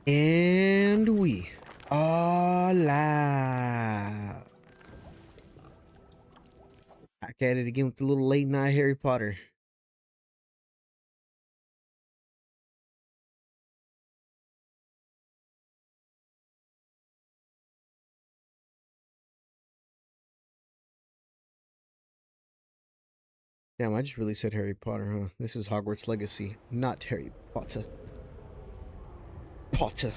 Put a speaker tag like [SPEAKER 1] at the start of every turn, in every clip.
[SPEAKER 1] And we are live. Back at it again with the little late night Harry Potter. Damn, I just really said Harry Potter, huh? This is Hogwarts Legacy, not Harry Potter. Potter.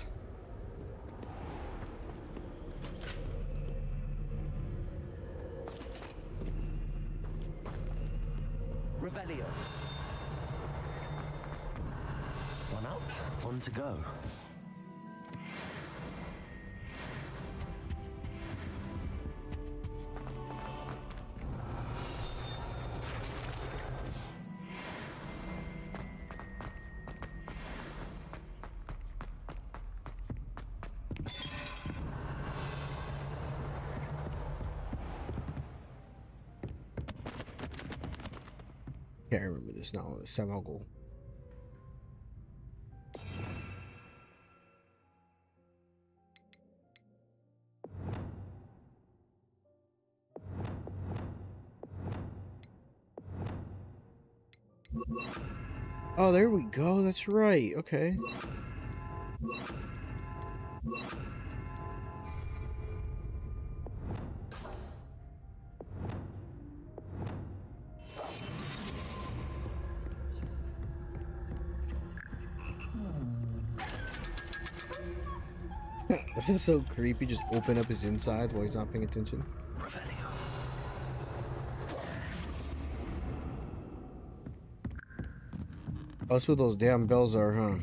[SPEAKER 2] Revelio. One up, one to go.
[SPEAKER 1] Can't remember this now. This time I'll go. Oh, there we go. That's right. Okay. This is so creepy. Just open up his insides while he's not paying attention.
[SPEAKER 2] Revelio.
[SPEAKER 1] Oh, that's what those damn bells are, huh?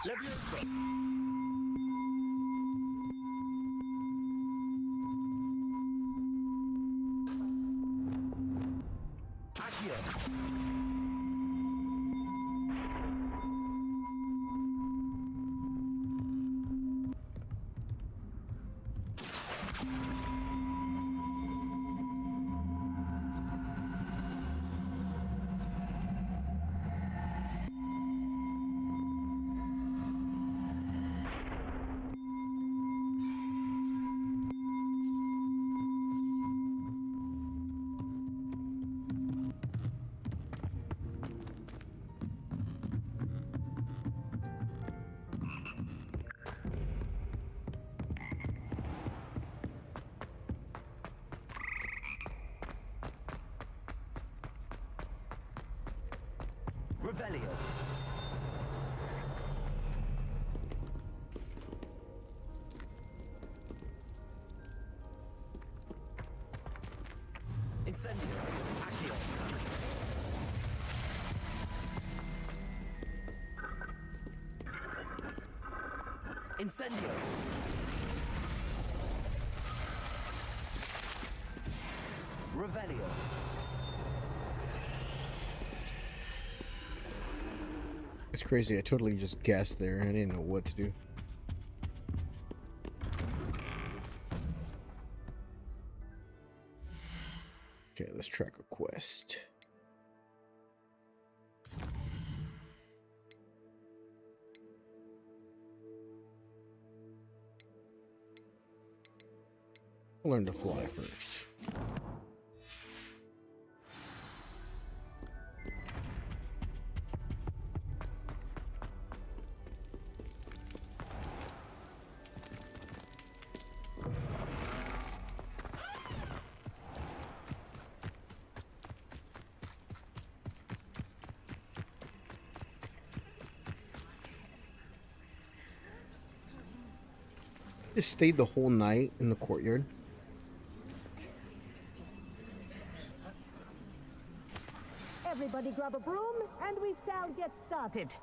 [SPEAKER 2] Leviosa. Accio. Revelio. Incendio. Accio. Incendio. Revelio.
[SPEAKER 1] It's crazy. I totally just guessed there. I didn't know what to do. Okay, let's track a quest. I'll learn to fly first. Just stayed the whole night in the courtyard.
[SPEAKER 3] Everybody grab a broom and we shall get started.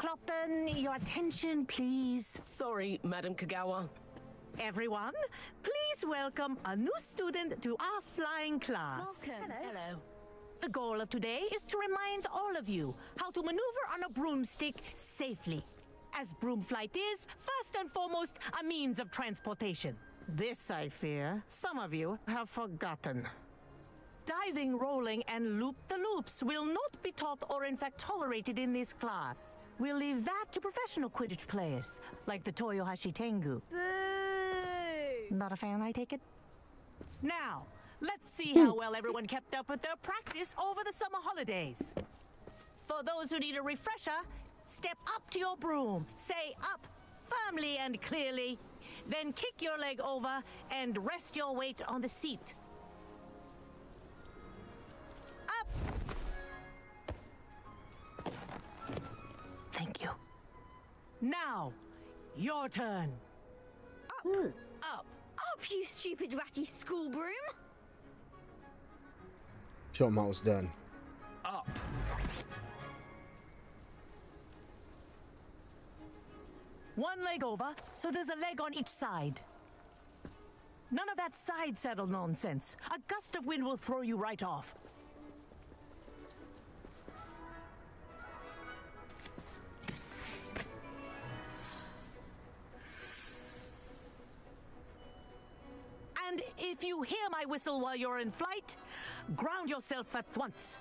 [SPEAKER 3] Clopton, your attention, please.
[SPEAKER 4] Sorry, Madam Kagawa.
[SPEAKER 3] Everyone, please welcome a new student to our flying class.
[SPEAKER 5] Welcome.
[SPEAKER 3] Hello. The goal of today is to remind all of you how to maneuver on a broomstick safely. As broom flight is, first and foremost, a means of transportation. This, I fear, some of you have forgotten. Diving, rolling, and loop-the-loops will not be taught or in fact tolerated in this class. We'll leave that to professional Quidditch players, like the Toyohashi Tengu.
[SPEAKER 5] Boo!
[SPEAKER 3] Not a fan, I take it? Now, let's see how well everyone kept up with their practice over the summer holidays. For those who need a refresher, step up to your broom, say up firmly and clearly, then kick your leg over and rest your weight on the seat. Up! Thank you. Now, your turn.
[SPEAKER 4] Up.
[SPEAKER 5] Up, you stupid ratty school broom!
[SPEAKER 1] Show him how it's done.
[SPEAKER 4] Up.
[SPEAKER 3] One leg over, so there's a leg on each side. None of that side saddle nonsense. A gust of wind will throw you right off. And if you hear my whistle while you're in flight, ground yourself at once.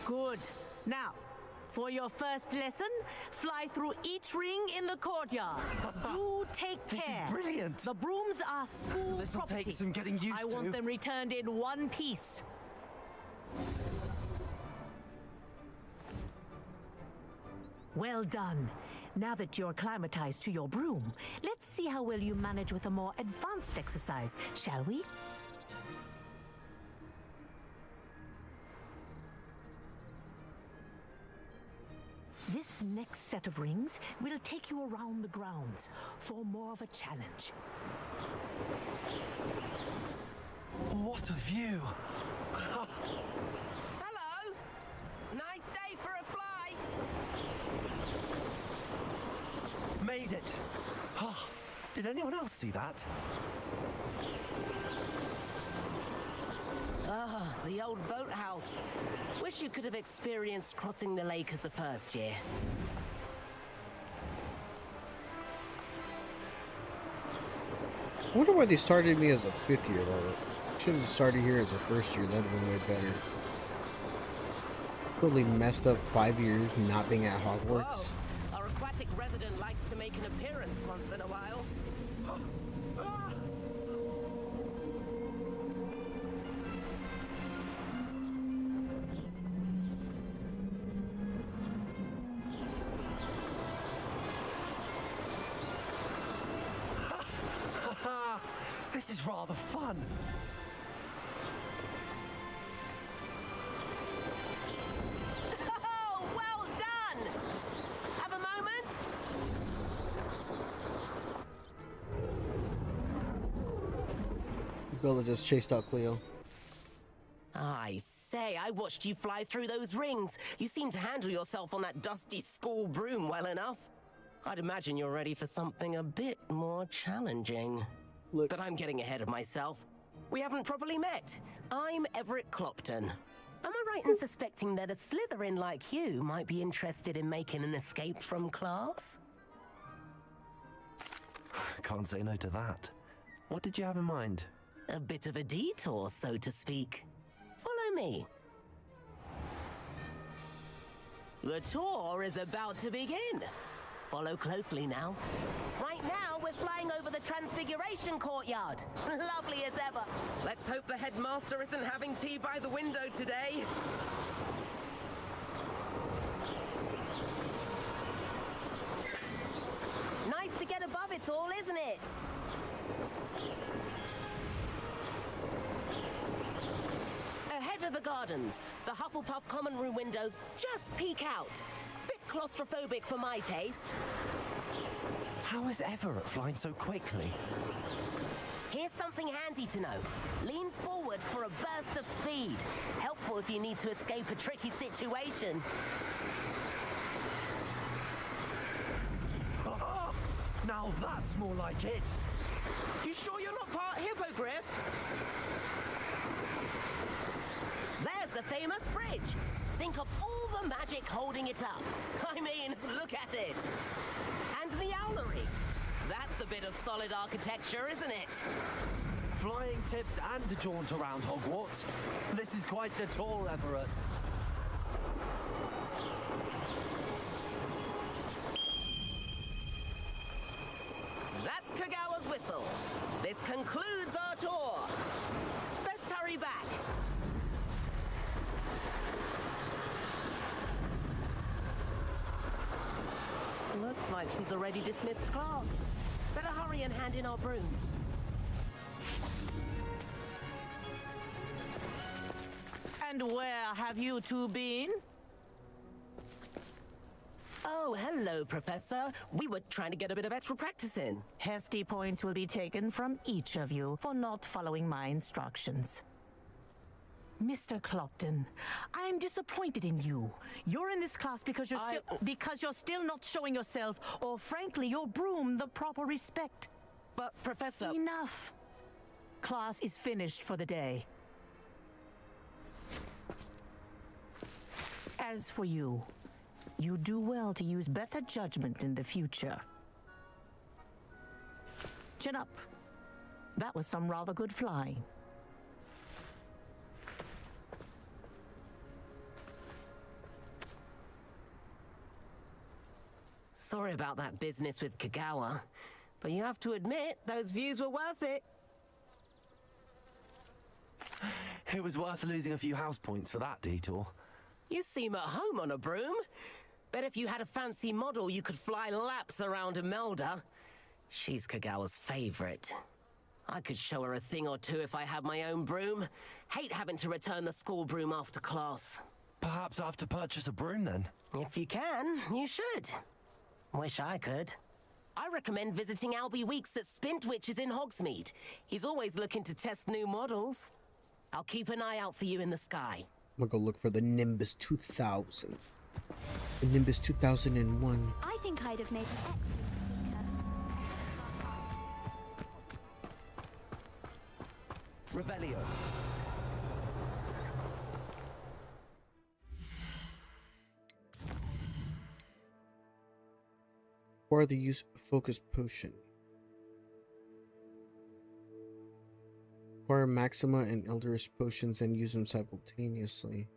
[SPEAKER 3] Good. Now, for your first lesson, fly through each ring in the courtyard. Do take care.
[SPEAKER 4] This is brilliant.
[SPEAKER 3] The brooms are school
[SPEAKER 4] This'll
[SPEAKER 3] property.
[SPEAKER 4] take some getting used
[SPEAKER 3] I want
[SPEAKER 4] to.
[SPEAKER 3] them returned in one piece. Well done. Now that you're acclimatized to your broom, let's see how well you manage with a more advanced exercise, shall we? This next set of rings will take you around the grounds for more of a challenge.
[SPEAKER 4] What a view.
[SPEAKER 6] Hello! Nice day for a flight!
[SPEAKER 4] Made it. Oh, did anyone else see that?
[SPEAKER 6] Ah, the old boathouse. Wish you could have experienced crossing the lake as a first year.
[SPEAKER 1] I wonder why they started me as a 5th year though. Should have started here as a 1st year. That'd have been way better. Totally messed up 5 years not being at Hogwarts.
[SPEAKER 6] Whoa! Our aquatic resident likes to make an appearance once in a while.
[SPEAKER 4] This is rather fun.
[SPEAKER 6] Oh, well done! Have a moment?
[SPEAKER 1] Bella just chased out Cleo.
[SPEAKER 6] I say, I watched you fly through those rings. You seem to handle yourself on that dusty school broom well enough. I'd imagine you're ready for something a bit more challenging.
[SPEAKER 1] Look.
[SPEAKER 6] But I'm getting ahead of myself. We haven't properly met. I'm Everett Clopton. Am I right in suspecting that a Slytherin like you might be interested in making an escape from class?
[SPEAKER 4] Can't say no to that. What did you have in mind?
[SPEAKER 6] A bit of a detour, so to speak. Follow me. The tour is about to begin. Follow closely now. Right now, we're flying over the Transfiguration Courtyard. Lovely as ever. Let's hope the headmaster isn't having tea by the window today. Nice to get above it all, isn't it? Ahead of the gardens, the Hufflepuff common room windows just peek out. Bit claustrophobic for my taste.
[SPEAKER 4] How is Everett flying so quickly?
[SPEAKER 6] Here's something handy to know. Lean forward for a burst of speed. Helpful if you need to escape a tricky situation.
[SPEAKER 4] Now that's more like it.
[SPEAKER 6] You sure you're not part hippogriff? There's the famous bridge. Think of all the magic holding it up. I mean, look at it. And the owlery. That's a bit of solid architecture, isn't it?
[SPEAKER 4] Flying tips and a jaunt around Hogwarts. This is quite the tour, Everett.
[SPEAKER 6] That's Kagawa's whistle. This concludes our tour. Best hurry back. Looks like she's already dismissed class. Better hurry and hand in our brooms.
[SPEAKER 3] And where have you two been?
[SPEAKER 6] Oh, hello, Professor. We were trying to get a bit of extra practice in.
[SPEAKER 3] Hefty points will be taken from each of you for not following my instructions. Mr. Clopton, I'm disappointed in you. You're in this class because you're still not showing yourself, or frankly, your broom the proper respect.
[SPEAKER 6] But, Professor...
[SPEAKER 3] Enough. Class is finished for the day. As for you, you do well to use better judgment in the future. Chin up. That was some rather good flying.
[SPEAKER 6] Sorry about that business with Kagawa, but you have to admit, those views were worth it.
[SPEAKER 4] It was worth losing a few house points for that detour.
[SPEAKER 6] You seem at home on a broom. Bet if you had a fancy model, you could fly laps around Imelda. She's Kagawa's favorite. I could show her a thing or two if I had my own broom. Hate having to return the school broom after class.
[SPEAKER 4] Perhaps I have to purchase a broom then.
[SPEAKER 6] If you can, you should. Wish I could. I recommend visiting Albie Weeks at Spintwitches in Hogsmeade. He's always looking to test new models. I'll keep an eye out for you in the sky.
[SPEAKER 1] I'm gonna go look for the Nimbus 2000. The Nimbus 2001.
[SPEAKER 5] I think I'd have made an excellent seeker.
[SPEAKER 2] Revelio.
[SPEAKER 1] Or the use of focus potion. Acquire Maxima and Eldritch potions and use them simultaneously.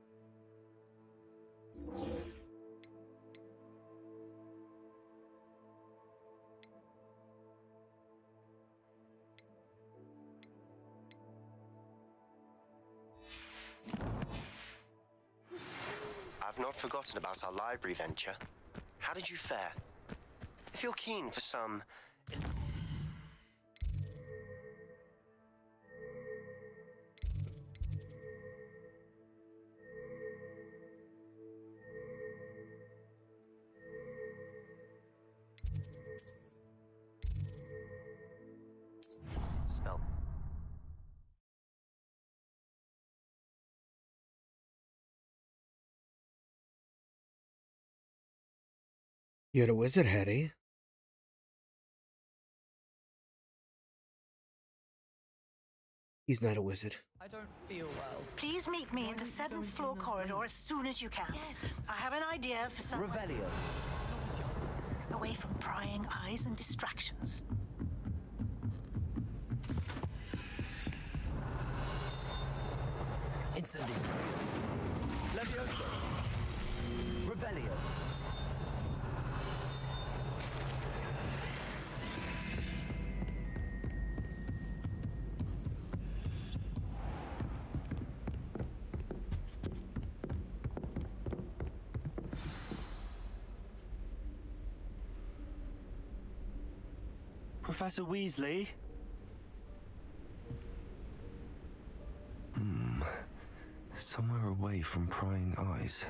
[SPEAKER 7] I've not forgotten about our library venture. How did you fare? If you're keen for some... spell...
[SPEAKER 1] You had a wizard head, eh? He's not a wizard.
[SPEAKER 8] I don't feel well.
[SPEAKER 9] Please meet me in the 7th floor corridor as soon as you can. I have an idea for some
[SPEAKER 2] Revelio.
[SPEAKER 9] away from prying eyes and distractions.
[SPEAKER 2] Incendio. Levioso. Revelio.
[SPEAKER 4] Professor Weasley? Somewhere away from prying eyes.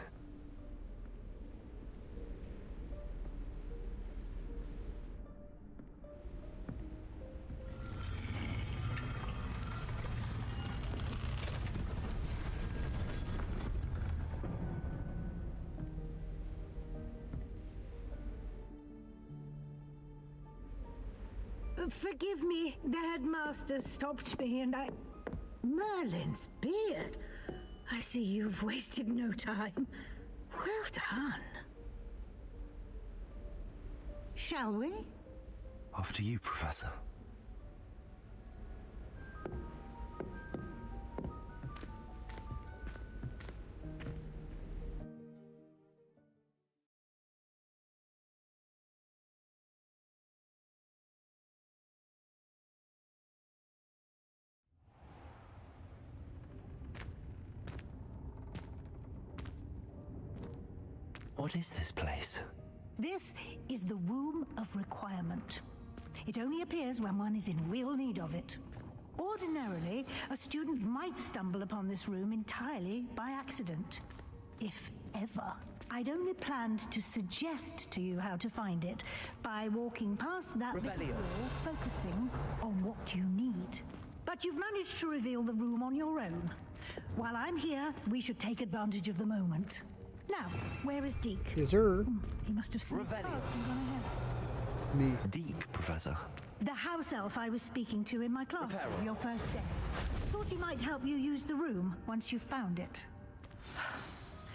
[SPEAKER 9] Forgive me, the headmaster stopped me and I... Merlin's beard. I see you've wasted no time. Well done. Shall we?
[SPEAKER 4] After you, Professor. What is this place?
[SPEAKER 9] This is the Room of Requirement. It only appears when one is in real need of it. Ordinarily, a student might stumble upon this room entirely by accident. If ever. I'd only planned to suggest to you how to find it by walking past that little
[SPEAKER 4] Revelio.
[SPEAKER 9] door, focusing on what you need. But you've managed to reveal the room on your own. While I'm here, we should take advantage of the moment. Now, where is Deke?
[SPEAKER 1] Yes, sir.
[SPEAKER 9] He must have sneaked
[SPEAKER 4] Revelio.
[SPEAKER 9] past and gone ahead.
[SPEAKER 1] Me.
[SPEAKER 4] Deep, Professor.
[SPEAKER 9] The house elf I was speaking to in my class
[SPEAKER 4] Reparo.
[SPEAKER 9] your first day. Thought he might help you use the room once you found it.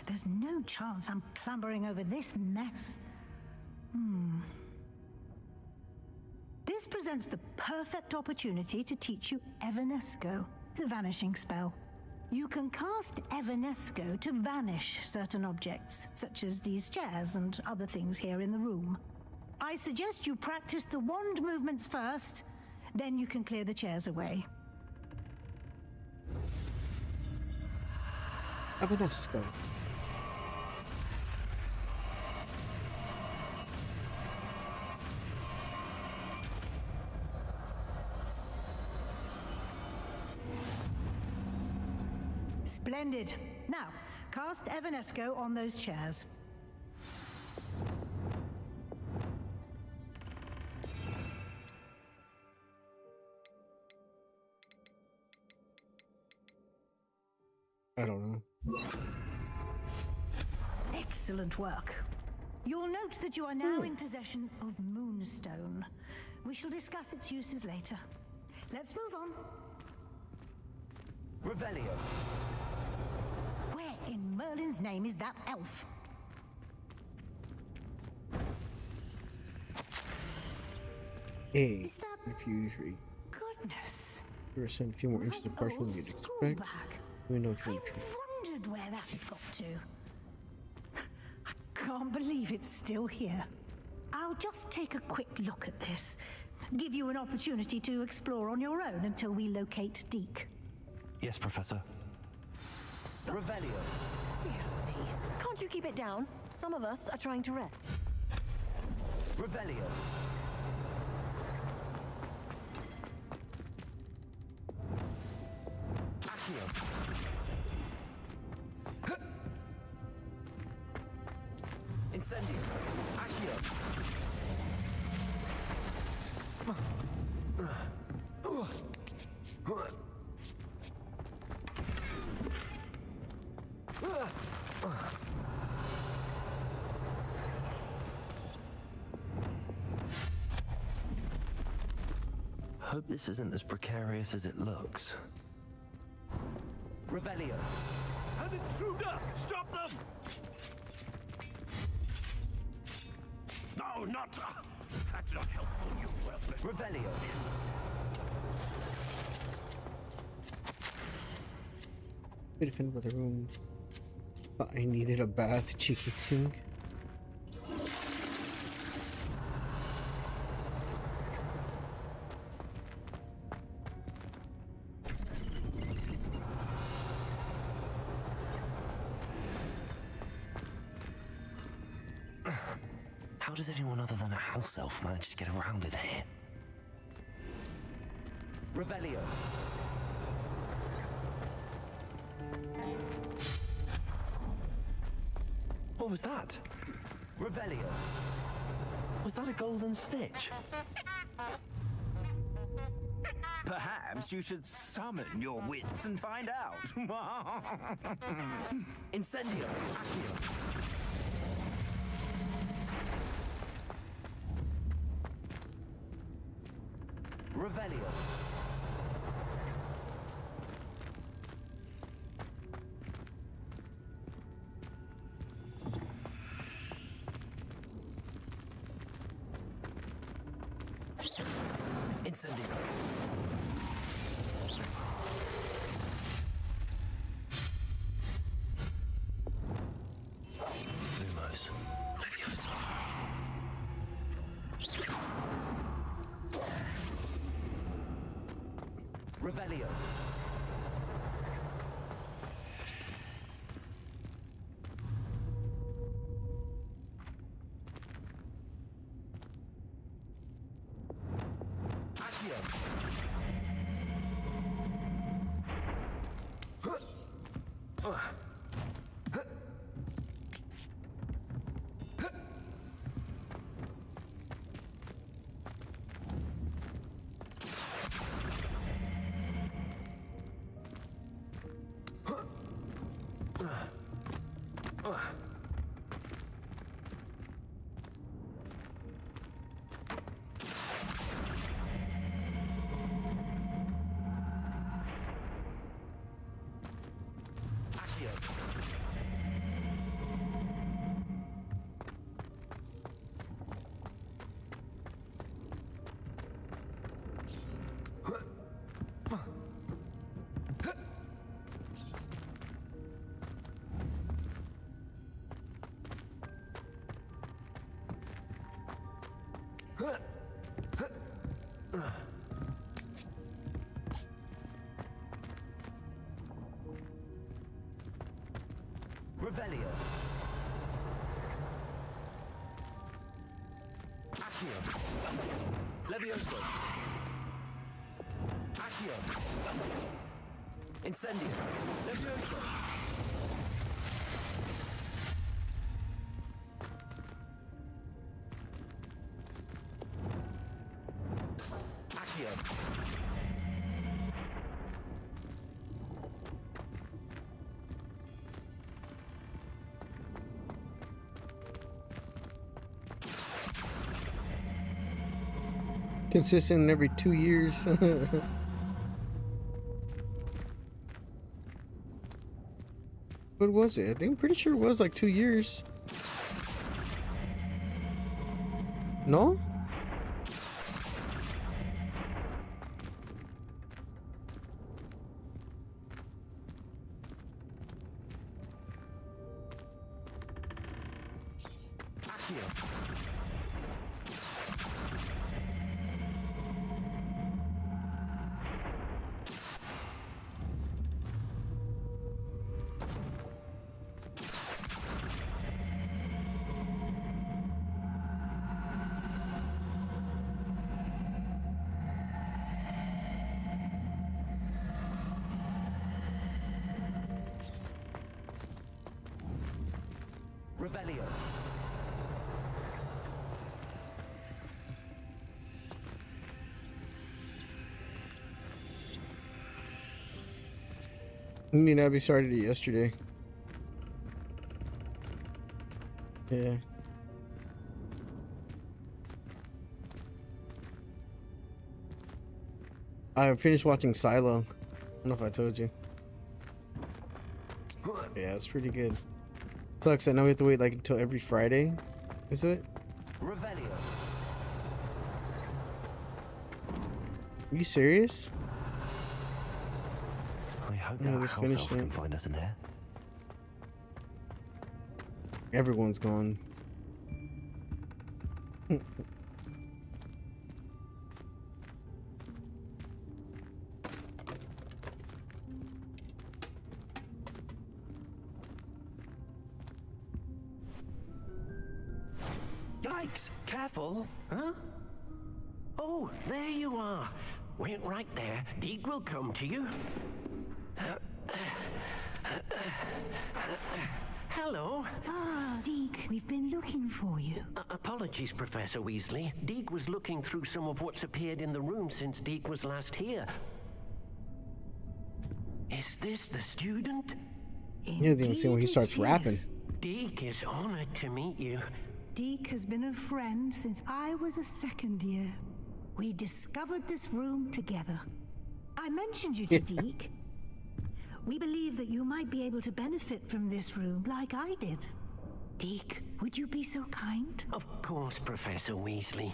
[SPEAKER 9] There's no chance I'm clambering over this mess. This presents the perfect opportunity to teach you Evanesco, the vanishing spell. You can cast Evanesco to vanish certain objects, such as these chairs and other things here in the room. I suggest you practice the wand movements first, then you can clear the chairs away.
[SPEAKER 1] Evanesco.
[SPEAKER 9] Splendid. Now, cast Evanesco on those chairs.
[SPEAKER 1] I don't know.
[SPEAKER 9] Excellent work. You'll note that you are now in possession of Moonstone. We shall discuss its uses later. Let's move on.
[SPEAKER 4] Revelio.
[SPEAKER 9] Where in Merlin's name is that elf?
[SPEAKER 1] A.
[SPEAKER 9] Is that-
[SPEAKER 1] If you usually
[SPEAKER 9] Goodness.
[SPEAKER 1] send a few more inches of
[SPEAKER 9] My
[SPEAKER 1] parchment
[SPEAKER 9] old
[SPEAKER 1] than you'd
[SPEAKER 9] school
[SPEAKER 1] expect.
[SPEAKER 9] bag.
[SPEAKER 1] We know it's
[SPEAKER 9] I
[SPEAKER 1] really true.
[SPEAKER 9] wondered where that had got to. I can't believe it's still here. I'll just take a quick look at this. Give you an opportunity to explore on your own until we locate Deke.
[SPEAKER 4] Yes, Professor.
[SPEAKER 2] Revelio.
[SPEAKER 8] Dear me. Can't you keep it down? Some of us are trying to rest.
[SPEAKER 2] Revelio. Accio. Incendio. Accio.
[SPEAKER 4] Hope this isn't as precarious as it looks.
[SPEAKER 2] Revelio.
[SPEAKER 10] An intruder! Stop them! No, not... that's not helpful, you worthless...
[SPEAKER 2] Revelio.
[SPEAKER 1] I defend with a room, but I needed a bath, cheeky thing.
[SPEAKER 4] How does anyone other than a house elf manage to get around it here?
[SPEAKER 2] Revelio.
[SPEAKER 4] What was that?
[SPEAKER 2] Revelio.
[SPEAKER 4] Was that a golden stitch?
[SPEAKER 10] Perhaps you should summon your wits and find out.
[SPEAKER 2] Incendio. Accio. Revelio. Incendio. Lumos. Leviosa. Revelio. Accio. Accio. Revelio. Accio. Levioso. Accio. Incendio. Levioso. Accio.
[SPEAKER 1] Consistent every 2 years. What was it? I think I'm pretty sure it was like 2 years. No?
[SPEAKER 2] Accio. Revelio.
[SPEAKER 1] I mean, Abby started it yesterday. Yeah. I finished watching Silo. I don't know if I told you. Yeah, it's pretty good. Sucks, I know we have to wait like until every Friday. Is it?
[SPEAKER 2] Revelio.
[SPEAKER 1] Are you serious?
[SPEAKER 2] I hope
[SPEAKER 1] Yeah,
[SPEAKER 2] that
[SPEAKER 1] just
[SPEAKER 2] house
[SPEAKER 1] finished
[SPEAKER 2] elf
[SPEAKER 1] it.
[SPEAKER 2] can find us in here.
[SPEAKER 1] Everyone's gone.
[SPEAKER 11] Yikes! Careful! Huh? Oh, there you are. Wait right there. Deke will come to you. Hello.
[SPEAKER 9] Ah, Deke, we've been looking for you.
[SPEAKER 11] Apologies, Professor Weasley. Deke was looking through some of what's appeared in the room since Deke was last here. Is this the student?
[SPEAKER 1] You didn't even see when he starts rapping.
[SPEAKER 11] Deke is honored to meet you.
[SPEAKER 9] Deke has been a friend since I was a second year. We discovered this room together. I mentioned you to Deke. We believe that you might be able to benefit from this room like I did. Deke, would you be so kind?
[SPEAKER 11] Of course, Professor Weasley.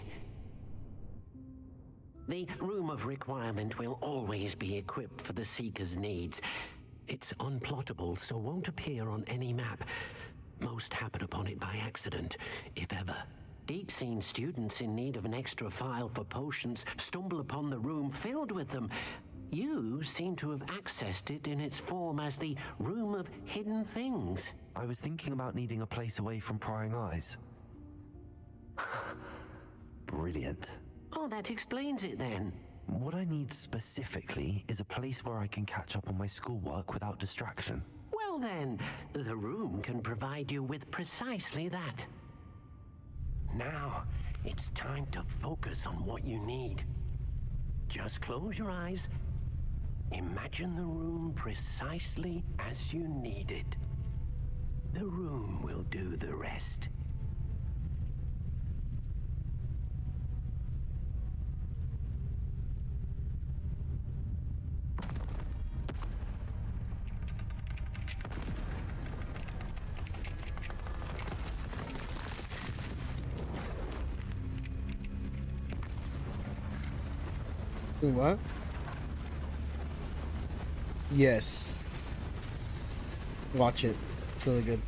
[SPEAKER 11] The Room of Requirement will always be equipped for the Seeker's needs. It's unplottable, so won't appear on any map. Most happen upon it by accident, if ever. Deke's seen students in need of an extra file for potions stumble upon the room filled with them. You seem to have accessed it in its form as the Room of Hidden Things.
[SPEAKER 10] I was thinking about needing a place away from prying eyes. Brilliant.
[SPEAKER 11] Oh, that explains it then.
[SPEAKER 10] What I need specifically is a place where I can catch up on my schoolwork without distraction.
[SPEAKER 11] Well then, the room can provide you with precisely that. Now, it's time to focus on what you need. Just close your eyes. Imagine the room precisely as you need it. The room will do the rest.
[SPEAKER 1] What? Yes. Watch it. It's really good.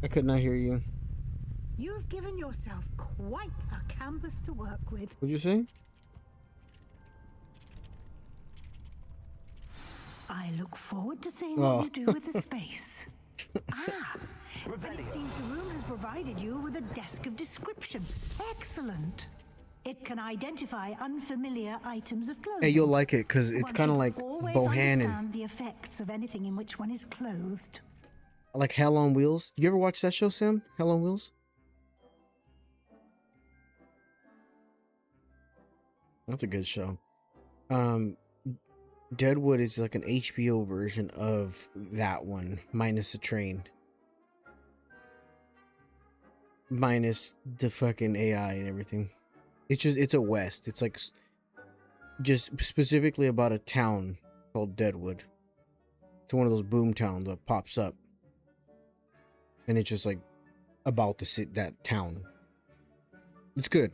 [SPEAKER 1] I could not hear you.
[SPEAKER 9] You've given yourself quite a canvas to work with.
[SPEAKER 1] What'd you say?
[SPEAKER 9] I look forward to seeing what you do with the space. But it seems the room has provided you with a desk of description. Excellent. It can identify unfamiliar items of clothing.
[SPEAKER 1] Hey, you'll like it because it's kind of like
[SPEAKER 9] always
[SPEAKER 1] Bohannon.
[SPEAKER 9] Understand the effects of anything in which one is clothed.
[SPEAKER 1] Like Hell on Wheels. You ever watch that show, Sam? Hell on Wheels? That's a good show. Deadwood is like an HBO version of that one, minus the train. Minus the fucking AI and everything. It's a West. It's like just specifically about a town called Deadwood. It's one of those boom towns that pops up. And it's just like about that town. It's good.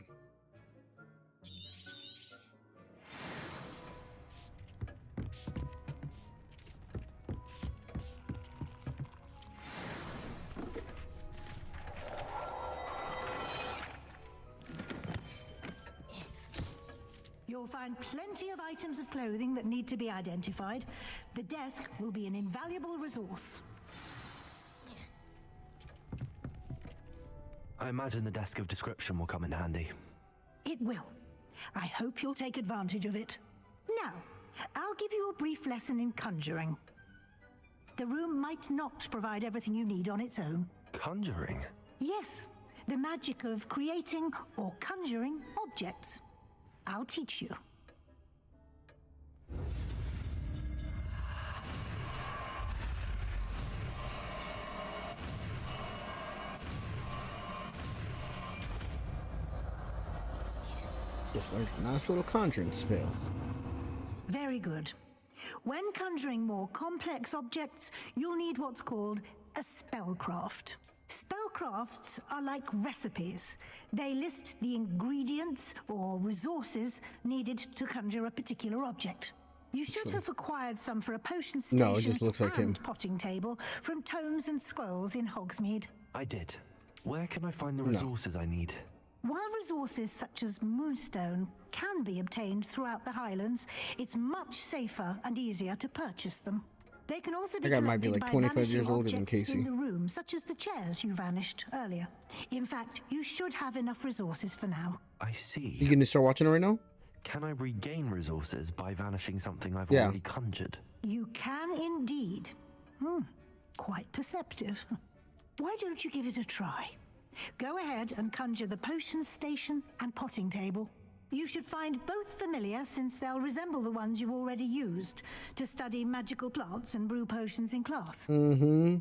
[SPEAKER 9] You'll find plenty of items of clothing that need to be identified. The desk will be an invaluable resource.
[SPEAKER 10] I imagine the desk of description will come in handy.
[SPEAKER 9] It will. I hope you'll take advantage of it. Now, I'll give you a brief lesson in conjuring. The room might not provide everything you need on its own.
[SPEAKER 10] Conjuring?
[SPEAKER 9] Yes, the magic of creating or conjuring objects. I'll teach you.
[SPEAKER 1] Just learned a nice little conjuring spell.
[SPEAKER 9] Very good. When conjuring more complex objects, you'll need what's called a spellcraft. Spellcrafts are like recipes. They list the ingredients or resources needed to conjure a particular object. You should have acquired some for a potion station
[SPEAKER 1] No, it just looks like
[SPEAKER 9] and
[SPEAKER 1] him.
[SPEAKER 9] potting table from tomes and scrolls in Hogsmeade.
[SPEAKER 10] I did. Where can I find the resources I need?
[SPEAKER 9] While resources such as moonstone can be obtained throughout the Highlands, it's much safer and easier to purchase them. They can also be
[SPEAKER 1] That guy might be
[SPEAKER 9] collected
[SPEAKER 1] like
[SPEAKER 9] by
[SPEAKER 1] 25 years
[SPEAKER 9] vanishing
[SPEAKER 1] older than
[SPEAKER 9] objects
[SPEAKER 1] Casey.
[SPEAKER 9] in the room, such as the chairs you vanished earlier. In fact, you should have enough resources for now.
[SPEAKER 10] I see.
[SPEAKER 1] You gonna start watching it right now?
[SPEAKER 10] Can I regain resources by vanishing something I've
[SPEAKER 1] Yeah.
[SPEAKER 10] already conjured?
[SPEAKER 9] You can indeed. Quite perceptive. Why don't you give it a try? Go ahead and conjure the potion station and potting table. You should find both familiar, since they'll resemble the ones you've already used to study magical plants and brew potions in class.
[SPEAKER 1] Mm-hmm.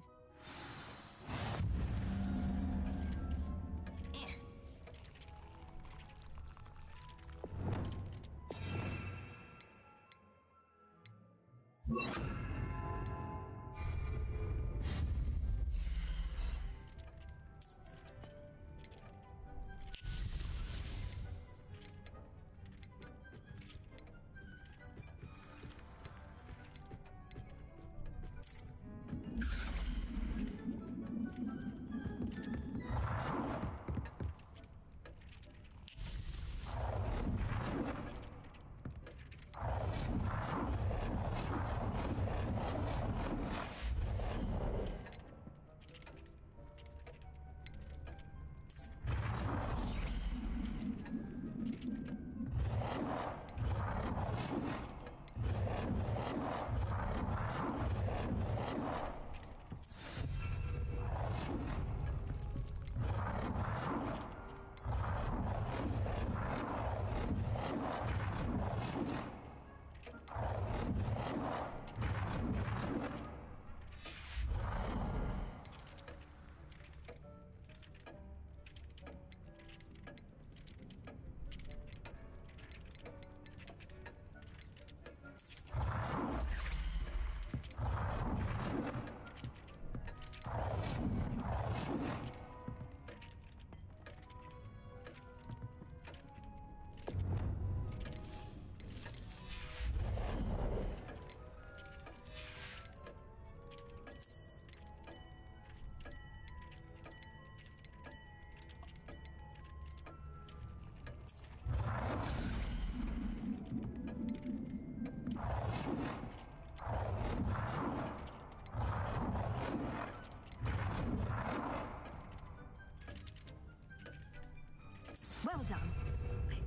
[SPEAKER 9] Well done.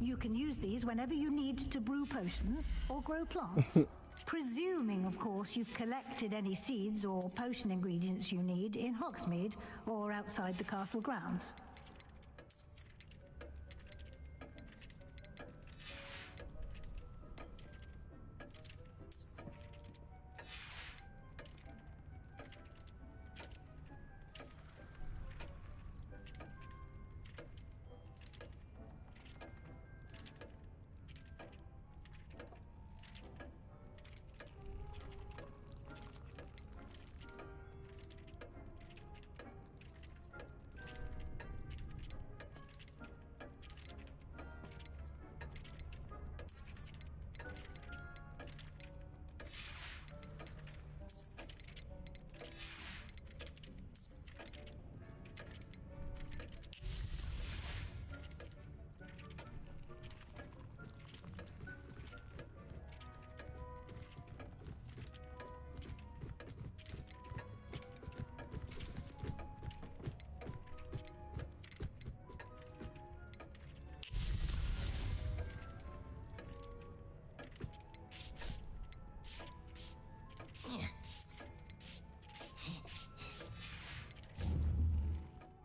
[SPEAKER 9] You can use these whenever you need to brew potions or grow plants. Presuming, of course, you've collected any seeds or potion ingredients you need in Hogsmeade or outside the castle grounds.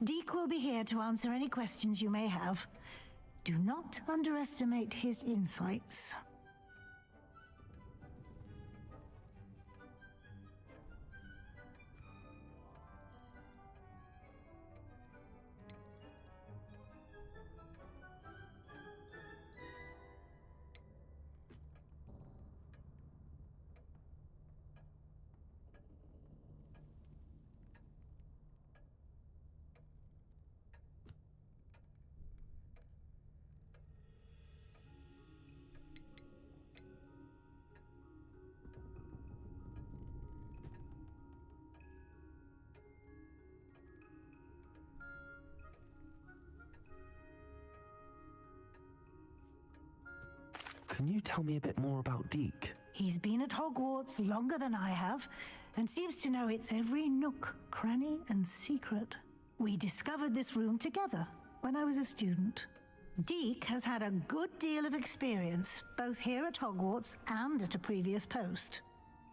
[SPEAKER 9] Deke will be here to answer any questions you may have. Do not underestimate his insights.
[SPEAKER 10] Can you tell me a bit more about Deke?
[SPEAKER 9] He's been at Hogwarts longer than I have, and seems to know its every nook, cranny, and secret. We discovered this room together when I was a student. Deke has had a good deal of experience, both here at Hogwarts and at a previous post.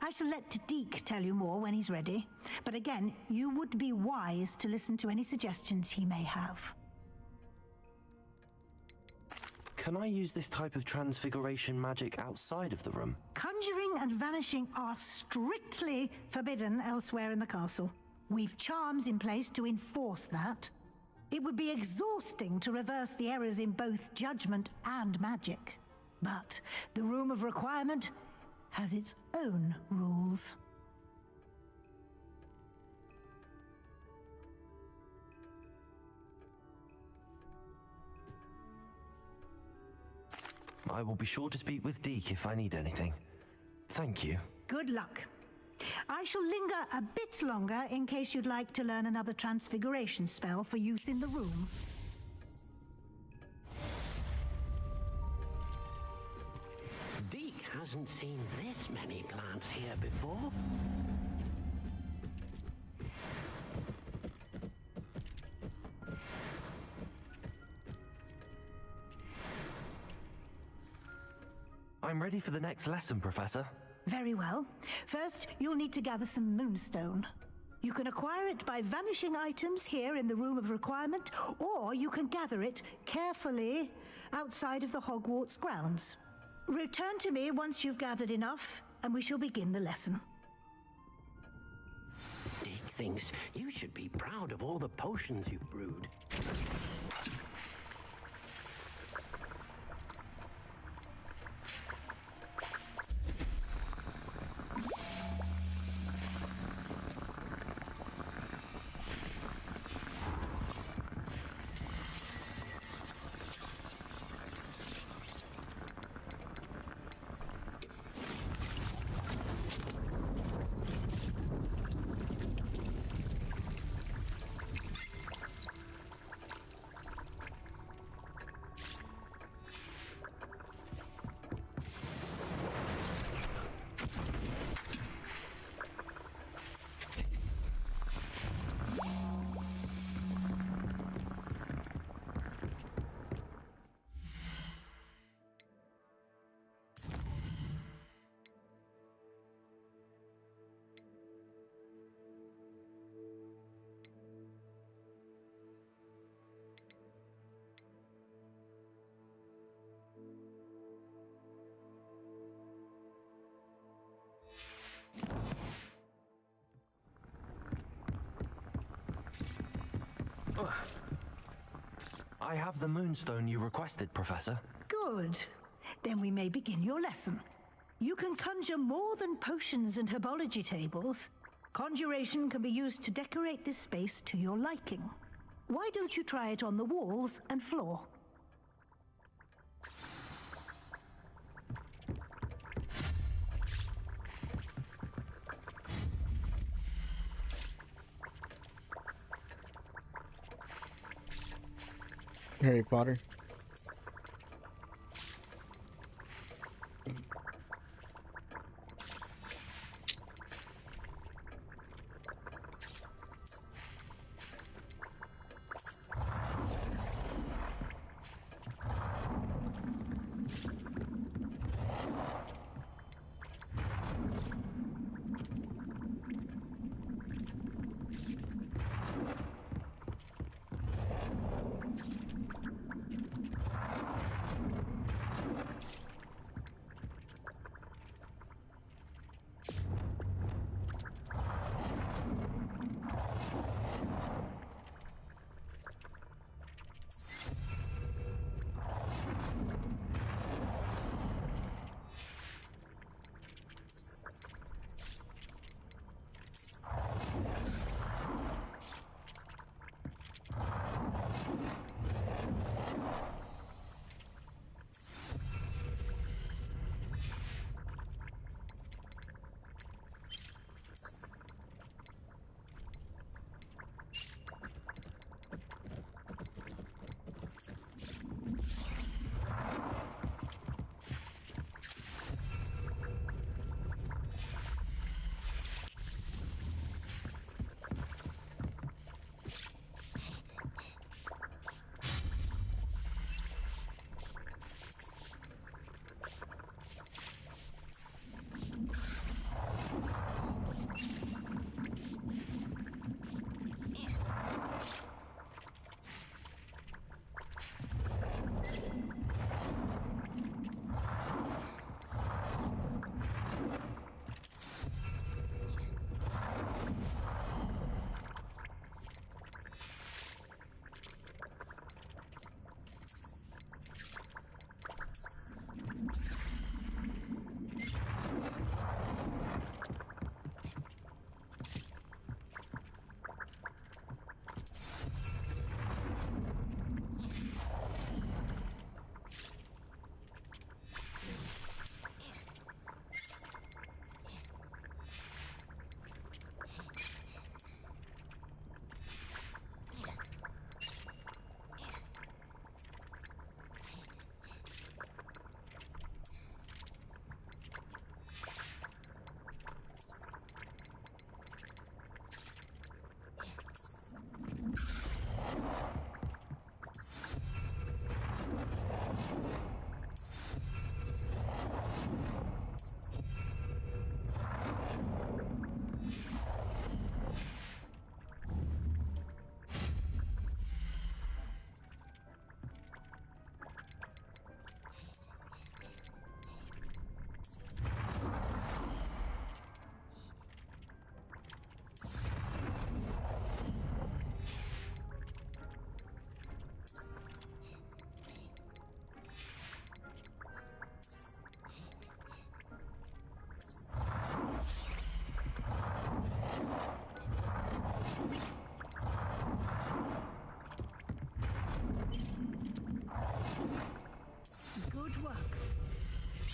[SPEAKER 9] I shall let Deke tell you more when he's ready, but again, you would be wise to listen to any suggestions he may have.
[SPEAKER 10] Can I use this type of transfiguration magic outside of the room?
[SPEAKER 9] Conjuring and vanishing are strictly forbidden elsewhere in the castle. We've charms in place to enforce that. It would be exhausting to reverse the errors in both judgment and magic. But the Room of Requirement has its own rules.
[SPEAKER 10] I will be sure to speak with Deke if I need anything. Thank you.
[SPEAKER 9] Good luck. I shall linger a bit longer in case you'd like to learn another transfiguration spell for use in the room.
[SPEAKER 11] Deke hasn't seen this many plants here before.
[SPEAKER 10] I'm ready for the next lesson, Professor.
[SPEAKER 9] Very well. First, you'll need to gather some moonstone. You can acquire it by vanishing items here in the Room of Requirement, or you can gather it carefully outside of the Hogwarts grounds. Return to me once you've gathered enough, and we shall begin the lesson.
[SPEAKER 11] Deke thinks you should be proud of all the potions you've brewed.
[SPEAKER 10] I have the moonstone you requested, Professor.
[SPEAKER 9] Good. Then we may begin your lesson. You can conjure more than potions and herbology tables. Conjuration can be used to decorate this space to your liking. Why don't you try it on the walls and floor?
[SPEAKER 1] Harry Potter.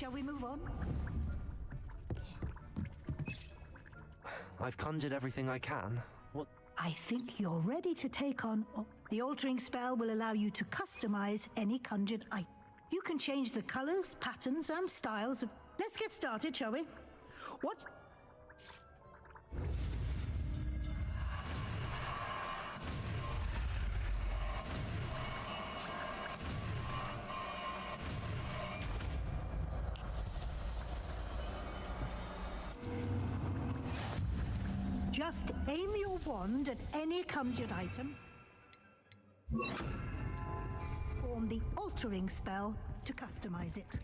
[SPEAKER 9] Shall we move on?
[SPEAKER 10] I've conjured everything I can. What?
[SPEAKER 9] I think you're ready to take on... The altering spell will allow you to customize any conjured item. You can change the colors, patterns, and styles of... Let's get started, shall we? What... Just aim your wand at any conjured item. Form the altering spell to customize it.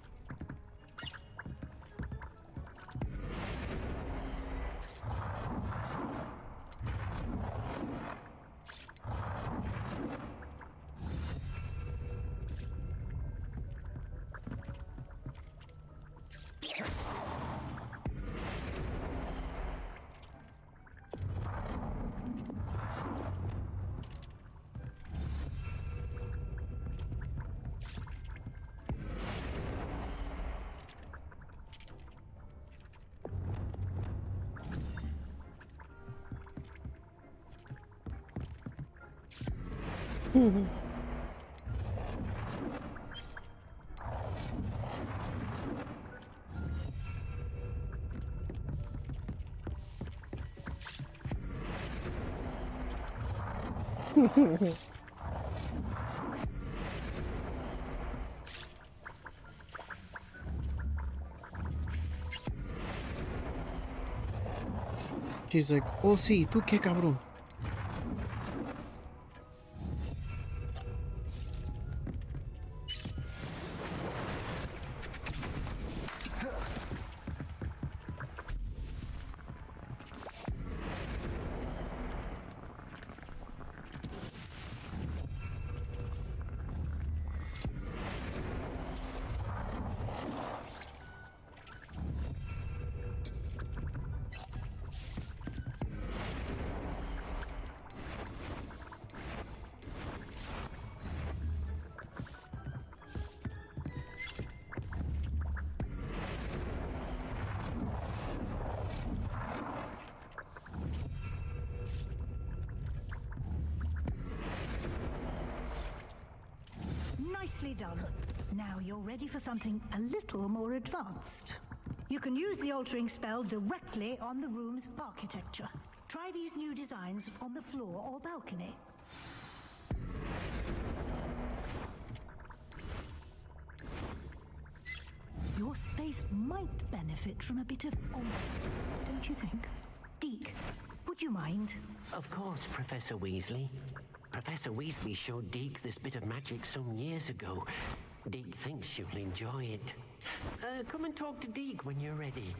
[SPEAKER 1] She's like, oh sí, tú qué cabrón.
[SPEAKER 9] Nicely done. Now you're ready for something a little more advanced. You can use the altering spell directly on the room's architecture. Try these new designs on the floor or balcony. Your space might benefit from a bit of ambiance, don't you think? Deke, would you mind?
[SPEAKER 11] Of course, Professor Weasley. Professor Weasley showed Deke this bit of magic some years ago. Deke thinks you'll enjoy it. Come and talk to Deke when you're ready.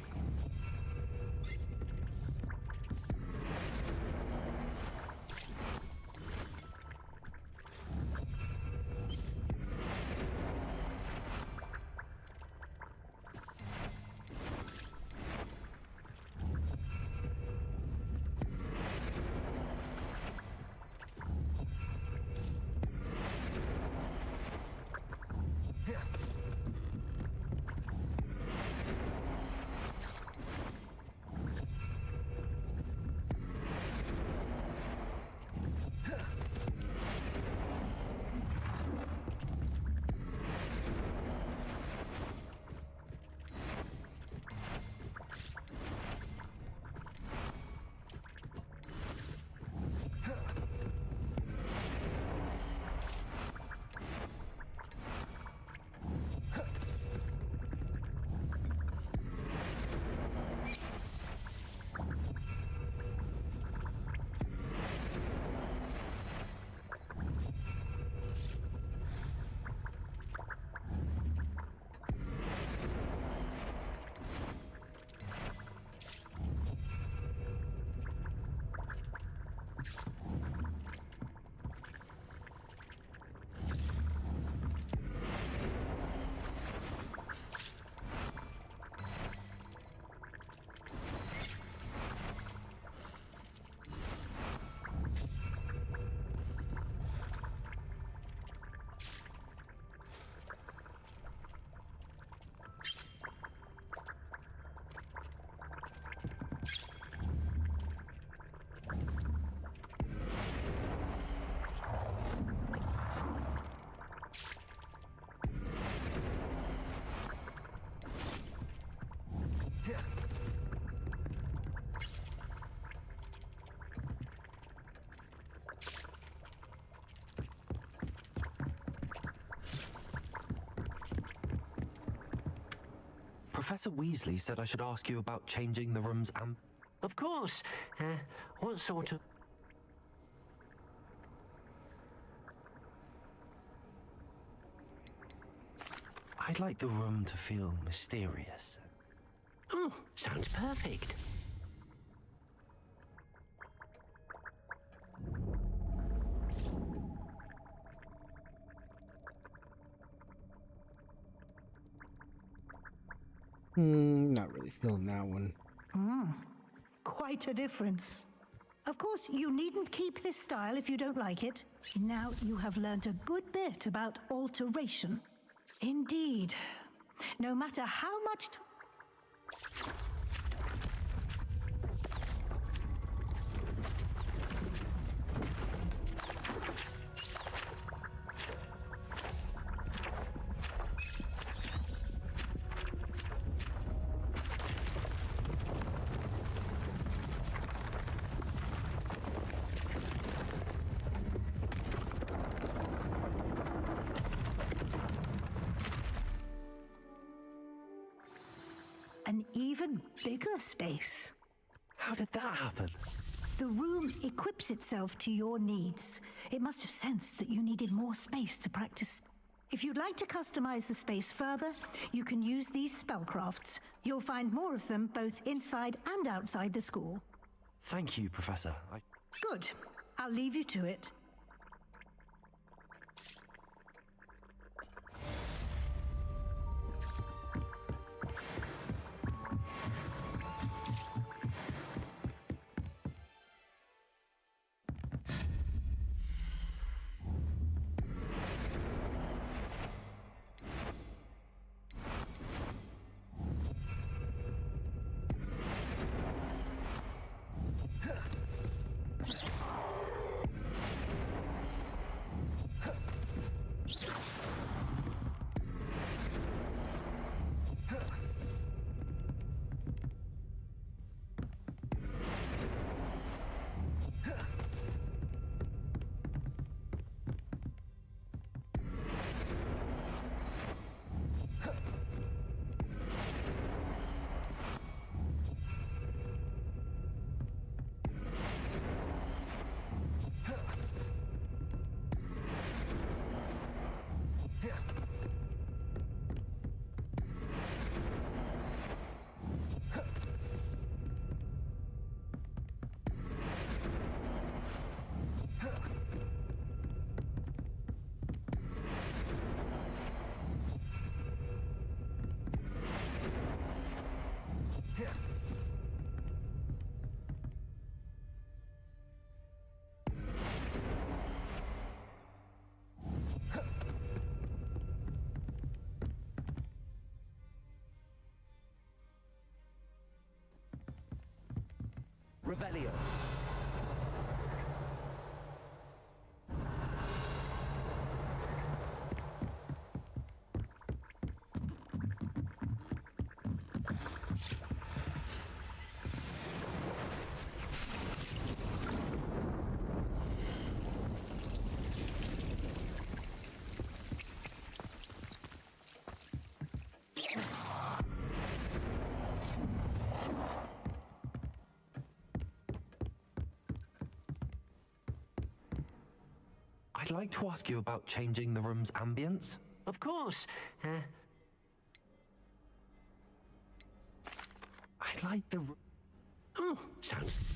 [SPEAKER 10] Professor Weasley said I should ask you about changing the room's
[SPEAKER 11] Of course. What sort of...
[SPEAKER 10] I'd like the room to feel mysterious.
[SPEAKER 11] Oh, sounds perfect.
[SPEAKER 1] Not really feeling that one.
[SPEAKER 9] Quite a difference. Of course, you needn't keep this style if you don't like it. Now you have learnt a good bit about alteration. Indeed. No matter how much... An even bigger space.
[SPEAKER 10] How did that happen?
[SPEAKER 9] The room equips itself to your needs. It must have sensed that you needed more space to practice. If you'd like to customize the space further, you can use these spellcrafts. You'll find more of them both inside and outside the school.
[SPEAKER 10] Thank you, Professor.
[SPEAKER 9] Good. I'll leave you to it.
[SPEAKER 2] Revelio.
[SPEAKER 10] I'd like to ask you about changing the room's ambience.
[SPEAKER 11] Of course.
[SPEAKER 10] I'd like the...
[SPEAKER 11] Oh, sounds...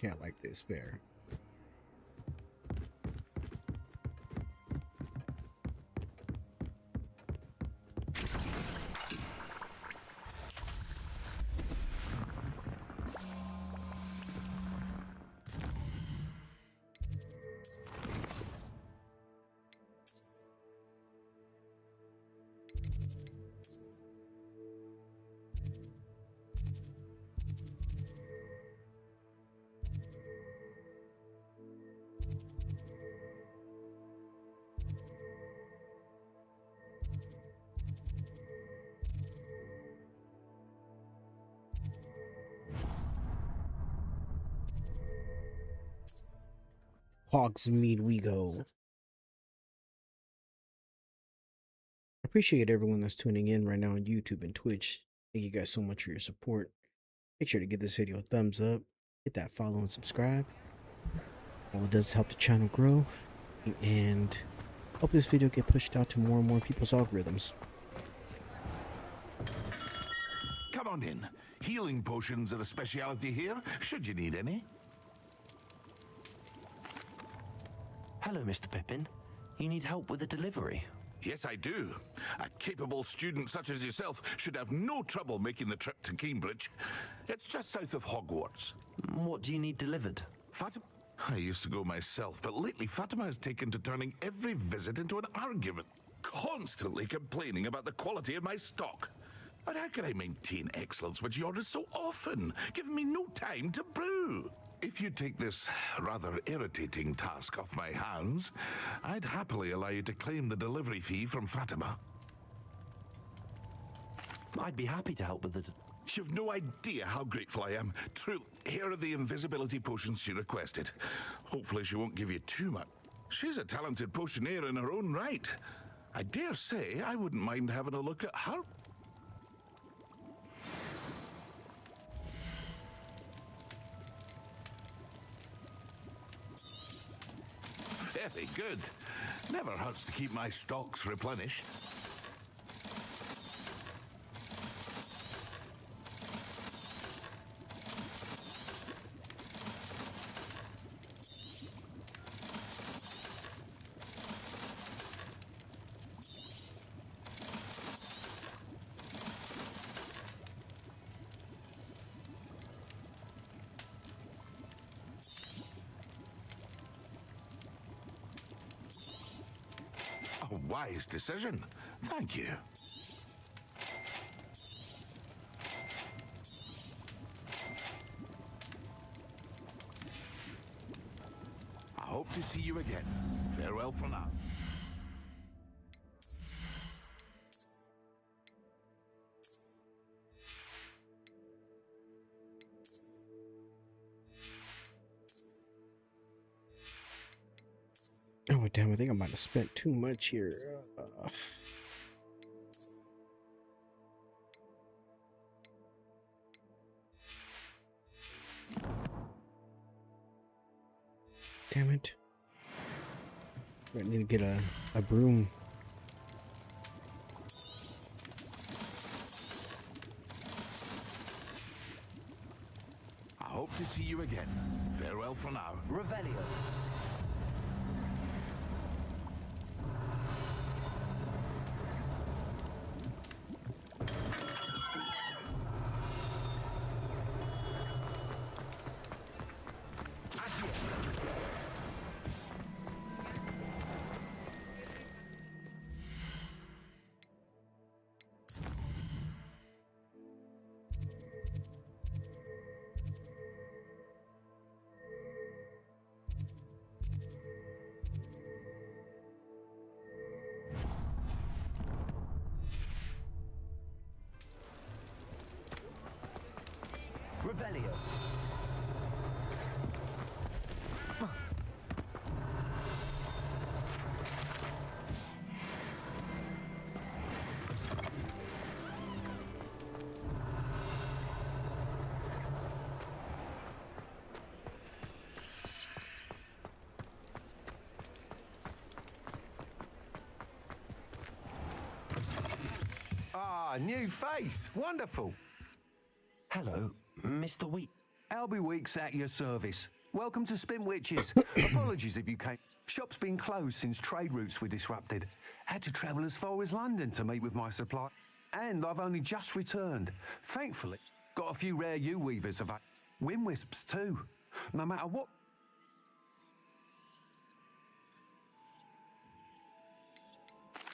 [SPEAKER 1] Can't like this bear. Hogsmeade we go. I appreciate everyone that's tuning in right now on YouTube and Twitch. Thank you guys so much for your support. Make sure to give this video a thumbs up, hit that follow and subscribe. All it does is help the channel grow and help this video get pushed out to more and more people's algorithms.
[SPEAKER 12] Come on in. Healing potions are a specialty here, should you need any.
[SPEAKER 10] Hello, Mr. Pippin. You need help with a delivery?
[SPEAKER 12] Yes, I do. A capable student such as yourself should have no trouble making the trip to Cambridge. It's just south of Hogwarts.
[SPEAKER 10] What do you need delivered?
[SPEAKER 12] Fatima? I used to go myself, but lately Fatima has taken to turning every visit into an argument, constantly complaining about the quality of my stock. But how can I maintain excellence when she orders so often, giving me no time to brew? If you take this rather irritating task off my hands, I'd happily allow you to claim the delivery fee from Fatima.
[SPEAKER 10] I'd be happy to help with it.
[SPEAKER 12] You've no idea how grateful I am. Truly, here are the invisibility potions she requested. Hopefully she won't give you too much. She's a talented potioneer in her own right. I dare say I wouldn't mind having a look at her. Very good. Never hurts to keep my stocks replenished. A wise decision. Thank you. I hope to see you again. Farewell for now.
[SPEAKER 1] Oh damn, I think I might have spent too much here. Damn it. I need to get a broom.
[SPEAKER 12] I hope to see you again. Farewell for now.
[SPEAKER 2] Revelio. Revelio.
[SPEAKER 13] Ah, new face. Wonderful.
[SPEAKER 10] Hello, Mr. Wheat.
[SPEAKER 13] Albie Weeks at your service. Welcome to Spintwitches. Apologies if you came. Shop's been closed since trade routes were disrupted. Had to travel as far as London to meet with my supply. And I've only just returned. Thankfully, got a few rare U-weavers of wind wisps too. No matter what.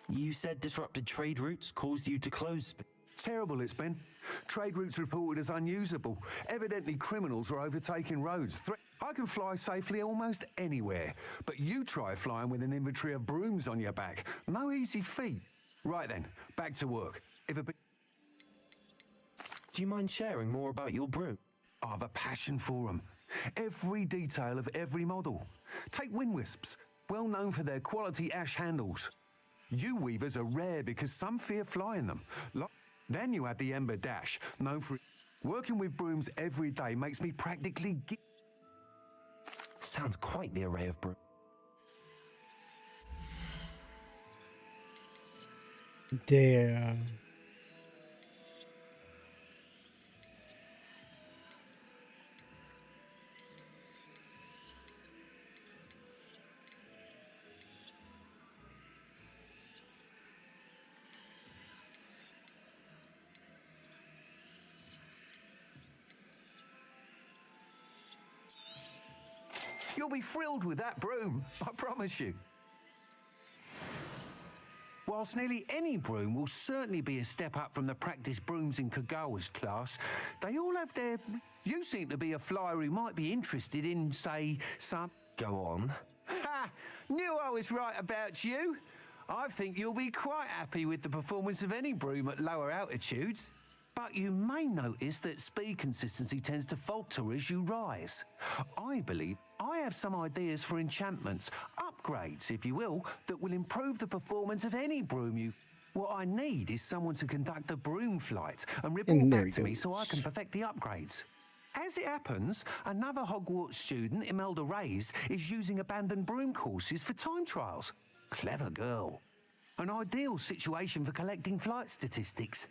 [SPEAKER 10] You said disrupted trade routes caused you to close.
[SPEAKER 13] Terrible it's been. Trade routes reported as unusable. Evidently criminals are overtaking roads. I can fly safely almost anywhere, but you try flying with an inventory of brooms on your back. No easy feat. Right then, back to work.
[SPEAKER 10] Do you mind sharing more about your broom?
[SPEAKER 13] I have a passion for them. Every detail of every model. Take wind wisps, well known for their quality ash handles. Yew weavers are rare because some fear flying them. Then you have the Ember Dash, known for working with brooms every day makes me practically
[SPEAKER 10] Sounds quite the array of brooms.
[SPEAKER 1] Damn.
[SPEAKER 13] You'll be thrilled with that broom, I promise you. Whilst nearly any broom will certainly be a step up from the practice brooms in Kagawa's class, they all have their... You seem to be a flyer who might be interested in, say, some...
[SPEAKER 10] Go on.
[SPEAKER 13] Ha! Knew I was right about you. I think you'll be quite happy with the performance of any broom at lower altitudes. But you may notice that speed consistency tends to falter as you rise. I believe I have some ideas for enchantments, upgrades, if you will, that will improve the performance of any broom you... What I need is someone to conduct a broom flight and report back to me so I can perfect the upgrades. As it happens, another Hogwarts student, Imelda Reyes, is using abandoned broom courses for time trials. Clever girl. An ideal situation for collecting flight statistics.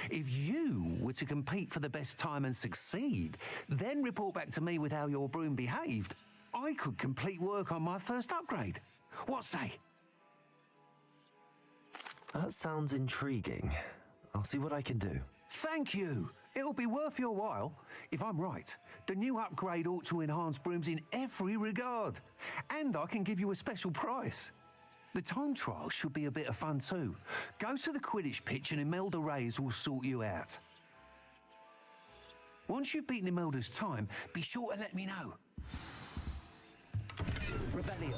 [SPEAKER 13] If you were to compete for the best time and succeed, then report back to me with how your broom behaved, I could complete work on my first upgrade. What say?
[SPEAKER 10] That sounds intriguing. I'll see what I can do.
[SPEAKER 13] Thank you. It'll be worth your while. If I'm right, the new upgrade ought to enhance brooms in every regard. And I can give you a special price. The time trial should be a bit of fun too. Go to the Quidditch pitch and Imelda Reyes will sort you out. Once you've beaten Imelda's time, be sure to let me know.
[SPEAKER 2] Revelio.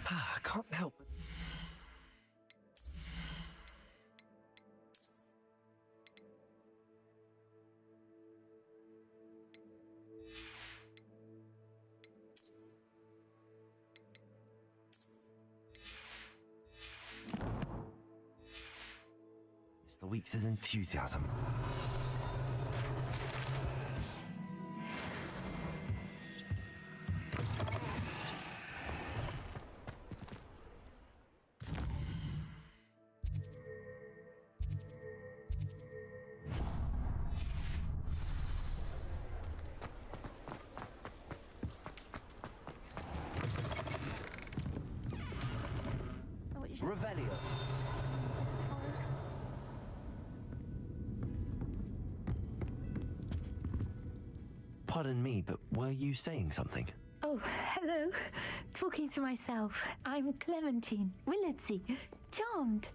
[SPEAKER 10] I can't help it. Mr. Weeks' enthusiasm.
[SPEAKER 2] Revelio.
[SPEAKER 10] Pardon me, but were you saying something?
[SPEAKER 9] Oh, hello. Talking to myself. I'm Clementine Willardsey. Charmed.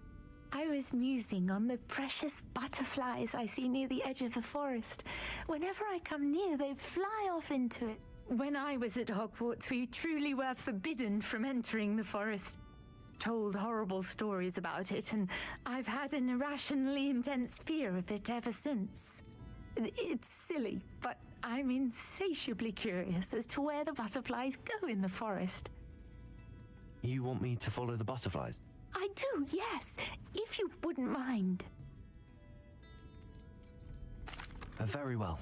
[SPEAKER 9] I was musing on the precious butterflies I see near the edge of the forest. Whenever I come near, they fly off into it. When I was at Hogwarts, we truly were forbidden from entering the forest. Told horrible stories about it, and I've had an irrationally intense fear of it ever since. It's silly, but I'm insatiably curious as to where the butterflies go in the forest.
[SPEAKER 10] You want me to follow the butterflies?
[SPEAKER 9] I do, yes, if you wouldn't mind.
[SPEAKER 10] Very well.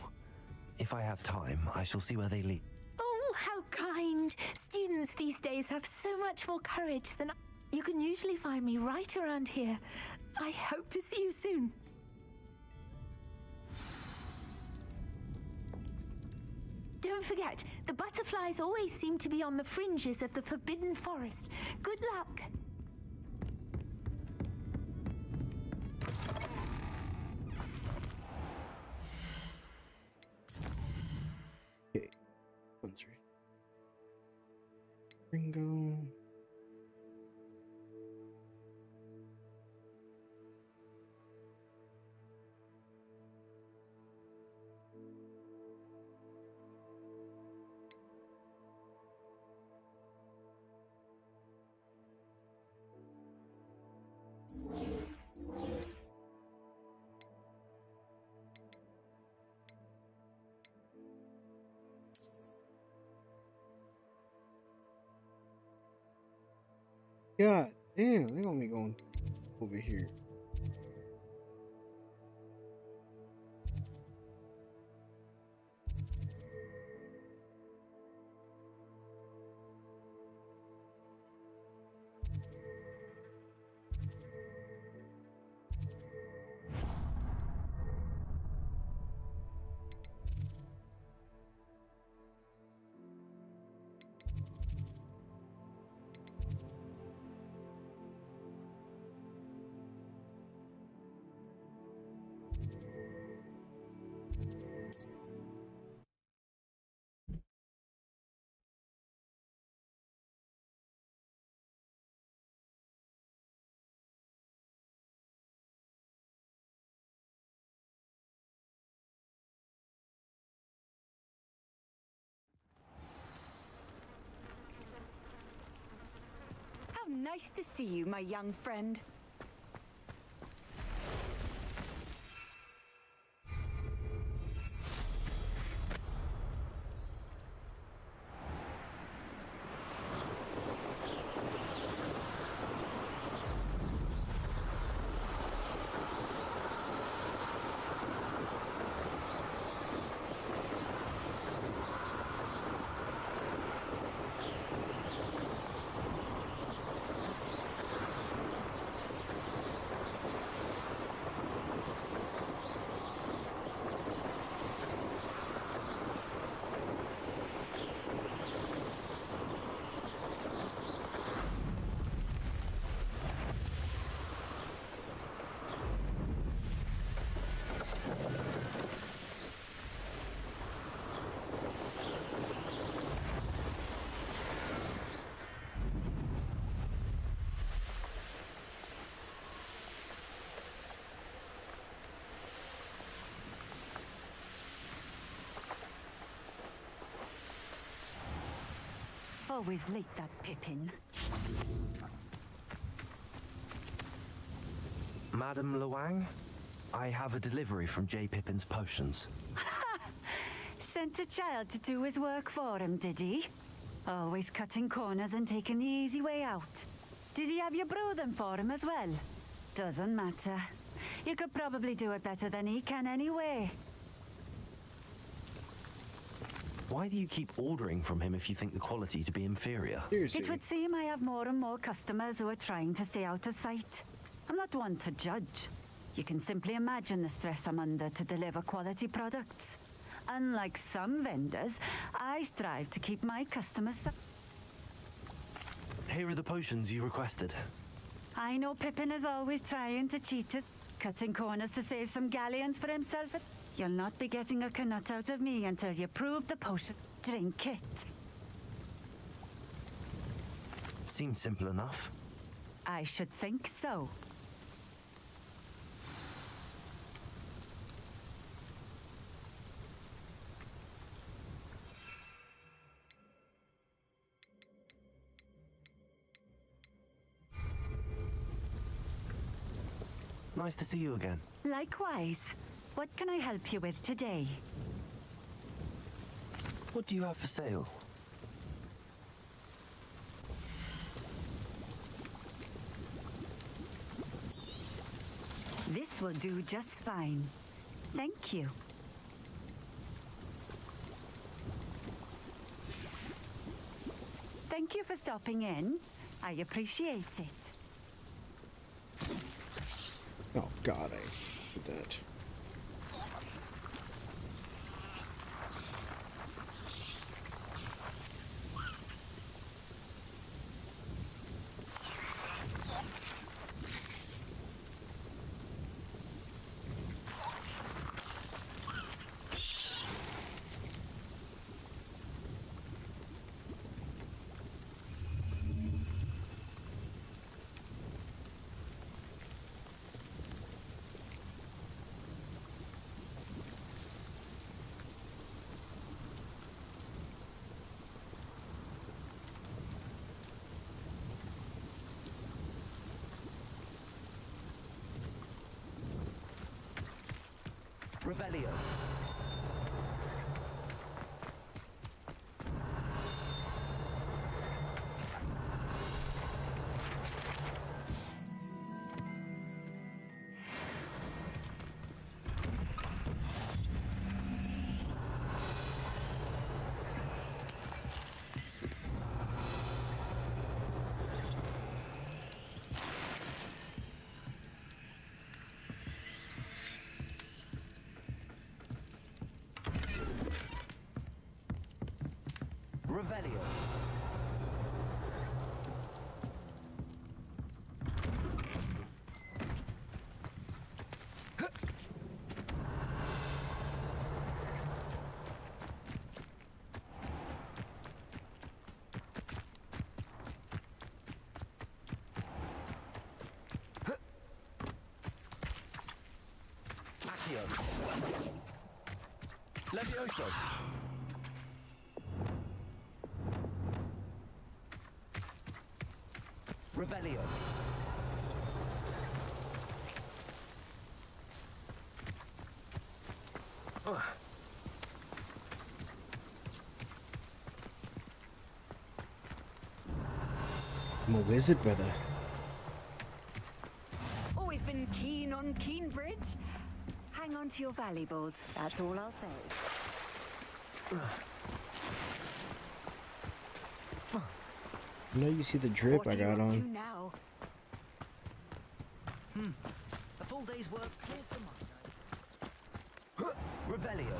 [SPEAKER 10] If I have time, I shall see where they lead.
[SPEAKER 9] Oh, how kind. Students these days have so much more courage than I. You can usually find me right around here. I hope to see you soon. Don't forget, the butterflies always seem to be on the fringes of the Forbidden Forest. Good luck.
[SPEAKER 1] Okay. 1, 3. Ringo. God damn, they got me going over here.
[SPEAKER 14] How nice to see you, my young friend. Always late, that Pippin.
[SPEAKER 10] Madam Luang, I have a delivery from J. Pippin's Potions.
[SPEAKER 14] Sent a child to do his work for him, did he? Always cutting corners and taking the easy way out. Did he have you brew them for him as well? Doesn't matter. You could probably do it better than he can anyway.
[SPEAKER 10] Why do you keep ordering from him if you think the quality to be inferior?
[SPEAKER 14] It would seem I have more and more customers who are trying to stay out of sight. I'm not one to judge. You can simply imagine the stress I'm under to deliver quality products. Unlike some vendors, I strive to keep my customers...
[SPEAKER 10] Here are the potions you requested.
[SPEAKER 14] I know Pippin is always trying to cheat it, cutting corners to save some galleons for himself. You'll not be getting a knut out of me until you prove the potion. Drink it.
[SPEAKER 10] Seems simple enough.
[SPEAKER 14] I should think so.
[SPEAKER 10] Nice to see you again.
[SPEAKER 14] Likewise. What can I help you with today?
[SPEAKER 10] What do you have for sale?
[SPEAKER 14] This will do just fine. Thank you. Thank you for stopping in. I appreciate it.
[SPEAKER 1] Oh God, I did that.
[SPEAKER 2] Revelio. Revelio. Accio. Levioso. Revelio.
[SPEAKER 1] I'm a wizard, brother.
[SPEAKER 14] Always been keen on Keenbridge. Hang on to your valuables, that's all I'll say.
[SPEAKER 1] I know you see the drip I got on.
[SPEAKER 14] Now?
[SPEAKER 2] A full day's work cleared for my night. Revelio.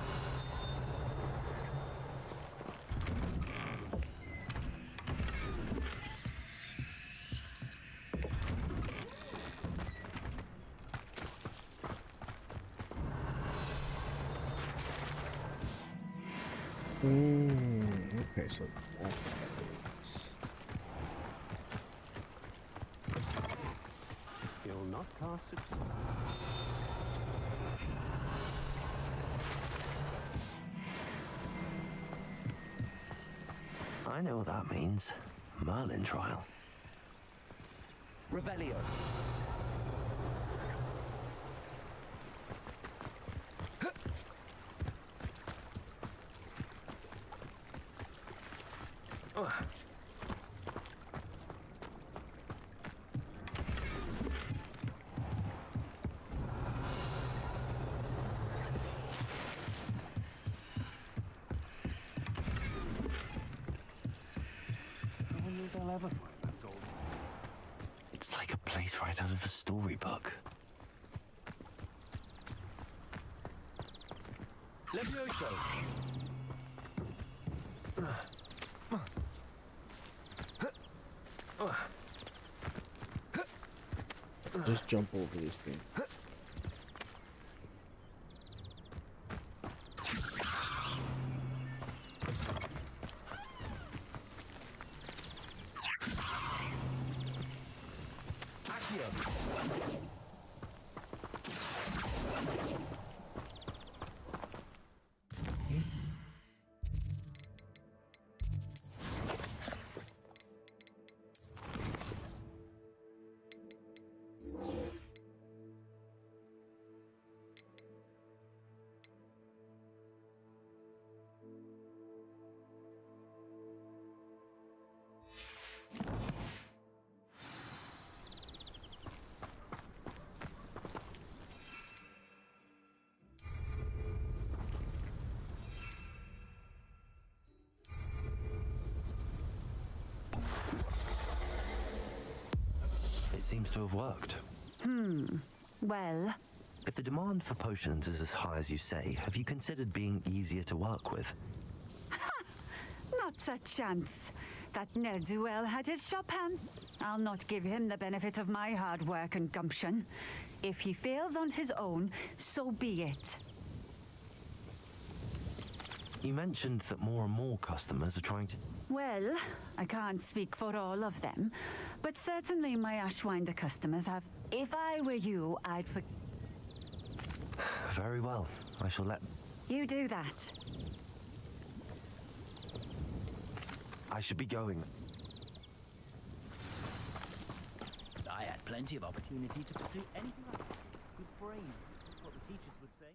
[SPEAKER 1] Okay, so
[SPEAKER 11] You'll not cast success.
[SPEAKER 10] I know what that means. Merlin trial.
[SPEAKER 2] Revelio.
[SPEAKER 10] It's like a place right out of a storybook.
[SPEAKER 2] Levioso.
[SPEAKER 1] just jump over this thing.
[SPEAKER 10] It seems to have worked.
[SPEAKER 14] Well,
[SPEAKER 10] If the demand for potions is as high as you say, have you considered being easier to work with?
[SPEAKER 14] not a chance. That ne'er-do-well had his shop hand. I'll not give him the benefit of my hard work and gumption. If he fails on his own, so be it.
[SPEAKER 10] You mentioned that more and more customers are trying to...
[SPEAKER 14] Well, I can't speak for all of them, but certainly my Ashwinder customers have. If I were you, I'd for...
[SPEAKER 10] Very well. I shall let...
[SPEAKER 14] You do that.
[SPEAKER 10] I should be going.
[SPEAKER 2] I had plenty of opportunity to pursue anything I wanted. Good brain, is what the teachers would say.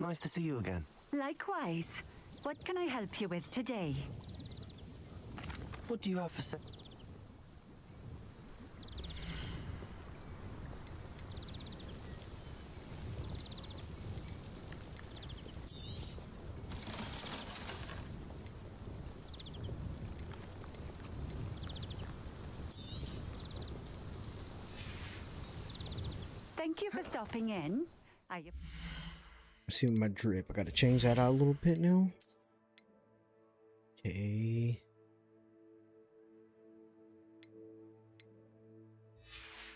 [SPEAKER 10] Nice to see you again.
[SPEAKER 14] Likewise. What can I help you with today?
[SPEAKER 10] What do you have for
[SPEAKER 14] Thank you for stopping in.
[SPEAKER 1] See my drip. I gotta change that out a little bit now. Okay.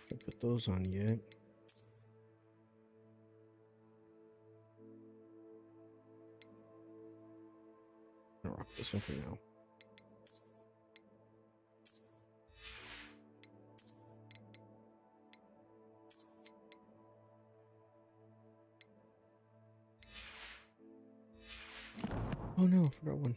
[SPEAKER 1] Can't put those on yet. I'll rock this one for now. Oh no, I forgot one.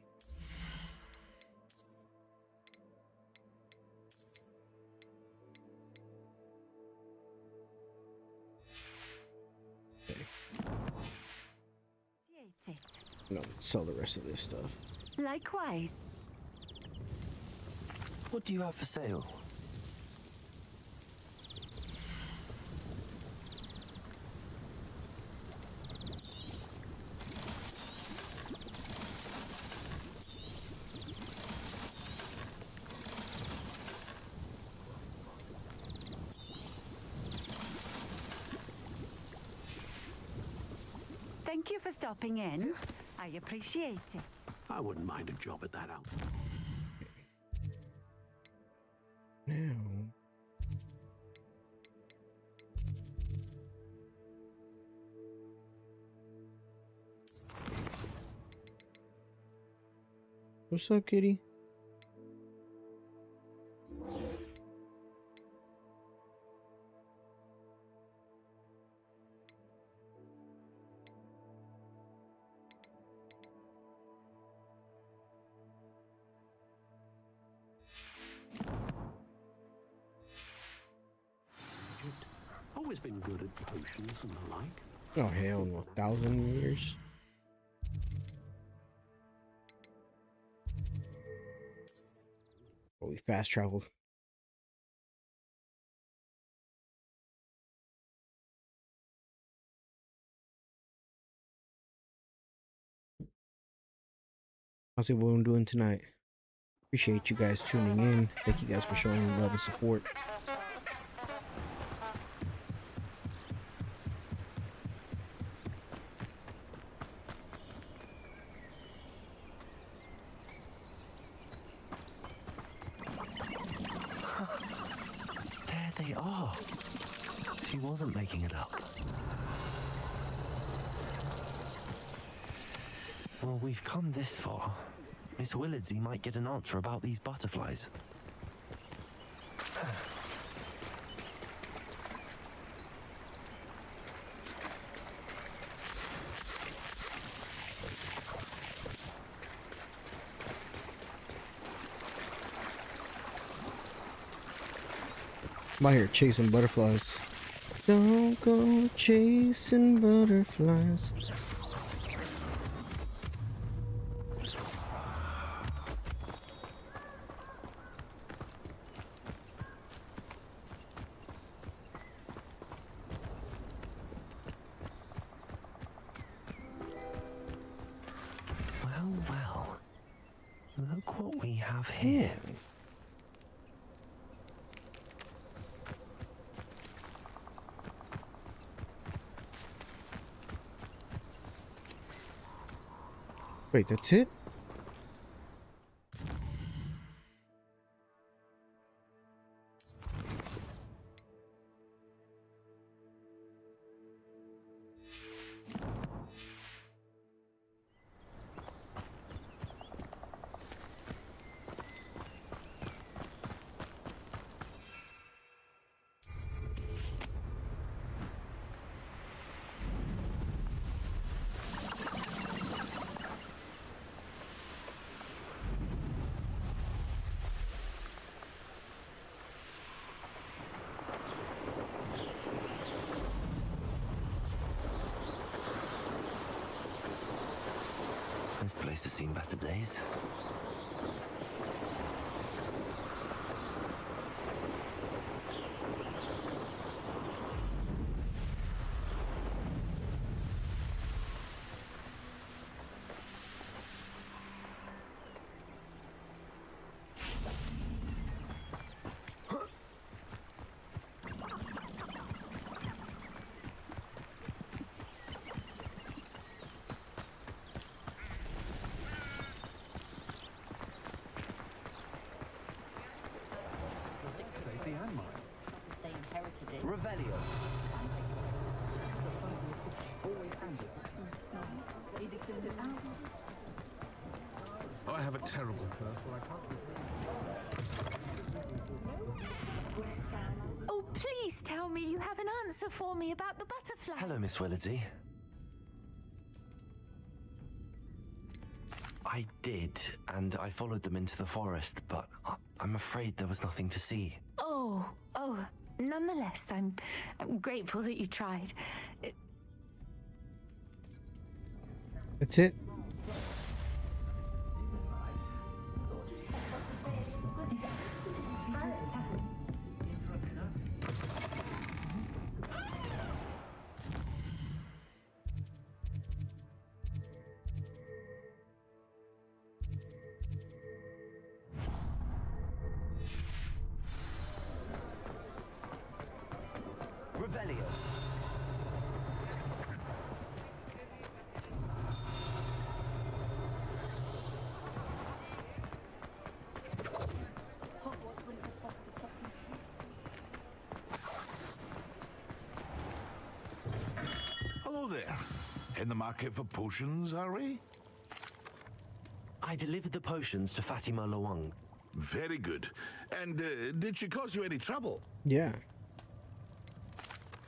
[SPEAKER 1] Okay. No, let's sell the rest of this stuff.
[SPEAKER 14] Likewise.
[SPEAKER 10] What do you have for sale?
[SPEAKER 14] Thank you for stopping in. I appreciate it.
[SPEAKER 11] I wouldn't mind a job at that out.
[SPEAKER 1] Now. What's up, kitty?
[SPEAKER 11] Always been good at potions and the like.
[SPEAKER 1] Oh hell no, 1,000 years. Oh, we fast traveled. How's everyone doing tonight? Appreciate you guys tuning in. Thank you guys for showing love and support.
[SPEAKER 10] There they are. She wasn't making it up. Well, we've come this far. Miss Willardsey might get an answer about these butterflies.
[SPEAKER 1] I'm out here chasing butterflies. Don't go chasing butterflies.
[SPEAKER 10] Well, well. Look what we have here.
[SPEAKER 1] Wait, that's it?
[SPEAKER 10] This place has seen better days.
[SPEAKER 2] landmark. They inherited it.
[SPEAKER 6] Revelio.
[SPEAKER 12] Oh, I have a terrible
[SPEAKER 9] Oh, please tell me you have an answer for me about the butterfly.
[SPEAKER 10] Hello, Miss Willardsey. I did, and I followed them into the forest, but I'm afraid there was nothing to see.
[SPEAKER 9] Oh, nonetheless, I'm grateful that you tried.
[SPEAKER 1] That's it.
[SPEAKER 6] Revelio.
[SPEAKER 12] Hello there. In the market for potions, are we?
[SPEAKER 10] I delivered the potions to Fatima Lawang.
[SPEAKER 12] Very good. And did she cause you any trouble?
[SPEAKER 1] Yeah.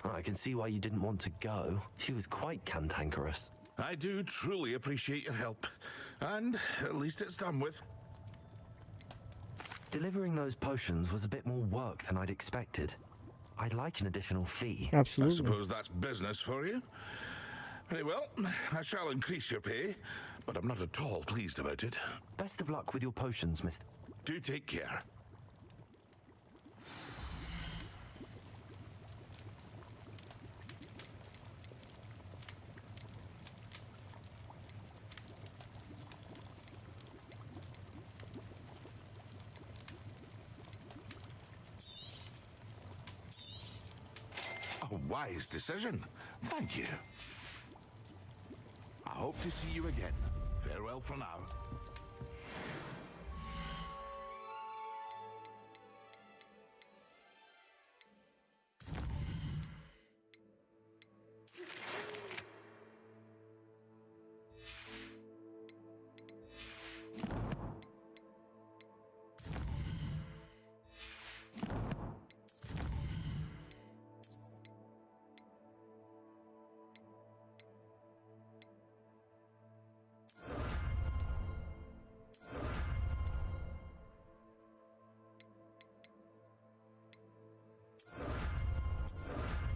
[SPEAKER 10] I can see why you didn't want to go. She was quite cantankerous.
[SPEAKER 12] I do truly appreciate your help. And at least it's done with.
[SPEAKER 10] Delivering those potions was a bit more work than I'd expected. I'd like an additional fee.
[SPEAKER 1] Absolutely.
[SPEAKER 12] I suppose that's business for you. Very well, I shall increase your pay, but I'm not at all pleased about it.
[SPEAKER 10] Best of luck with your potions, Mr.
[SPEAKER 12] Do take care. A wise decision. Thank you. I hope to see you again. Farewell for now.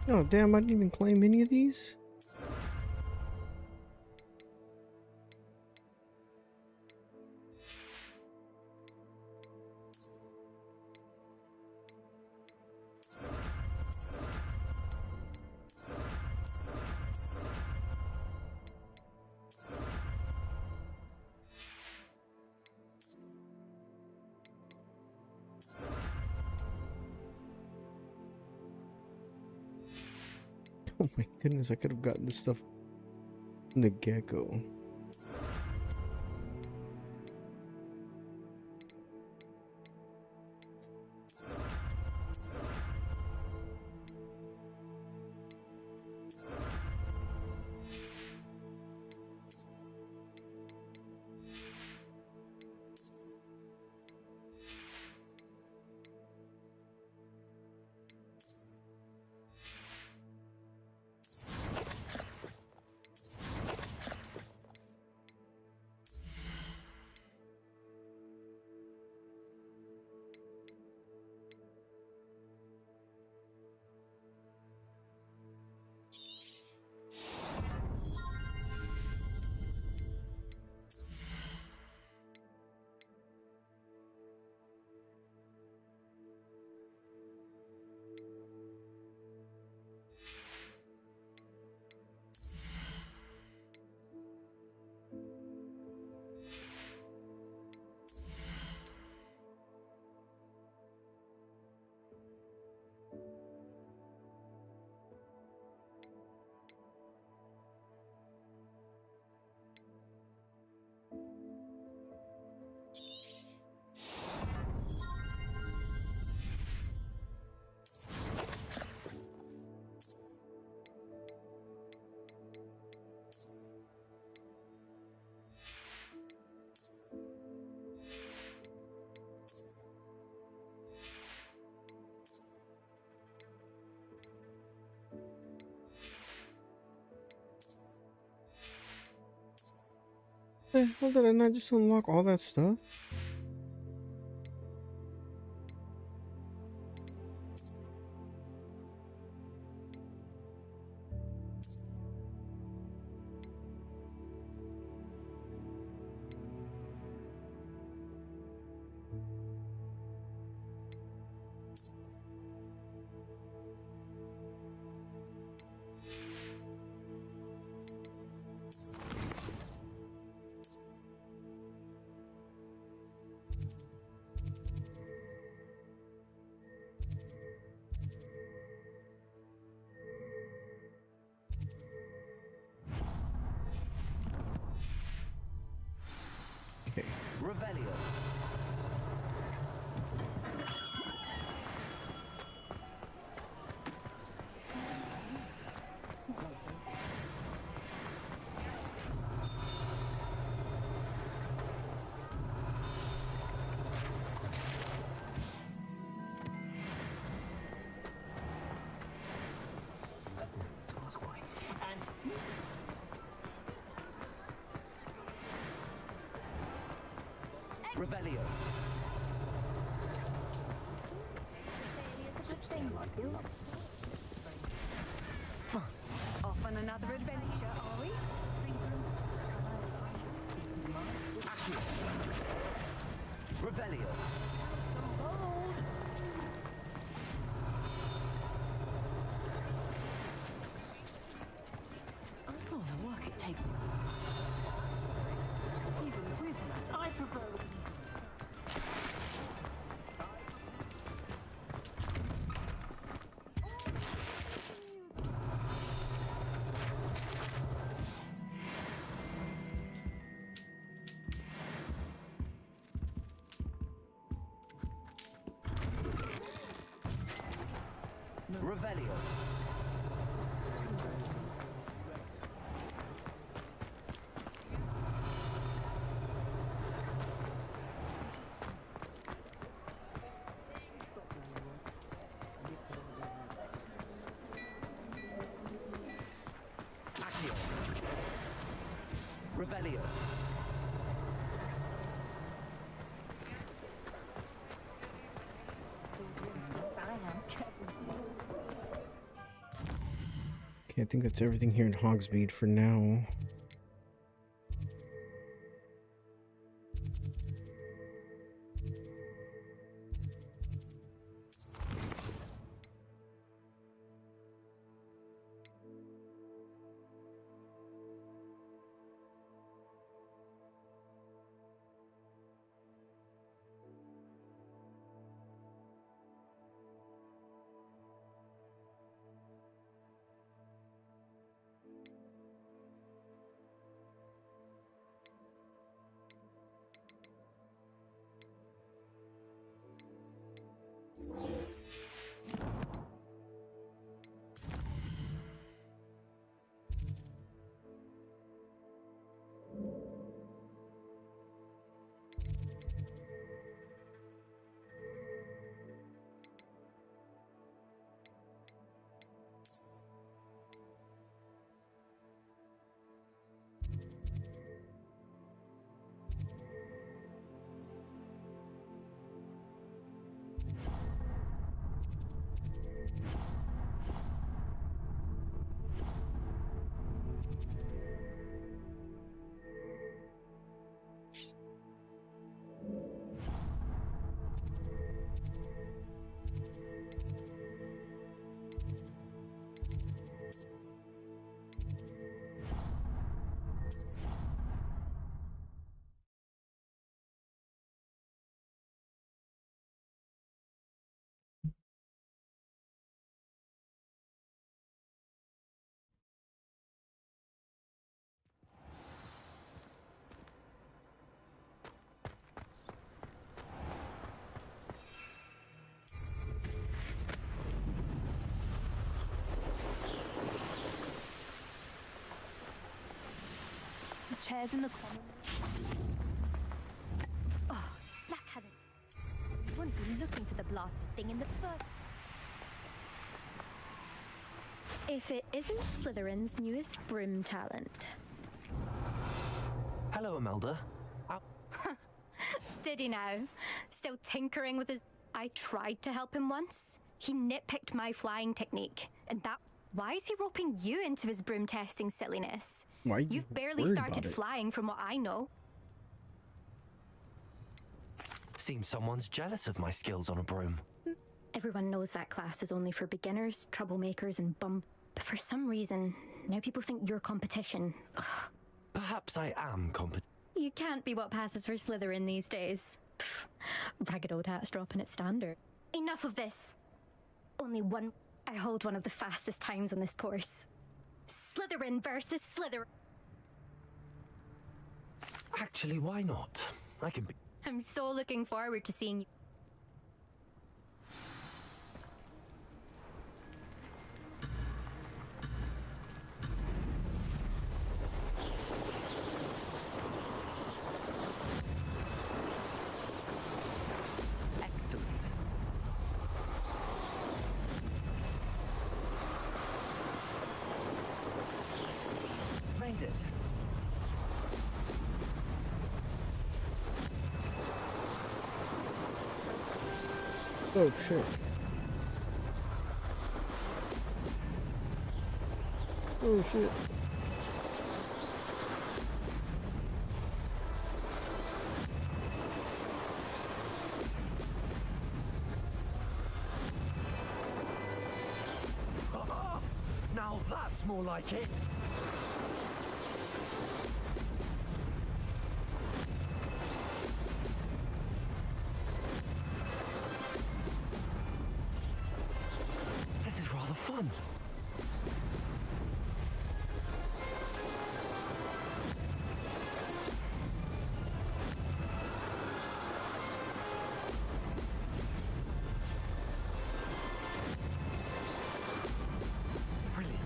[SPEAKER 1] Oh, damn, I didn't even claim any of these. Oh my goodness, I could have gotten this stuff in the get-go. the hell did I not just unlock all that stuff?
[SPEAKER 2] Revelio. Revelio.
[SPEAKER 14] Off on another adventure, are we?
[SPEAKER 2] Accio. Revelio.
[SPEAKER 8] Oh, the work it takes to... Even with that, I prefer...
[SPEAKER 2] Revelio. Accio. Revelio.
[SPEAKER 1] Okay, I think that's everything here in Hogsmeade for now.
[SPEAKER 8] The chairs in the common...
[SPEAKER 5] Oh, Blackadder. You wouldn't be looking for the blasted thing in the first... If it isn't Slytherin's newest broom talent.
[SPEAKER 10] Hello, Imelda.
[SPEAKER 5] Did he now? Still tinkering with his... I tried to help him once. He nitpicked my flying technique. And that... Why is he roping you into his broom testing silliness?
[SPEAKER 1] Why are you
[SPEAKER 5] You've barely
[SPEAKER 1] worried
[SPEAKER 5] started
[SPEAKER 1] about it?
[SPEAKER 5] flying from what I know.
[SPEAKER 10] Seems someone's jealous of my skills on a broom.
[SPEAKER 5] Everyone knows that class is only for beginners, troublemakers, and bum... But for some reason, now people think you're competition.
[SPEAKER 10] Perhaps I am competent.
[SPEAKER 5] You can't be what passes for Slytherin these days. Pfft, ragged old hat's dropping its standard. Enough of this. Only one... I hold one of the fastest times on this course. Slytherin versus Slytherin.
[SPEAKER 10] Actually, why not? I can be...
[SPEAKER 5] I'm so looking forward to seeing you.
[SPEAKER 10] Excellent. Made it.
[SPEAKER 1] Oh shit. Oh shit.
[SPEAKER 4] Now that's more like it.
[SPEAKER 10] This is rather fun. Brilliant.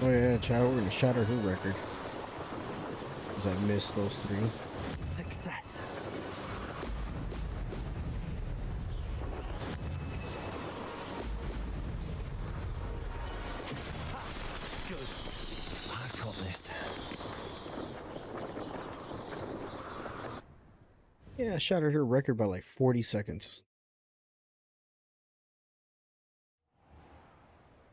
[SPEAKER 1] Oh yeah, Chad, we're gonna shatter her record. Cause I missed those 3.
[SPEAKER 10] Success. Good. I've got this.
[SPEAKER 1] Yeah, I shattered her record by like 40 seconds.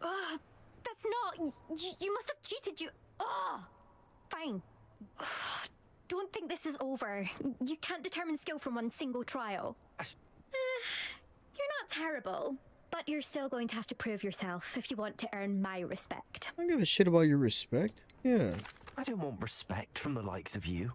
[SPEAKER 5] Ugh, that's not... You must have cheated, you... Ugh. Fine. Ugh, don't think this is over. You can't determine skill from one single trial. You're not terrible, but you're still going to have to prove yourself if you want to earn my respect.
[SPEAKER 1] I don't give a shit about your respect. Yeah.
[SPEAKER 10] I don't want respect from the likes of you.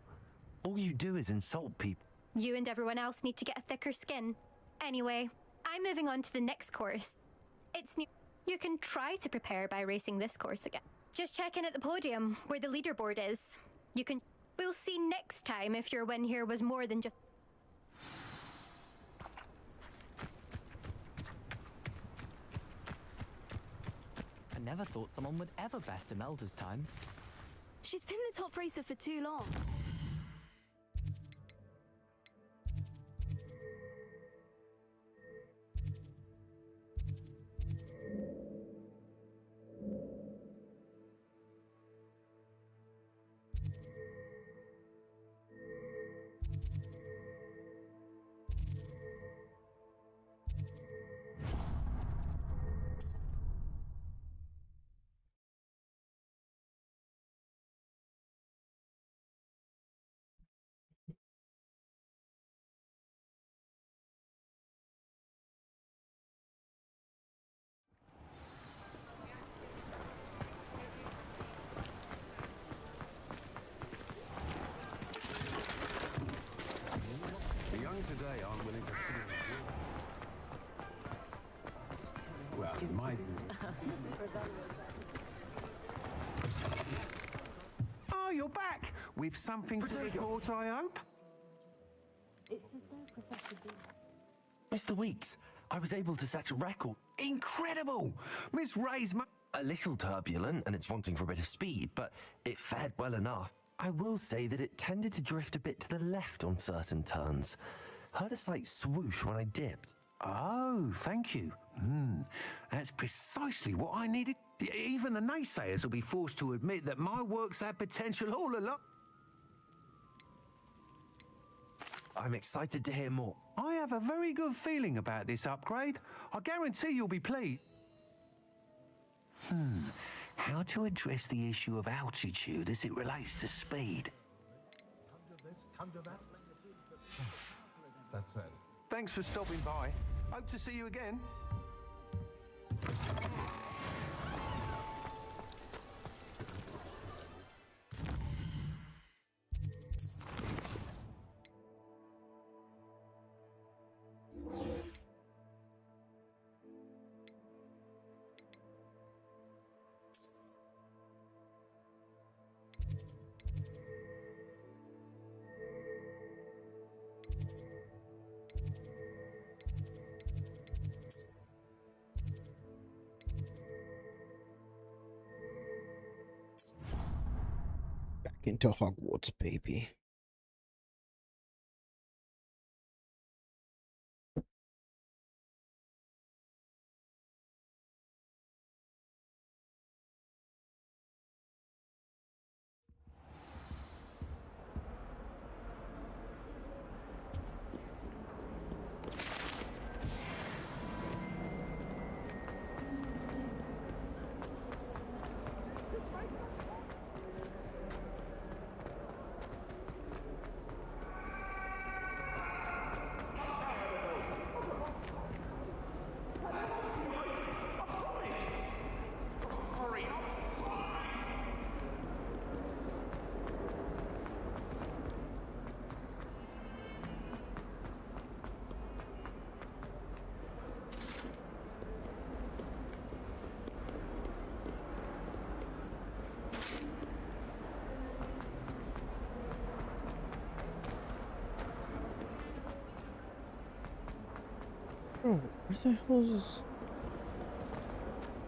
[SPEAKER 10] All you do is insult people.
[SPEAKER 5] You and everyone else need to get a thicker skin. Anyway, I'm moving on to the next course. It's new. You can try to prepare by racing this course again. Just check in at the podium, where the leaderboard is. You can... We'll see next time if your win here was more than just...
[SPEAKER 15] I never thought someone would ever best Imelda's time.
[SPEAKER 8] She's been the top racer for too long.
[SPEAKER 13] The young today aren't willing to... Well, it might... Oh, you're back! With something to report, I hope?
[SPEAKER 8] It's as though Professor B...
[SPEAKER 10] Mr. Weeks, I was able to set a record.
[SPEAKER 13] Incredible! Miss Ray's...
[SPEAKER 10] A little turbulent, and it's wanting for a bit of speed, but it fared well enough. I will say that it tended to drift a bit to the left on certain turns. Heard a slight swoosh when I dipped.
[SPEAKER 13] Oh, thank you. That's precisely what I needed. Even the naysayers will be forced to admit that my work's had potential all along.
[SPEAKER 10] I'm excited to hear more.
[SPEAKER 13] I have a very good feeling about this upgrade. I guarantee you'll be pleased. How to address the issue of altitude as it relates to speed?
[SPEAKER 12] That's it.
[SPEAKER 13] Thanks for stopping by. Hope to see you again.
[SPEAKER 1] Back into Hogwarts, baby. Bro, where the hell is this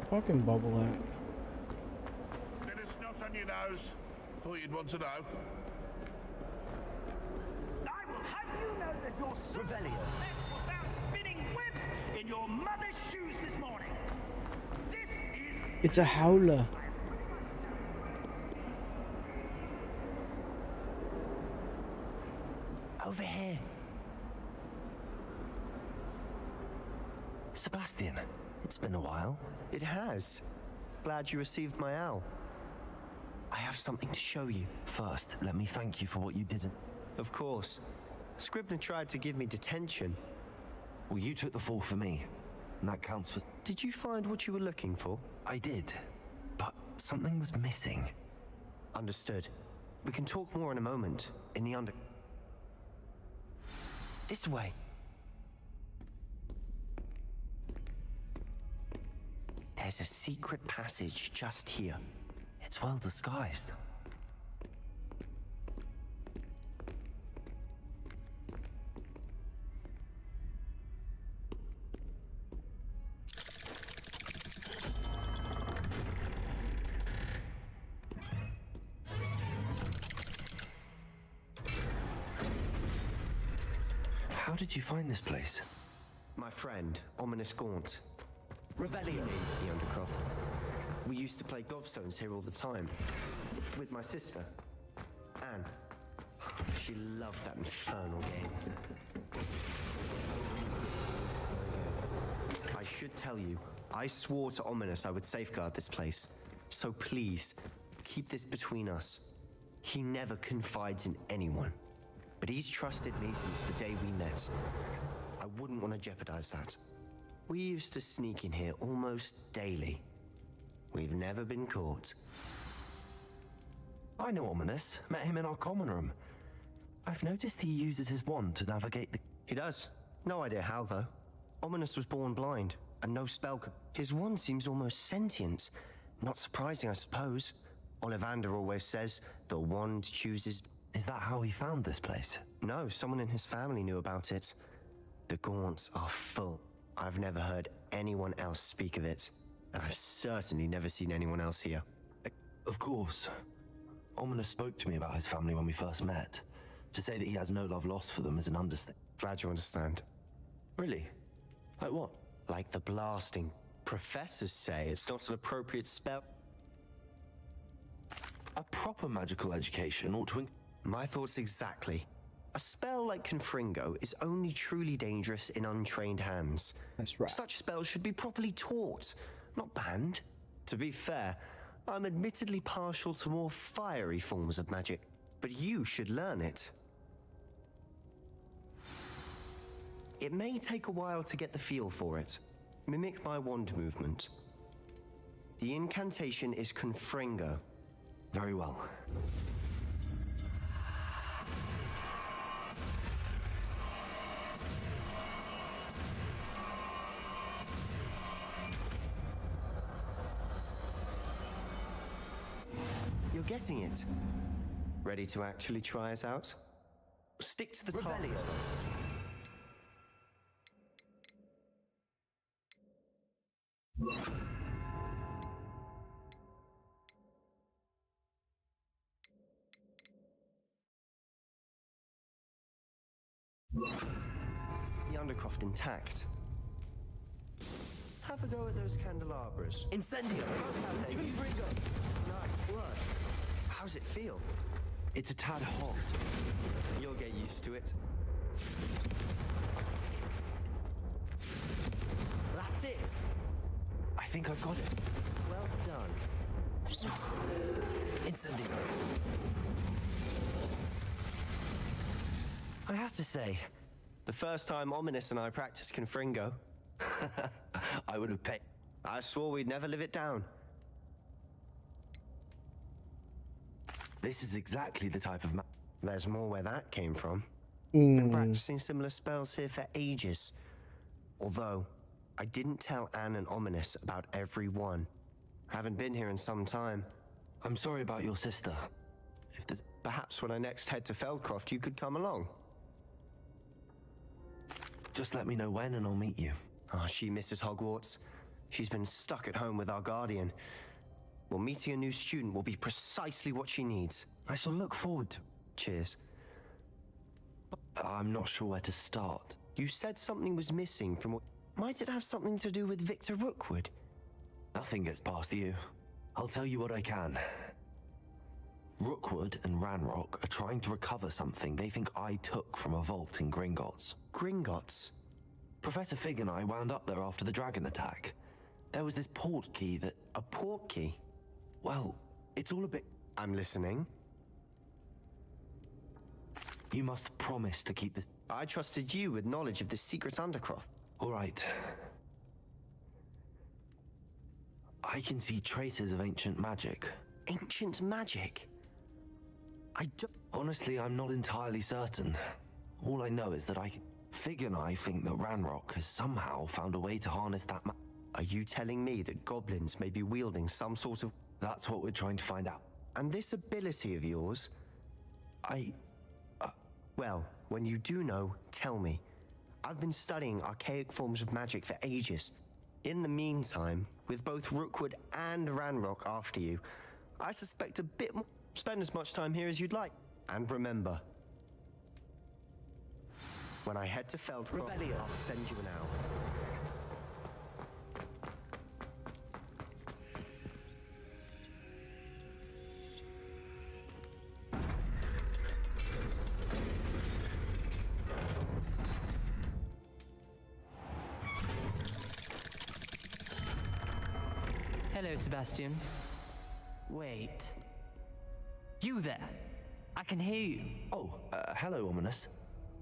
[SPEAKER 1] fucking bubble at?
[SPEAKER 12] Bit of snot on your nose. Thought you'd want to know.
[SPEAKER 2] I will have you know that your son was found spinning webs in your mother's shoes this morning. This is...
[SPEAKER 1] It's a howler.
[SPEAKER 7] Over here.
[SPEAKER 10] Sebastian, it's been a while.
[SPEAKER 7] It has. Glad you received my owl. I have something to show you.
[SPEAKER 10] First, let me thank you for what you did.
[SPEAKER 7] Of course. Scribner tried to give me detention.
[SPEAKER 10] Well, you took the fall for me, and that counts for...
[SPEAKER 7] Did you find what you were looking for?
[SPEAKER 10] I did, but something was missing.
[SPEAKER 7] Understood. We can talk more in a moment, in the under... This way. There's a secret passage just here.
[SPEAKER 10] It's well disguised. How did you find this place?
[SPEAKER 7] My friend, Ominous Gaunt.
[SPEAKER 2] Revelio.
[SPEAKER 7] The Undercroft. We used to play gobstones here all the time. With my sister, Anne. She loved that infernal game. I should tell you, I swore to Ominous I would safeguard this place. So please, keep this between us. He never confides in anyone. But he's trusted me since the day we met. I wouldn't want to jeopardize that. We used to sneak in here almost daily. We've never been caught.
[SPEAKER 10] I know Ominous. Met him in our common room. I've noticed he uses his wand to navigate the...
[SPEAKER 7] He does. No idea how, though. Ominous was born blind, and no spell could... His wand seems almost sentient. Not surprising, I suppose. Ollivander always says, the wand chooses...
[SPEAKER 10] Is that how he found this place?
[SPEAKER 7] No, someone in his family knew about it. The Gaunts are full. I've never heard anyone else speak of it. And I've certainly never seen anyone else here.
[SPEAKER 10] Of course. Ominous spoke to me about his family when we first met. To say that he has no love lost for them is an understatement.
[SPEAKER 7] Glad you understand.
[SPEAKER 10] Really? Like what?
[SPEAKER 7] Like the blasting. Professors say it's not an appropriate spell.
[SPEAKER 10] A proper magical education ought to...
[SPEAKER 7] My thoughts exactly. A spell like Confringo is only truly dangerous in untrained hands.
[SPEAKER 1] That's right.
[SPEAKER 7] Such spells should be properly taught, not banned. To be fair, I'm admittedly partial to more fiery forms of magic, but you should learn it. It may take a while to get the feel for it. Mimic my wand movement. The incantation is Confringo.
[SPEAKER 10] Very well.
[SPEAKER 7] You're getting it. Ready to actually try it out? Stick to the target. The Undercroft intact. Have a go at those candelabras.
[SPEAKER 10] Incendio!
[SPEAKER 7] Confringo! Nice work. How's it feel?
[SPEAKER 10] It's a tad hot.
[SPEAKER 7] You'll get used to it. That's it.
[SPEAKER 10] I think I've got it.
[SPEAKER 7] Well done.
[SPEAKER 10] Incendio. I have to say,
[SPEAKER 7] the first time Ominous and I practiced Confringo,
[SPEAKER 10] I would have paid.
[SPEAKER 7] I swore we'd never live it down.
[SPEAKER 10] This is exactly the type of
[SPEAKER 7] There's more where that came from. Been practicing similar spells here for ages. Although, I didn't tell Anne and Ominous about every one. Haven't been here in some time.
[SPEAKER 10] I'm sorry about your sister. If there's...
[SPEAKER 7] Perhaps when I next head to Feldcroft, you could come along.
[SPEAKER 10] Just let me know when and I'll meet you.
[SPEAKER 7] Oh, she misses Hogwarts. She's been stuck at home with our guardian. Well, meeting a new student will be precisely what she needs.
[SPEAKER 10] I shall look forward to...
[SPEAKER 7] Cheers.
[SPEAKER 10] I'm not sure where to start.
[SPEAKER 7] You said something was missing from what... Might it have something to do with Victor Rookwood?
[SPEAKER 10] Nothing gets past you. I'll tell you what I can. Rookwood and Ranrock are trying to recover something they think I took from a vault in Gringotts.
[SPEAKER 7] Gringotts?
[SPEAKER 10] Professor Fig and I wound up there after the dragon attack. There was this port key that...
[SPEAKER 7] A port key?
[SPEAKER 10] Well, it's all a bit...
[SPEAKER 7] I'm listening.
[SPEAKER 10] You must promise to keep this...
[SPEAKER 7] I trusted you with knowledge of the secret Undercroft.
[SPEAKER 10] All right. I can see traces of ancient magic.
[SPEAKER 7] Ancient magic? I don't...
[SPEAKER 10] Honestly, I'm not entirely certain. All I know is that Fig and I think that Ranrock has somehow found a way to harness that
[SPEAKER 7] Are you telling me that goblins may be wielding some sort of...
[SPEAKER 10] That's what we're trying to find out.
[SPEAKER 7] And this ability of yours? Well, when you do know, tell me. I've been studying archaic forms of magic for ages. In the meantime, with both Rookwood and Ranrock after you, I suspect a bit more... Spend as much time here as you'd like. And remember, when I head to Feldcroft, I'll send you an owl.
[SPEAKER 15] Hello, Sebastian. Wait. You there? I can hear you.
[SPEAKER 10] Oh, hello, Ominous.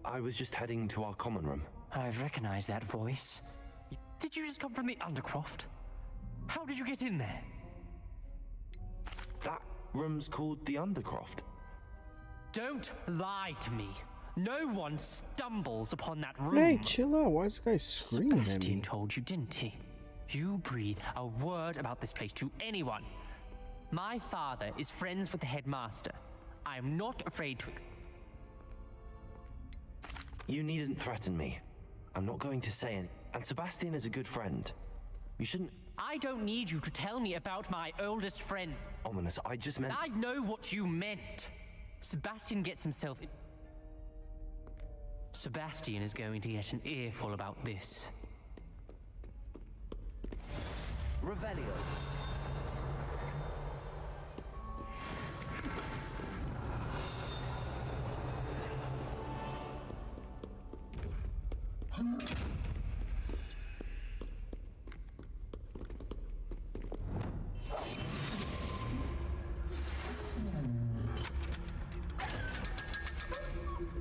[SPEAKER 10] I was just heading to our common room.
[SPEAKER 15] I've recognized that voice. Did you just come from the Undercroft? How did you get in there?
[SPEAKER 10] That room's called the Undercroft.
[SPEAKER 15] Don't lie to me. No one stumbles upon that room.
[SPEAKER 1] Hey, chill out. Why is this guy screaming at me?
[SPEAKER 15] Sebastian told you, didn't he? You breathe a word about this place to anyone. My father is friends with the headmaster. I am not afraid to...
[SPEAKER 10] You needn't threaten me. I'm not going to say any. And Sebastian is a good friend. You shouldn't...
[SPEAKER 15] I don't need you to tell me about my oldest friend.
[SPEAKER 10] Ominous, I just meant...
[SPEAKER 15] I know what you meant. Sebastian gets himself... Sebastian is going to get an earful about this.
[SPEAKER 2] Revelio.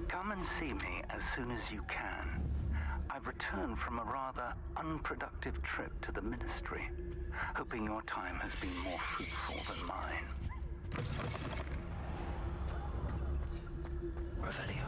[SPEAKER 16] Come and see me as soon as you can. I've returned from a rather unproductive trip to the Ministry, hoping your time has been more fruitful than mine.
[SPEAKER 2] Revelio.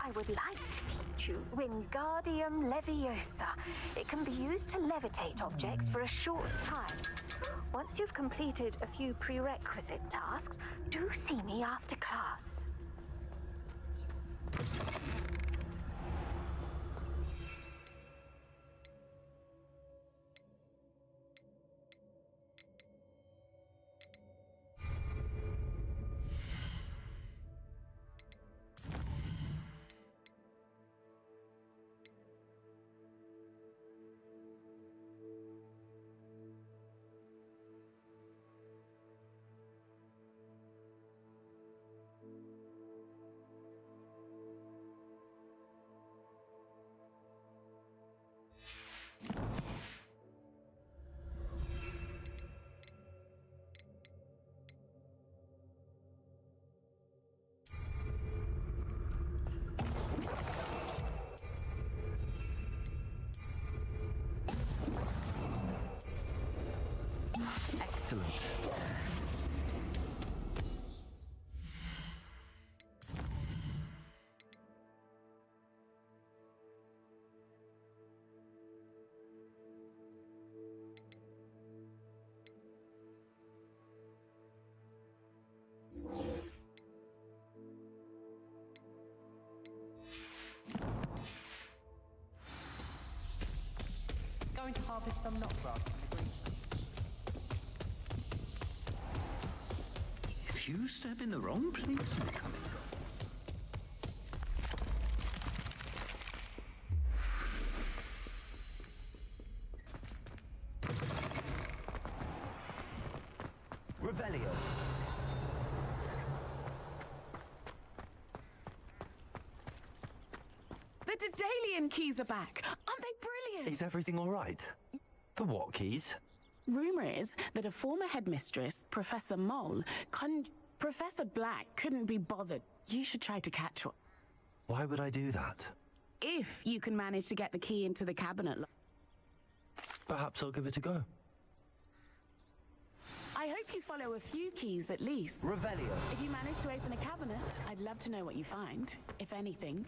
[SPEAKER 5] I would like to Wingardium Leviosa. It can be used to levitate objects for a short time. Once you've completed a few prerequisite tasks, do see me after class.
[SPEAKER 16] Excellent.
[SPEAKER 15] Going to harvest some knotgrass in the green.
[SPEAKER 16] If you step in the wrong place, I'm coming.
[SPEAKER 2] Revelio.
[SPEAKER 17] The Daedalian keys are back. Aren't they brilliant?
[SPEAKER 10] Is everything all right? The what keys?
[SPEAKER 17] Rumor is that a former headmistress, Professor Mole, Professor Black couldn't be bothered. You should try to catch one.
[SPEAKER 10] Why would I do that?
[SPEAKER 17] If you can manage to get the key into the cabinet.
[SPEAKER 10] Perhaps I'll give it a go.
[SPEAKER 17] I hope you follow a few keys at least.
[SPEAKER 2] Revelio.
[SPEAKER 17] If you manage to open a cabinet, I'd love to know what you find, if anything.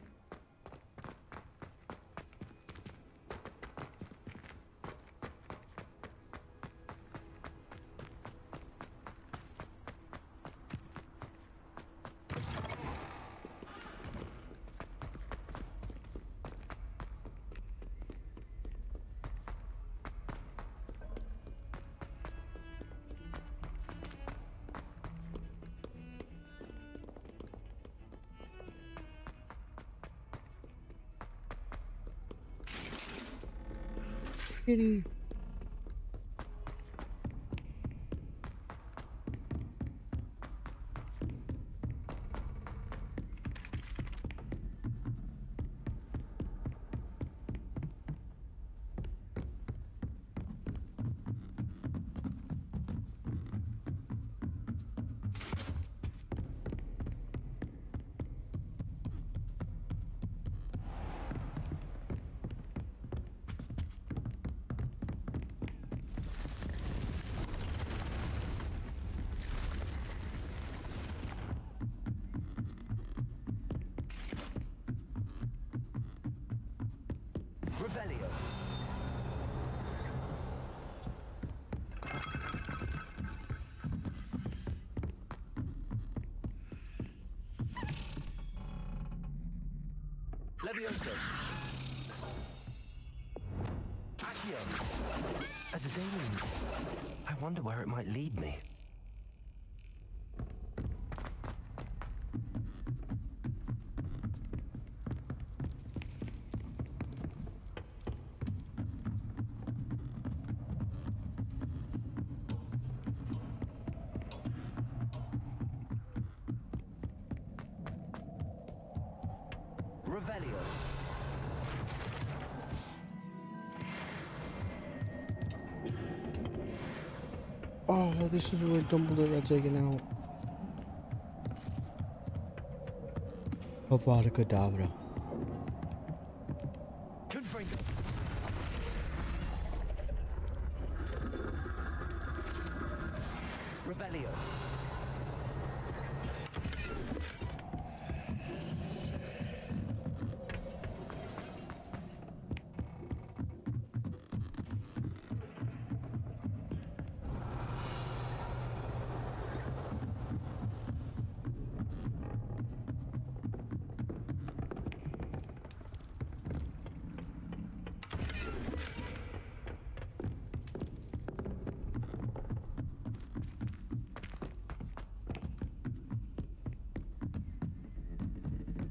[SPEAKER 1] Kitty.
[SPEAKER 4] Revelio. Levioso. Accio.
[SPEAKER 10] As a daemon, I wonder where it might lead me.
[SPEAKER 4] Revelio.
[SPEAKER 1] Oh, this is where Dumbledore got taken out. Avada Kedavra.
[SPEAKER 4] Confringo. Revelio.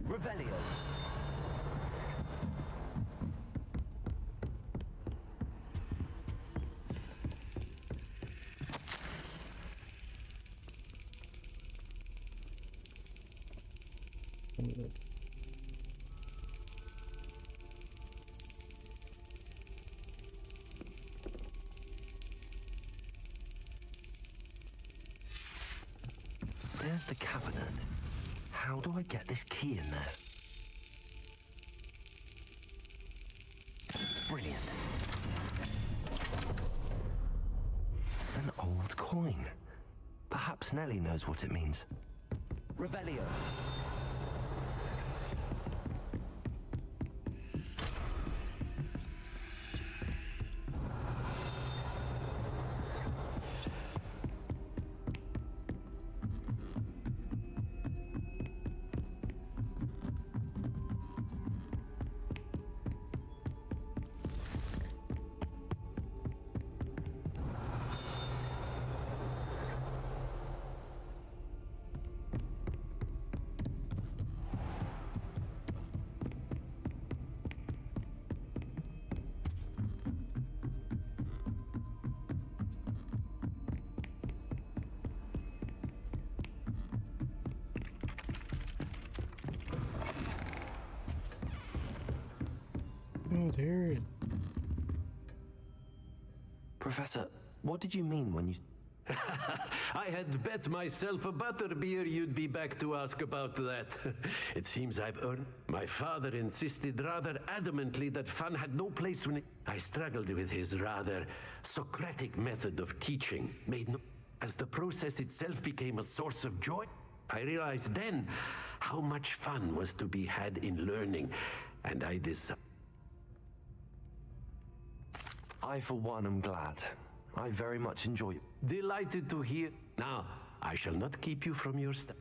[SPEAKER 4] Revelio.
[SPEAKER 10] There's the cabinet. How do I get this key in there? Brilliant. An old coin. Perhaps Nellie knows what it means.
[SPEAKER 4] Revelio.
[SPEAKER 1] Oh, there.
[SPEAKER 10] Professor, what did you mean when you...
[SPEAKER 11] I had bet myself a butterbeer you'd be back to ask about that. It seems I've earned. My father insisted rather adamantly that fun had no place when I struggled with his rather Socratic method of teaching. As the process itself became a source of joy, I realized then how much fun was to be had in learning, and I decided.
[SPEAKER 10] I, for one, am glad. I very much enjoy it.
[SPEAKER 11] Delighted to hear. Now, I shall not keep you from your study.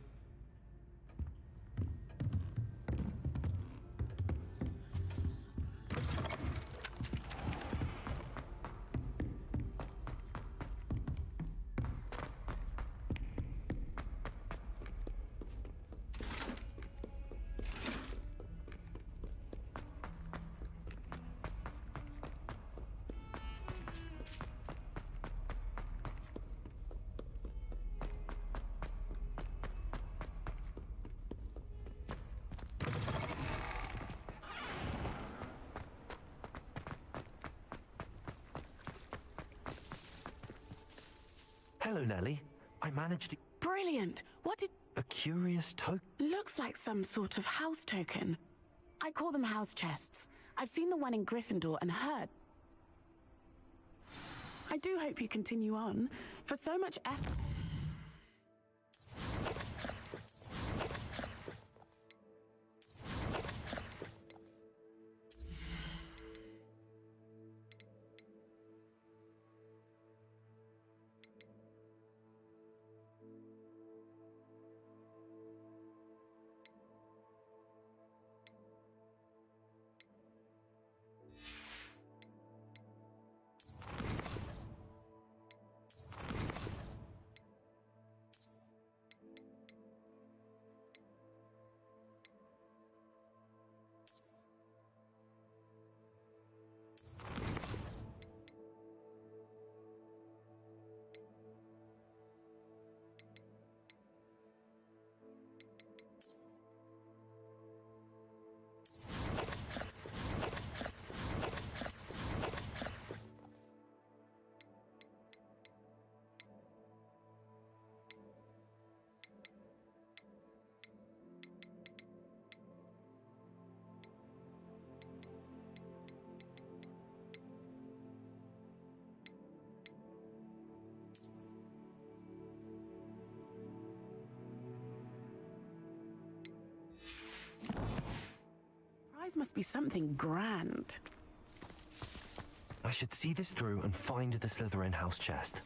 [SPEAKER 10] Hello, Nellie. I managed to...
[SPEAKER 17] Brilliant! What did...
[SPEAKER 10] A curious token?
[SPEAKER 17] Looks like some sort of house token. I call them house chests. I've seen the one in Gryffindor and heard. I do hope you continue on. For so much effort... prize must be something grand.
[SPEAKER 10] I should see this through and find the Slytherin house chest.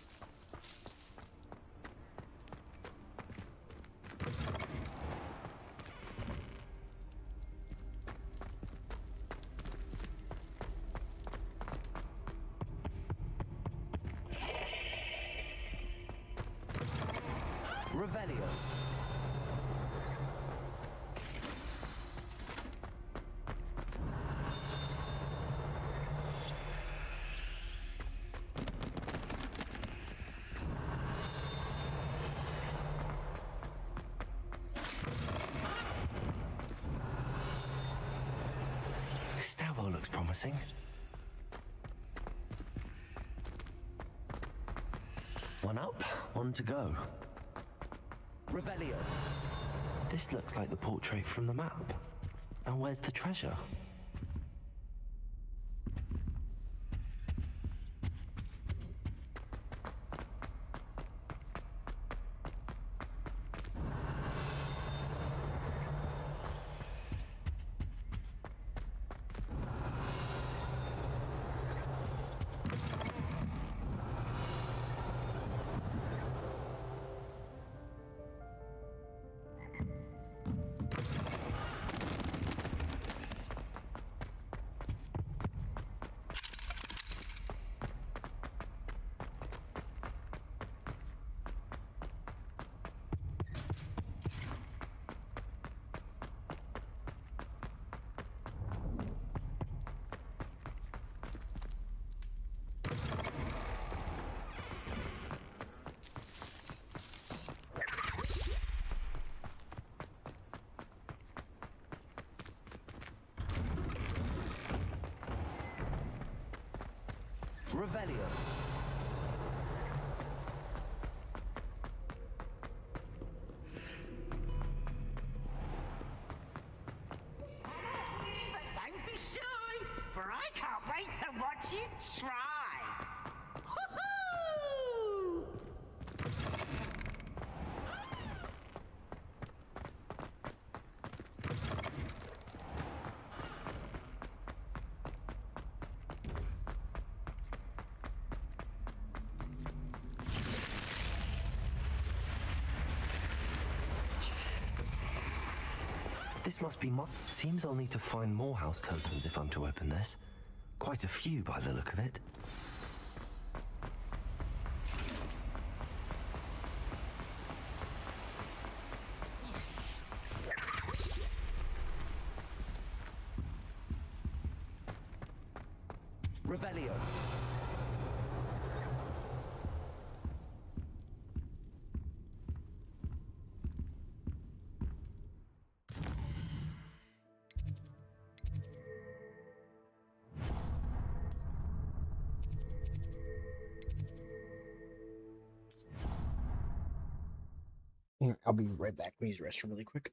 [SPEAKER 4] Revelio.
[SPEAKER 10] This stairwell looks promising. One up, one to go.
[SPEAKER 4] Revelio.
[SPEAKER 10] This looks like the portrait from the map. Now where's the treasure?
[SPEAKER 4] Revelio.
[SPEAKER 2] Don't be shy, for I can't wait to watch you try. Hoo-hoo!
[SPEAKER 10] This must be Seems I'll need to find more house tokens if I'm to open this. Quite a few by the look of it.
[SPEAKER 4] Revelio.
[SPEAKER 1] I'll be right back. Use the restroom really quick.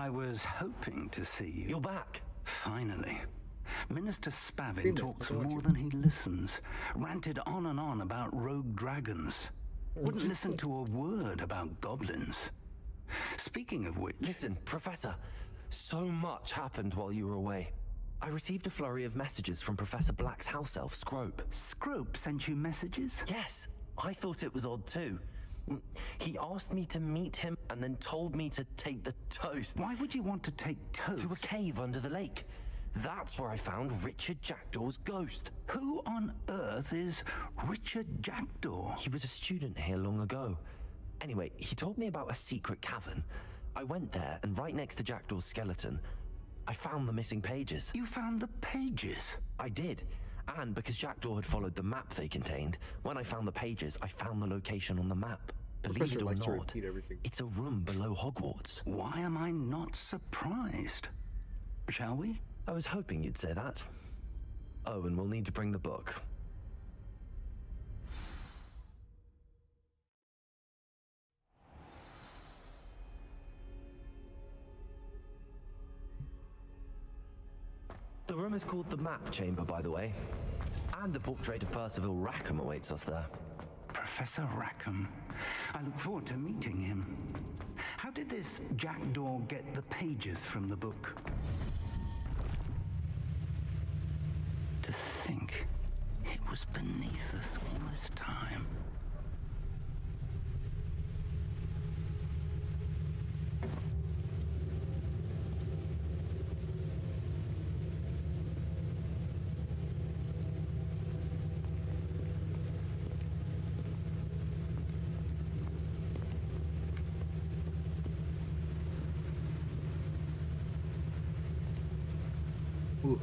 [SPEAKER 16] I was hoping to see you.
[SPEAKER 10] You're back.
[SPEAKER 16] Finally. Minister Spavin talks more than he listens. Ranted on and on about rogue dragons. Wouldn't listen to a word about goblins. Speaking of which...
[SPEAKER 10] Listen, Professor, so much happened while you were away. I received a flurry of messages from Professor Black's house elf, Scrope.
[SPEAKER 16] Scrope sent you messages?
[SPEAKER 10] Yes, I thought it was odd too. He asked me to meet him and then told me to take the toast.
[SPEAKER 16] Why would you want to take toast?
[SPEAKER 10] To a cave under the lake. That's where I found Richard Jackdaw's ghost.
[SPEAKER 16] Who on earth is Richard Jackdaw?
[SPEAKER 10] He was a student here long ago. Anyway, he told me about a secret cavern. I went there, and right next to Jackdaw's skeleton, I found the missing pages.
[SPEAKER 16] You found the pages?
[SPEAKER 10] I did. And because Jackdaw had followed the map they contained, when I found the pages, I found the location on the map. Believe it or not, it's a room below Hogwarts.
[SPEAKER 16] Why am I not surprised? Shall we?
[SPEAKER 10] I was hoping you'd say that. Oh, and we'll need to bring the book. The room is called the Map Chamber, by the way. And the portrait of Percival Rackham awaits us there.
[SPEAKER 16] Professor Rackham. I look forward to meeting him. How did this Jackdaw get the pages from the book? To think it was beneath us all this time.
[SPEAKER 1] Ooh.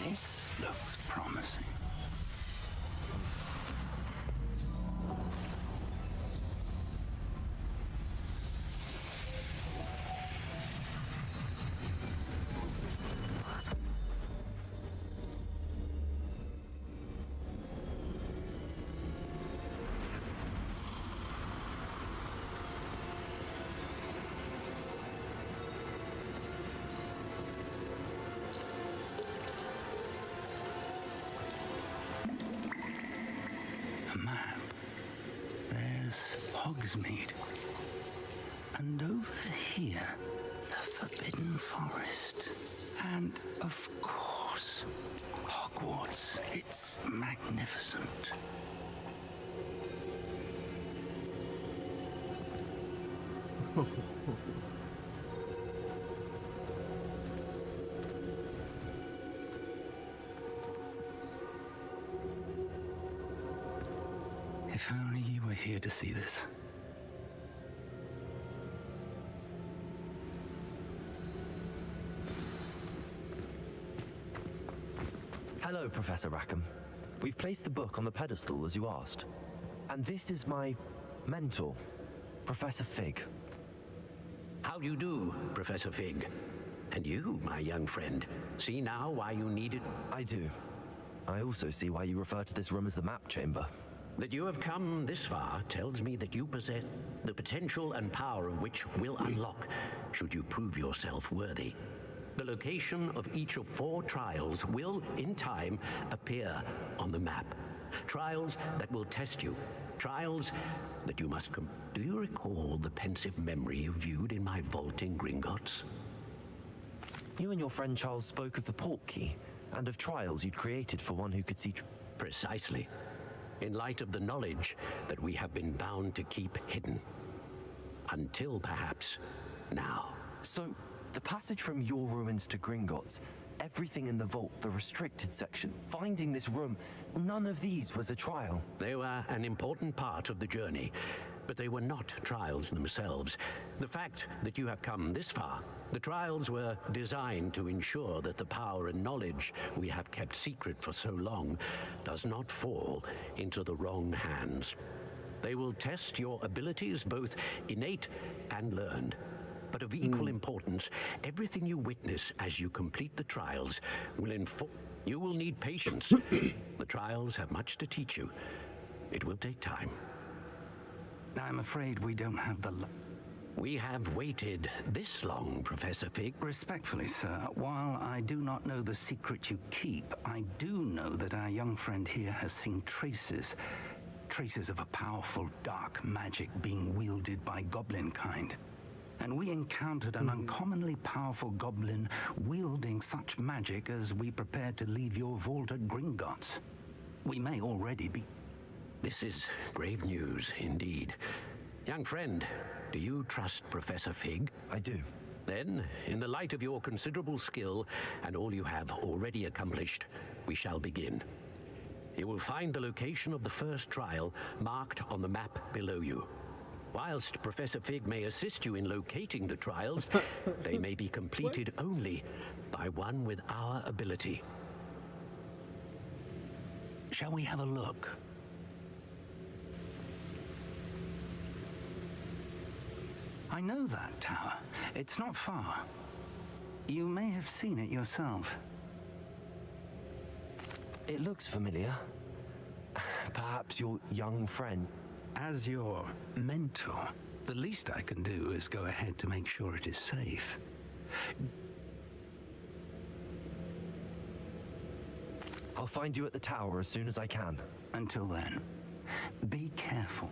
[SPEAKER 16] This looks promising. Hogsmeade. And over here, the Forbidden Forest. And, of course, Hogwarts. It's magnificent. If only you were here to see this.
[SPEAKER 10] Hello, Professor Rackham. We've placed the book on the pedestal as you asked. And this is my mentor, Professor Fig.
[SPEAKER 11] How do you do, Professor Fig? And you, my young friend, see now why you needed...
[SPEAKER 10] I do. I also see why you refer to this room as the Map Chamber.
[SPEAKER 11] That you have come this far tells me that you possess the potential and power of which will unlock, should you prove yourself worthy. The location of each of 4 trials will, in time, appear on the map. Trials that will test you. Trials that you must Do you recall the pensive memory you viewed in my vault in Gringotts?
[SPEAKER 10] You and your friend Charles spoke of the portkey and of trials you'd created for one who could see...
[SPEAKER 11] Precisely. In light of the knowledge that we have been bound to keep hidden. Until, perhaps, now.
[SPEAKER 10] So, the passage from your ruins to Gringotts, everything in the vault, the restricted section, finding this room, none of these was a trial.
[SPEAKER 11] They were an important part of the journey, but they were not trials themselves. The fact that you have come this far, the trials were designed to ensure that the power and knowledge we have kept secret for so long does not fall into the wrong hands. They will test your abilities, both innate and learned. But of equal importance, everything you witness as you complete the trials will inform. You will need patience. The trials have much to teach you, It will take time.
[SPEAKER 16] I'm afraid we don't have the
[SPEAKER 11] We have waited this long, Professor Fig.
[SPEAKER 16] Respectfully, sir, while I do not know the secret you keep, I do know that our young friend here has seen traces of a powerful dark magic being wielded by goblin kind. And we encountered an uncommonly powerful goblin wielding such magic as we prepared to leave your vault at Gringotts. We may already be...
[SPEAKER 11] This is grave news, indeed. Young friend, do you trust Professor Fig?
[SPEAKER 10] I do.
[SPEAKER 11] Then, in the light of your considerable skill and all you have already accomplished, we shall begin. You will find the location of the first trial marked on the map below you. Whilst Professor Fig may assist you in locating the trials, they may be completed only by one with our ability.
[SPEAKER 16] Shall we have a look? I know that tower. It's not far. You may have seen it yourself.
[SPEAKER 10] It looks familiar. Perhaps your young friend.
[SPEAKER 16] As your mentor, the least I can do is go ahead to make sure it is safe.
[SPEAKER 10] I'll find you at the tower as soon as I can.
[SPEAKER 16] Until then, be careful.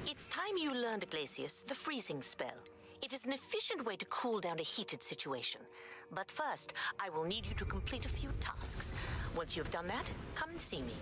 [SPEAKER 3] It's time you learned, Glacius, the freezing spell. It is an efficient way to cool down a heated situation. But first, I will need you to complete a few tasks. Once you've done that, come and see me.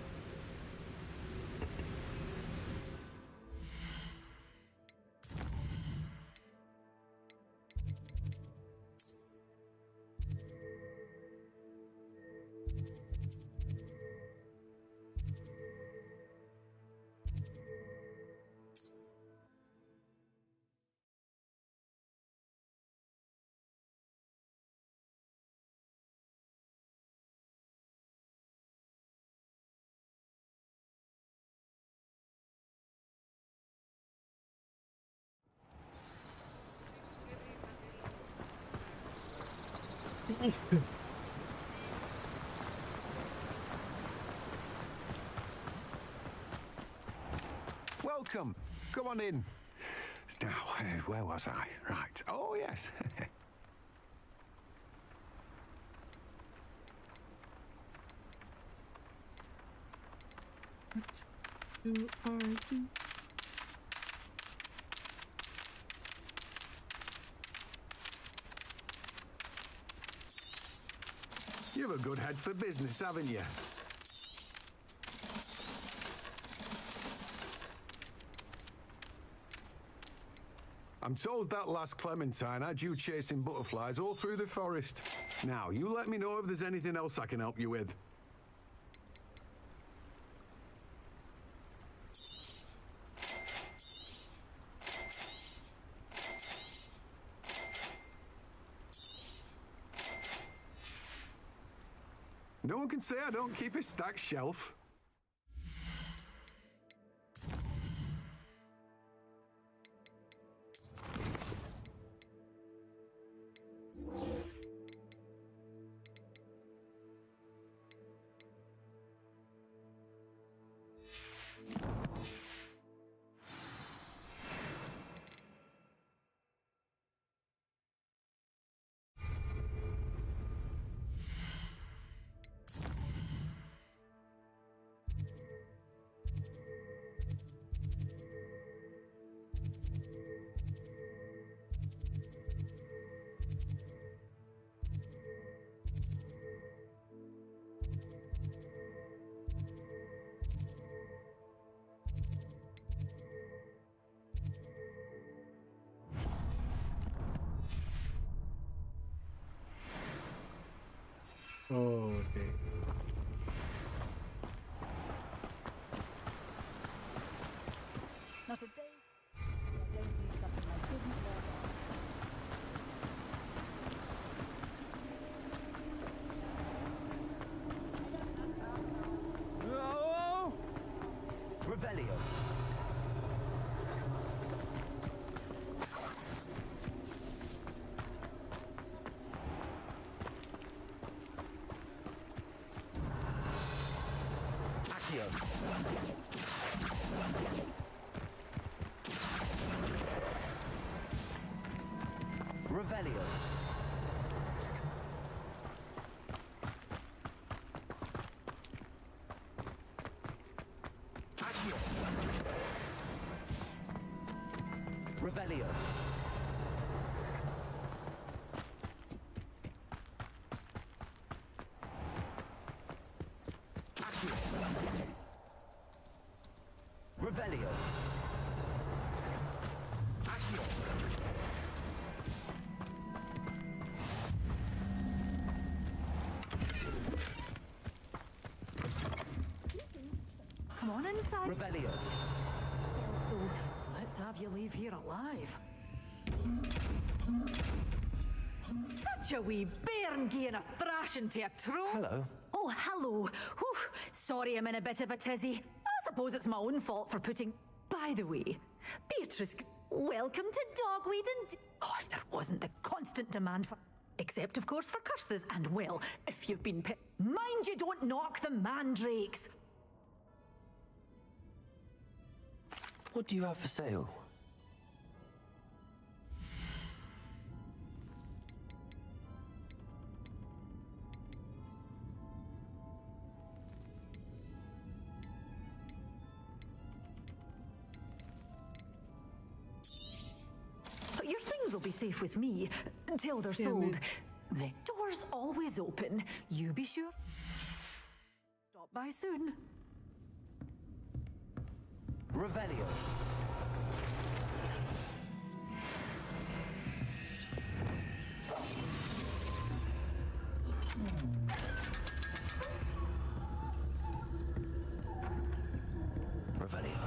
[SPEAKER 13] welcome. Come on in. Now, where was I? Right. Oh, yes.
[SPEAKER 1] You are you.
[SPEAKER 13] You've a good head for business, haven't you? I'm told that last Clementine had you chasing butterflies all through the forest. Now, you let me know if there's anything else I can help you with. No one can say I don't keep a stacked shelf.
[SPEAKER 1] Oh, okay.
[SPEAKER 18] Not a day. I don't do something I didn't learn.
[SPEAKER 4] Oh! Revelio. Accio. Revelio. Accio. Revelio. Accio. Revelio. Accio.
[SPEAKER 18] Come on inside.
[SPEAKER 4] Revelio.
[SPEAKER 18] So, let's have you leave here alive. Such a wee bairn gieing a thrashing to a troll.
[SPEAKER 10] Hello.
[SPEAKER 18] Oh, hello. Whew. Sorry I'm in a bit of a tizzy. I suppose it's my own fault for putting... By the way, Beatrice, welcome to Dogweed and... Oh, if there wasn't the constant demand for... Except, of course, for curses. And, well, if you've been... Mind you don't knock the mandrakes.
[SPEAKER 10] What do you have for sale?
[SPEAKER 18] Your things will be safe with me until they're sold. The door's always open. You be sure. Stop by soon.
[SPEAKER 4] Revelio.
[SPEAKER 10] Revelio.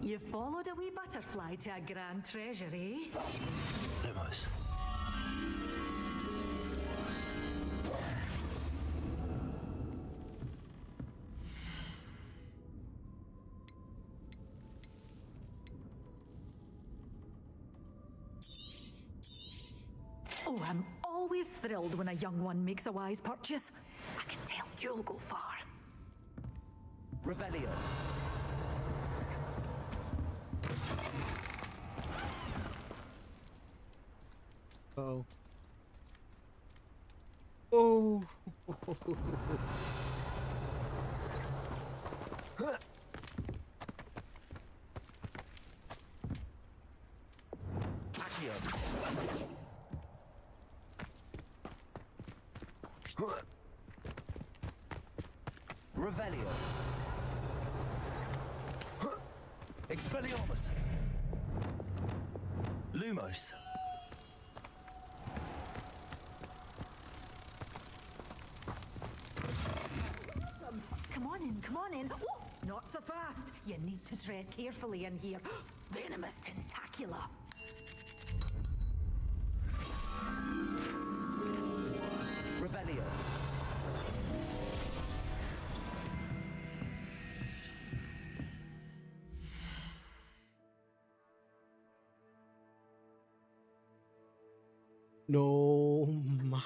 [SPEAKER 18] You followed a wee butterfly to a grand treasure, eh?
[SPEAKER 10] Lumos.
[SPEAKER 18] Oh, I'm always thrilled thrilled when a young one makes a wise purchase. I can tell you'll go far.
[SPEAKER 4] Revelio.
[SPEAKER 1] Oh. Oh.
[SPEAKER 4] Revelio. Expelliarmus. Lumos.
[SPEAKER 18] Come on in, come on in. Oh, not so fast. You need to tread carefully in here. Venomous tentacula.
[SPEAKER 4] Revelio.
[SPEAKER 1] No, ma.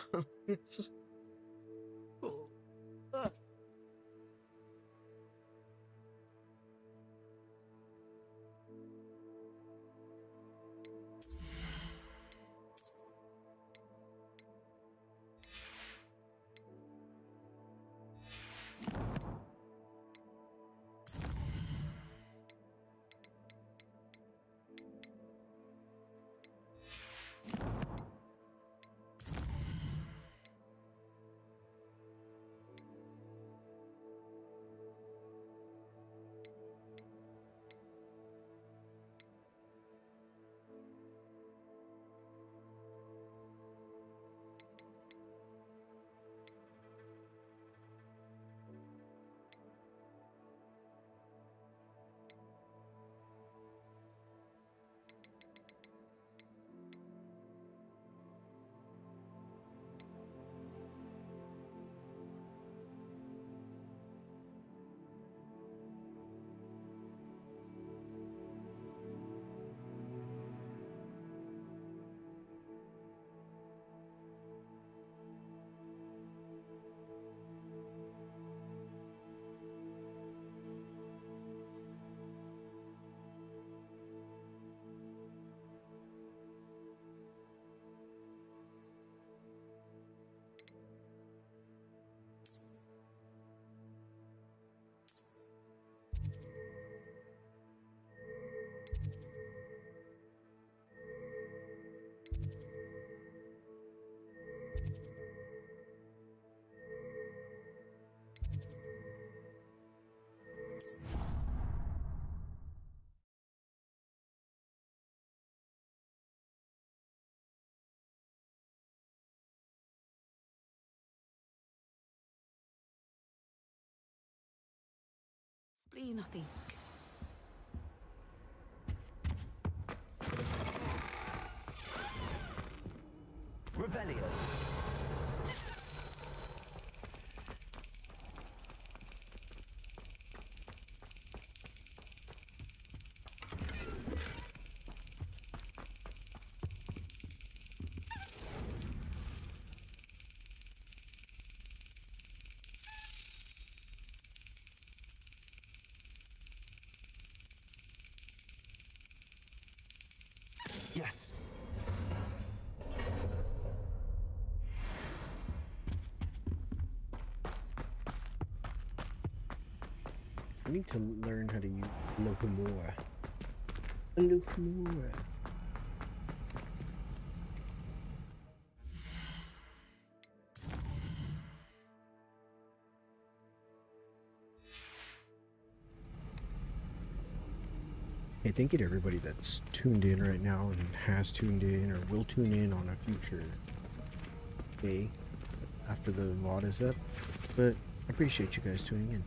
[SPEAKER 17] Spleen, I think.
[SPEAKER 4] Revelio. Yes.
[SPEAKER 1] I need to learn how to use Locomora. Locomora. Hey, thank you to everybody that's tuned in right now and has tuned in or will tune in on a future day after the VOD is up. But I appreciate you guys tuning in.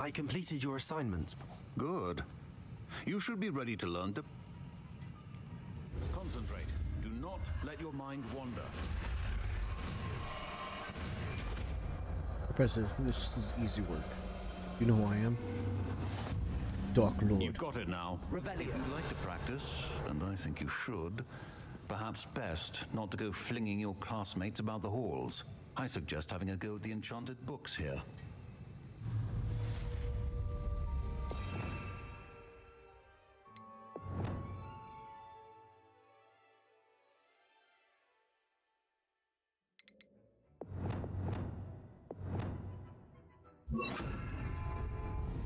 [SPEAKER 10] I completed your assignments.
[SPEAKER 16] Good. You should be ready to learn to...
[SPEAKER 19] Concentrate. Do not let your mind wander.
[SPEAKER 1] Professor, this is easy work. You know who I am? Dark Lord.
[SPEAKER 19] You've got it now.
[SPEAKER 6] Revelio.
[SPEAKER 19] If you'd like to practice, and I think you should, perhaps best not to go flinging your classmates about the halls. I suggest having a go at the enchanted books here.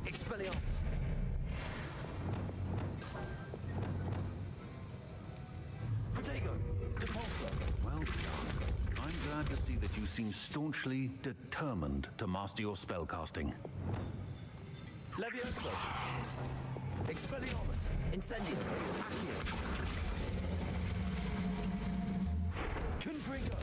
[SPEAKER 6] Expelliarmus.
[SPEAKER 19] Protego. Depulso. Well done. I'm glad to see that you seem staunchly determined to master your spellcasting.
[SPEAKER 6] Levioso. Expelliarmus. Incendio. Accio. Confringo.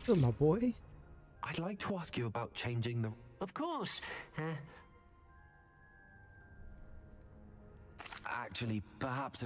[SPEAKER 1] Oh, my boy.
[SPEAKER 10] I'd like to ask you about changing the...
[SPEAKER 11] Of course.
[SPEAKER 10] Actually, perhaps...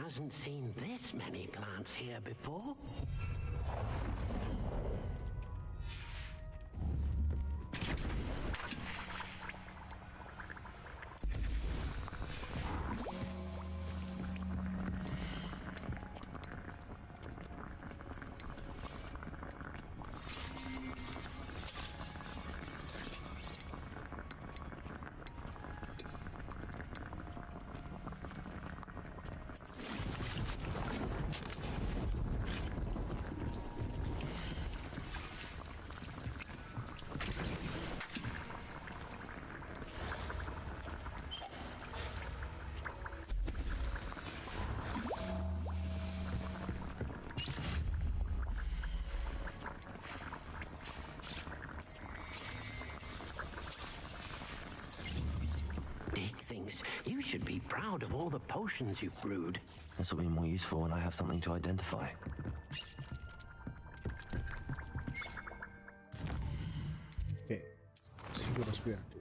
[SPEAKER 11] Hasn't seen this many plants here before. thanks. You should be proud of all the potions you've brewed.
[SPEAKER 10] This will be more useful when I have something to identify.
[SPEAKER 1] Okay, let's see what else we have to do.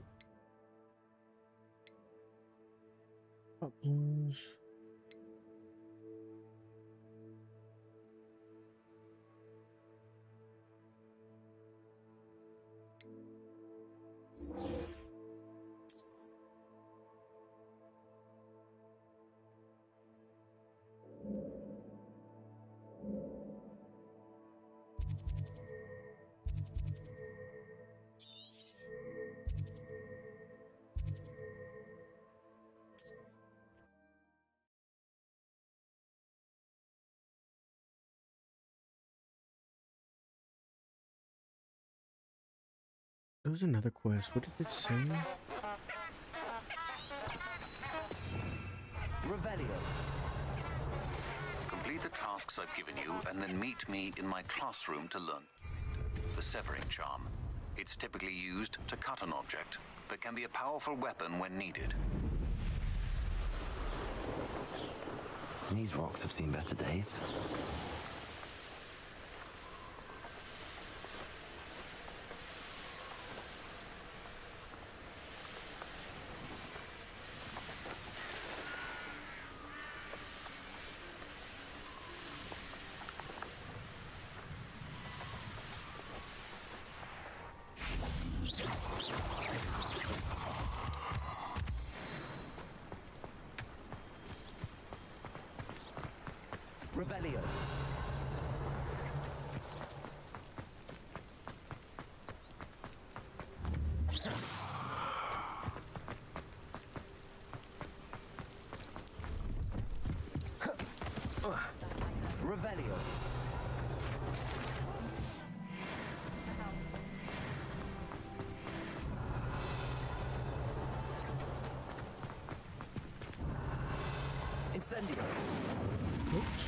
[SPEAKER 1] Blues. There was another quest. What did it say?
[SPEAKER 4] Revelio.
[SPEAKER 19] Complete the tasks I've given you and then meet me in my classroom to learn the severing charm. It's typically used to cut an object, but can be a powerful weapon when needed.
[SPEAKER 10] These rocks have seen better days.
[SPEAKER 4] Revelio. Revelio. Incendio.
[SPEAKER 1] Oops.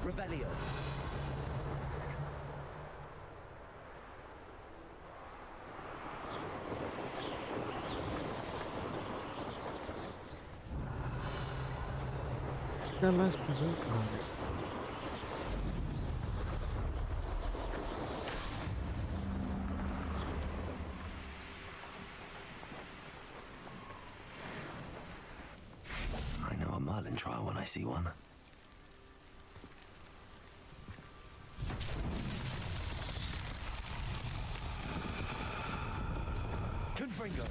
[SPEAKER 4] Revelio.
[SPEAKER 1] That last one.
[SPEAKER 10] I know a Merlin trial when I see one.
[SPEAKER 4] Confringo.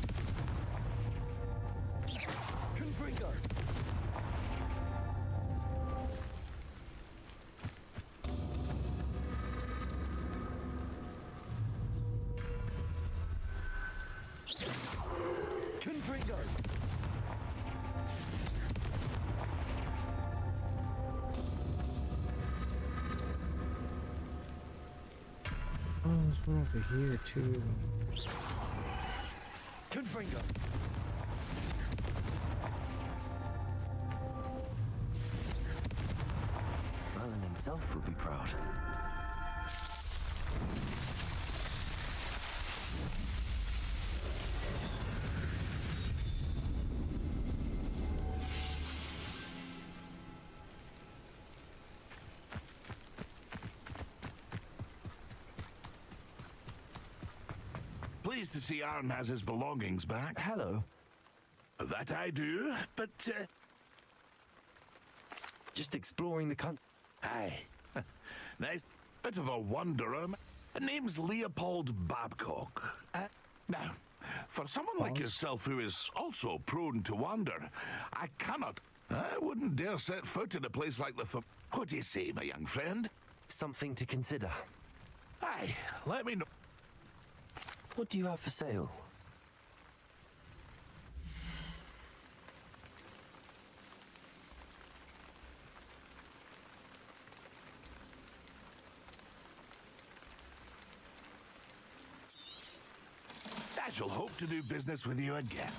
[SPEAKER 4] Confringo. Confringo.
[SPEAKER 1] Oh, there's one over here too.
[SPEAKER 4] Confringo.
[SPEAKER 10] Merlin himself would be proud.
[SPEAKER 12] Pleased to see Arn has his belongings back.
[SPEAKER 10] Hello.
[SPEAKER 12] That I do, but
[SPEAKER 10] Just exploring the country.
[SPEAKER 12] Aye. Nice bit of a wanderer. Name's Leopold Babcock. Now, for someone like yourself who is also prone to wander, I wouldn't dare set foot in a place like the... What do you say, my young friend?
[SPEAKER 10] Something to consider.
[SPEAKER 12] Aye, let me know.
[SPEAKER 10] What do you have for sale?
[SPEAKER 12] I shall hope to do business with you again.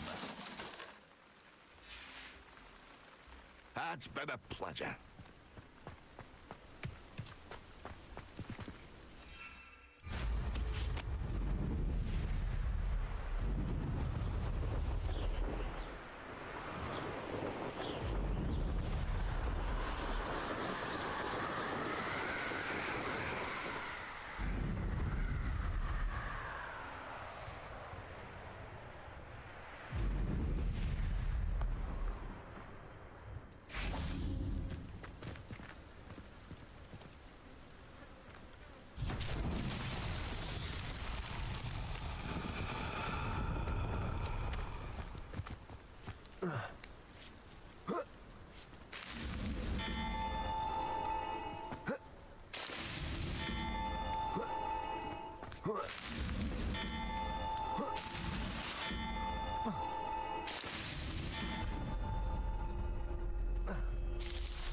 [SPEAKER 12] It's been a pleasure.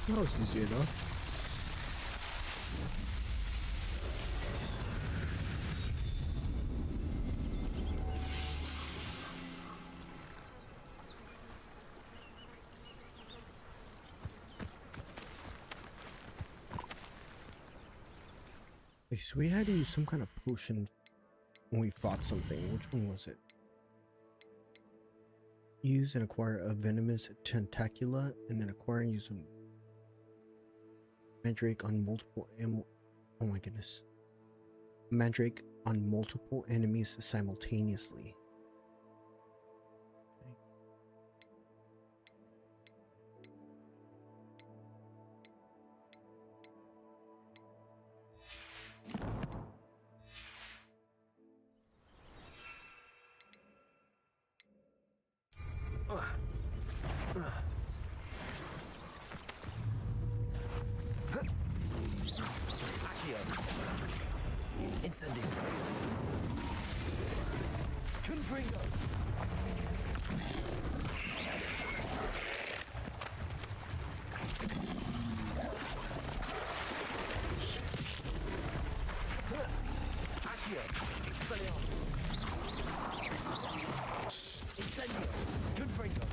[SPEAKER 1] That was easy enough. Wait, so we had to use some kind of potion when we fought something. Which one was it? Use and acquire a venomous tentacula, and then acquire and use a mandrake on multiple oh my goodness. Mandrake on multiple enemies simultaneously.
[SPEAKER 4] Incendio. Confringo. Accio. Expelliarmus. Incendio. Confringo.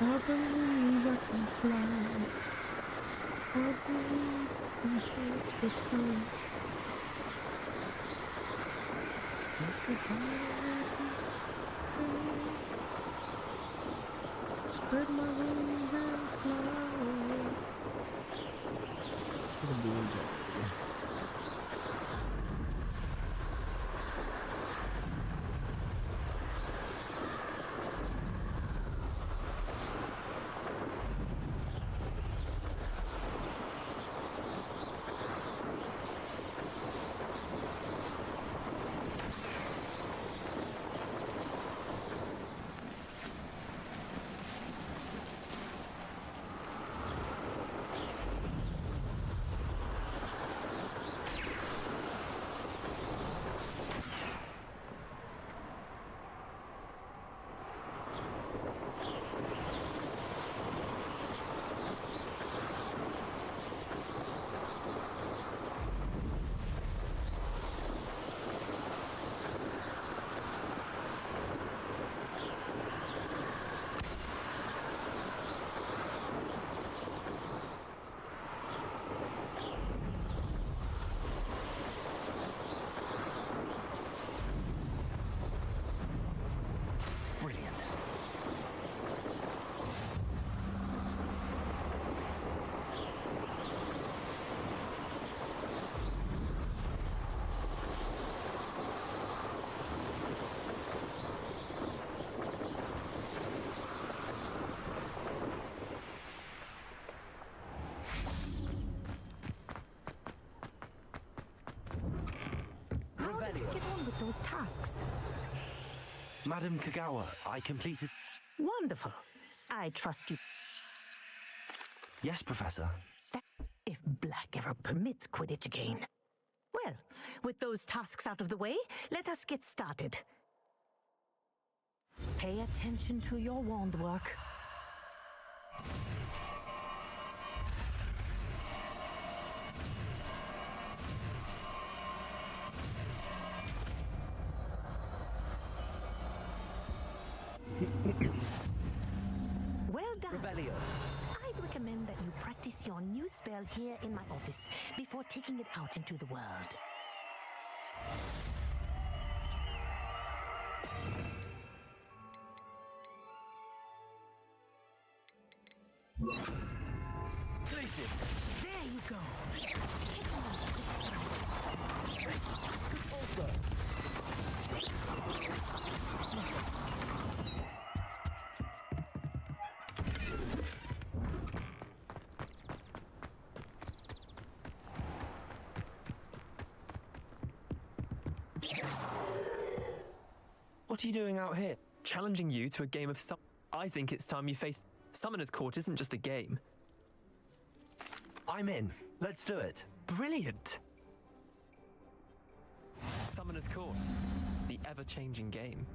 [SPEAKER 1] I believe I can fly. I believe I can touch the sky. Spread my wings and fly. The balloons are
[SPEAKER 3] those tasks?
[SPEAKER 10] Madam Kagawa, I completed...
[SPEAKER 3] Wonderful. I trust you.
[SPEAKER 10] Yes, Professor.
[SPEAKER 3] If Black ever permits Quidditch again. Well, with those tasks out of the way, let us get started. Pay attention to your wand work. Well done.
[SPEAKER 6] Revelio.
[SPEAKER 3] I'd recommend that you practice your new spell here in my office before taking it out into the world.
[SPEAKER 6] Places.
[SPEAKER 3] There you go.
[SPEAKER 6] Also.
[SPEAKER 20] What are you doing out here? Challenging you to a game of I think it's time you faced... Summoner's Court isn't just a game.
[SPEAKER 10] I'm in. Let's do it.
[SPEAKER 20] Brilliant! Summoner's Court. The ever-changing game.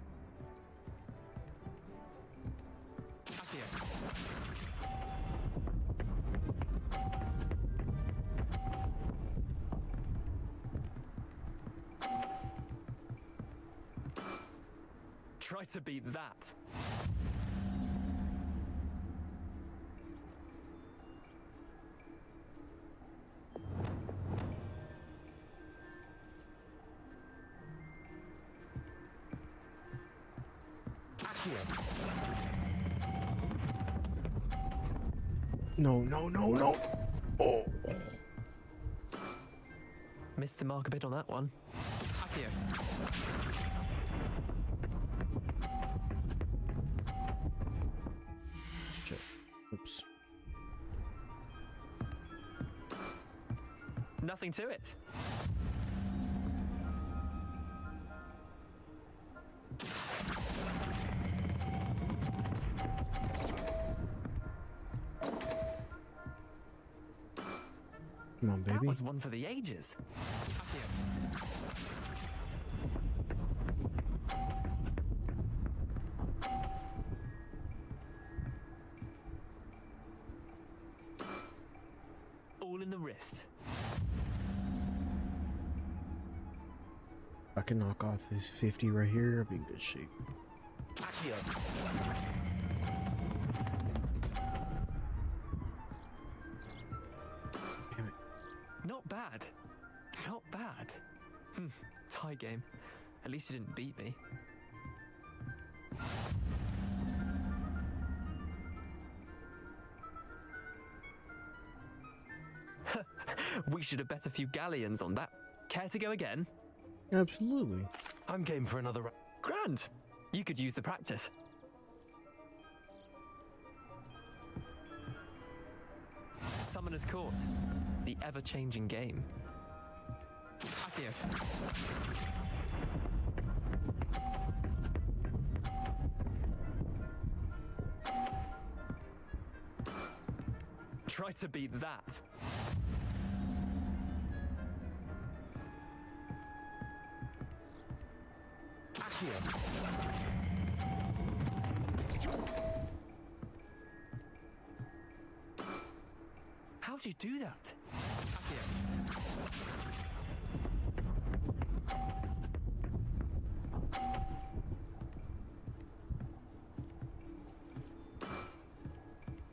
[SPEAKER 20] Accio. Try to beat that.
[SPEAKER 1] No, no, no, no. Oh.
[SPEAKER 20] Missed the mark a bit on that one. Accio.
[SPEAKER 1] Oops.
[SPEAKER 20] Nothing to it.
[SPEAKER 1] Come on, baby.
[SPEAKER 20] That was one for the ages. All in the wrist.
[SPEAKER 1] I can knock off this 50 right here. I'll be in good shape.
[SPEAKER 6] Accio.
[SPEAKER 1] Damn it.
[SPEAKER 20] Not bad. Not bad. Tie game. At least you didn't beat me. We should have bet a few galleons on that. Care to go again?
[SPEAKER 1] Absolutely.
[SPEAKER 10] I'm game for another round.
[SPEAKER 20] Grand. You could use the practice. Summoner's Court. The ever-changing game. Accio. Try to beat that.
[SPEAKER 6] Accio.
[SPEAKER 20] How'd you do that? Accio.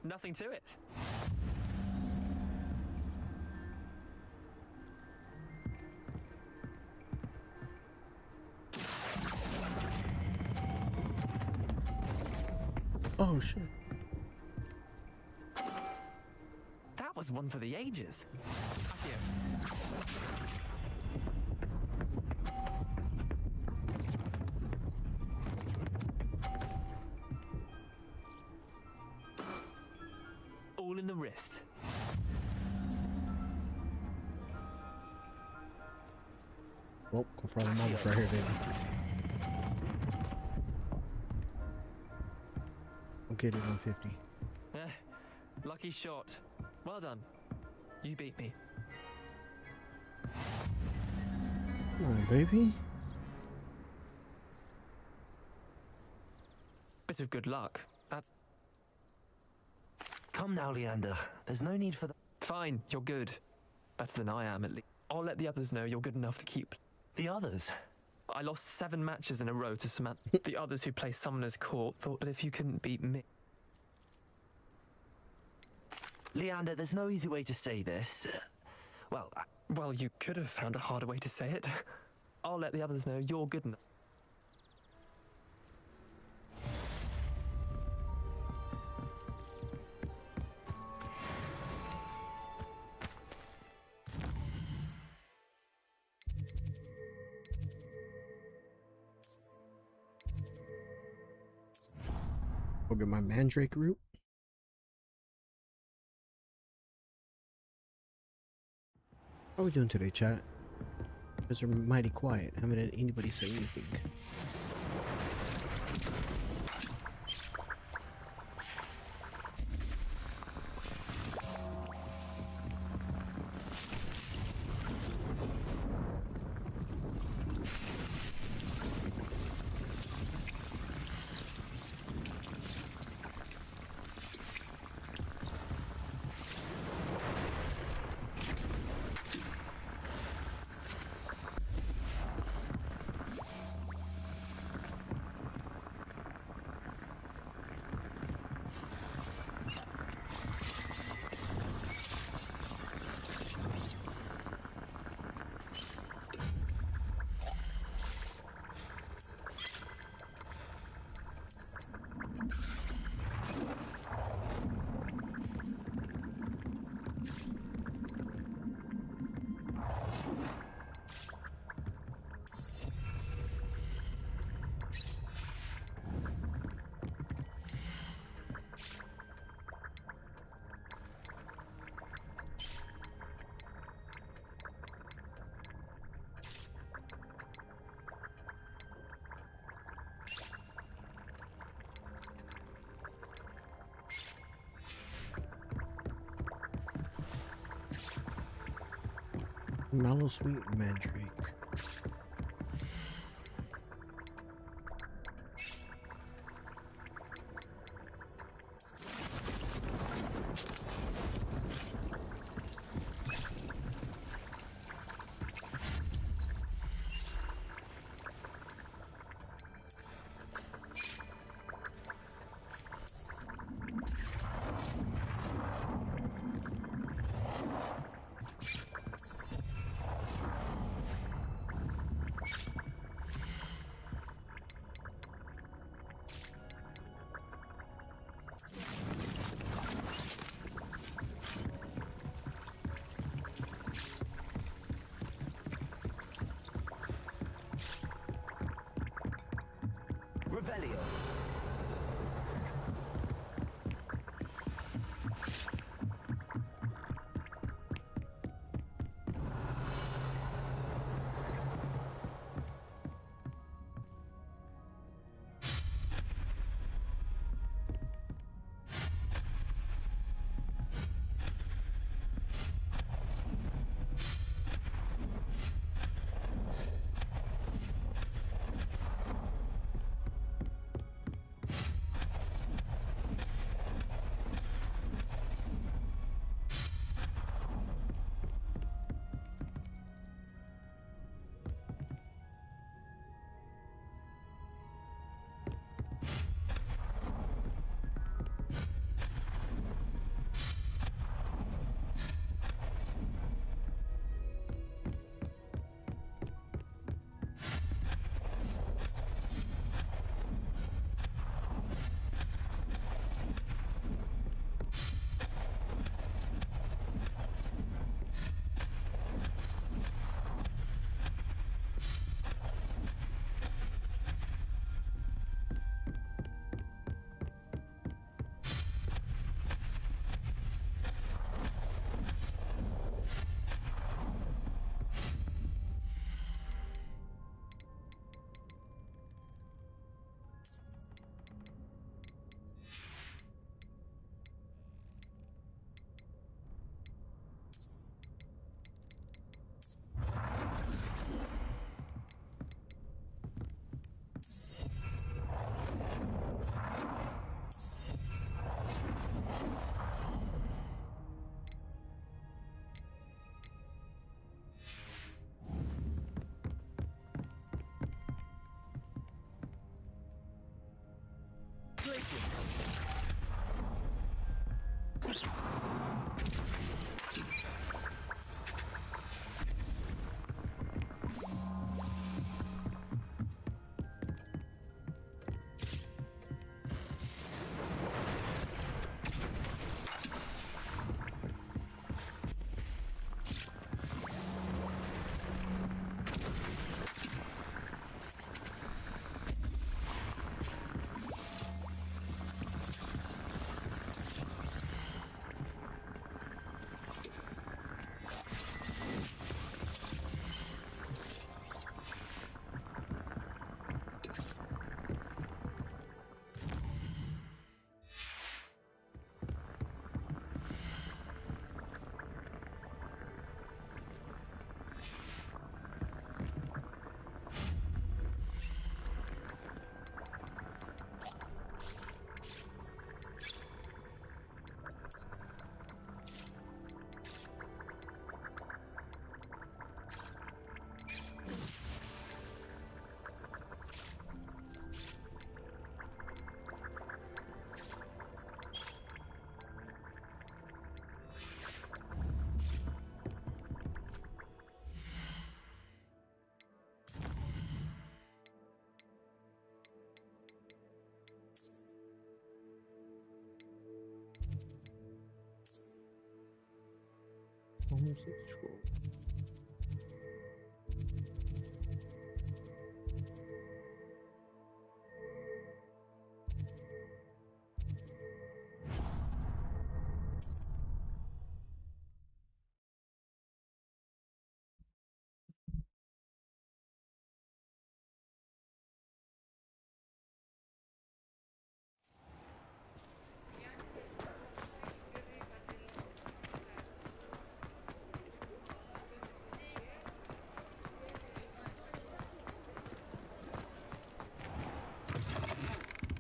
[SPEAKER 20] Nothing to it.
[SPEAKER 1] Oh, shit.
[SPEAKER 20] That was one for the ages. Accio. All in the wrist.
[SPEAKER 1] Well, go for the moments right here, baby. I'll get it on 50.
[SPEAKER 20] Lucky shot. Well done. You beat me.
[SPEAKER 1] Come on, baby.
[SPEAKER 20] Bit of good luck. That's...
[SPEAKER 10] Come now, Leander. There's no need for that.
[SPEAKER 20] Fine, you're good. Better than I am, at least. I'll let the others know you're good enough to keep...
[SPEAKER 10] The others?
[SPEAKER 20] I lost 7 matches in a row to Samantha. The others who play Summoner's Court thought that if you couldn't beat me...
[SPEAKER 10] Leander, there's no easy way to say this.
[SPEAKER 20] Well, you could have found a harder way to say it. I'll let the others know you're good enough.
[SPEAKER 1] I'll get my mandrake root. How are we doing today, chat? You guys are mighty quiet. Haven't had anybody say anything. Mallow sweet mandrake. Scroll.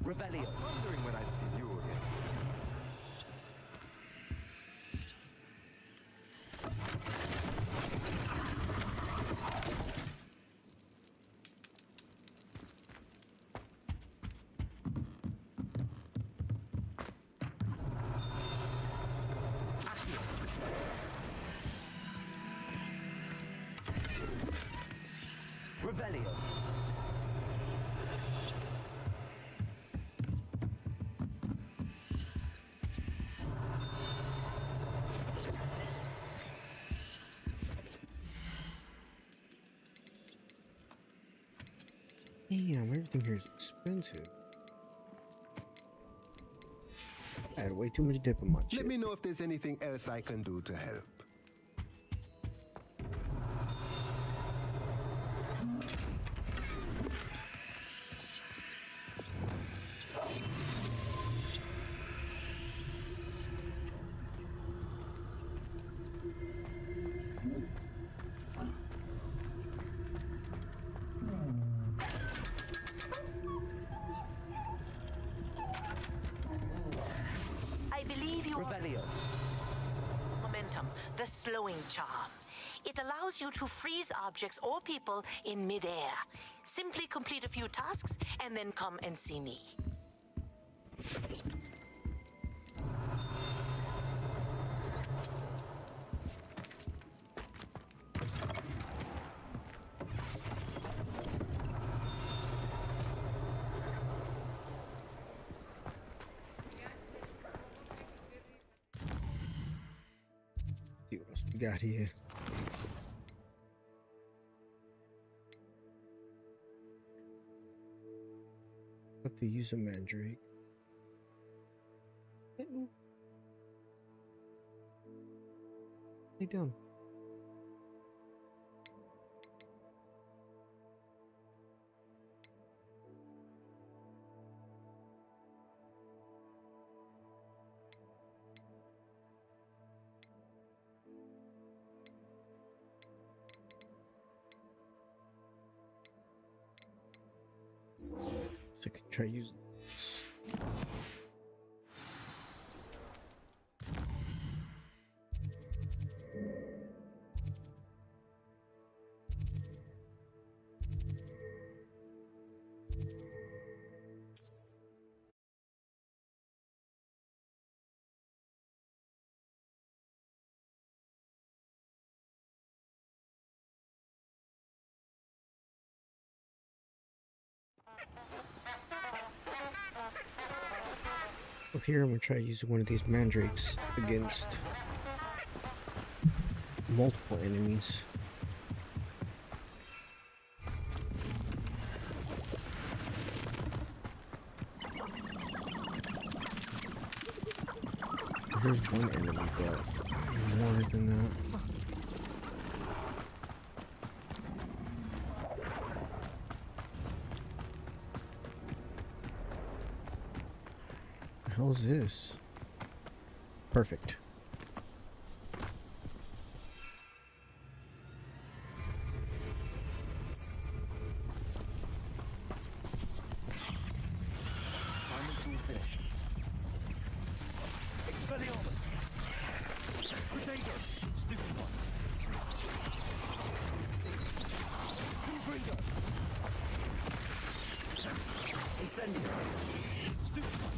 [SPEAKER 4] Revelio.
[SPEAKER 21] Wondering when I'd see you again.
[SPEAKER 4] Revelio.
[SPEAKER 1] Damn, everything here is expensive. I had way too much dip in my chip.
[SPEAKER 21] Let me know if there's anything else I can do to help.
[SPEAKER 3] I believe you
[SPEAKER 4] Revelio.
[SPEAKER 3] momentum, the slowing charm. It allows you to freeze objects or people in midair. Simply complete a few tasks and then come and see me.
[SPEAKER 1] See what else we got here. Have to use a mandrake. Lay down. So I could try using this. So here I'm gonna try using one of these mandrakes against multiple enemies. Here's one enemy, but more than that. What the hell is this? Perfect.
[SPEAKER 4] Assignment all finished. Expelliarmus! Potato! Stupid one! Confringo! Incendio! Stupid one!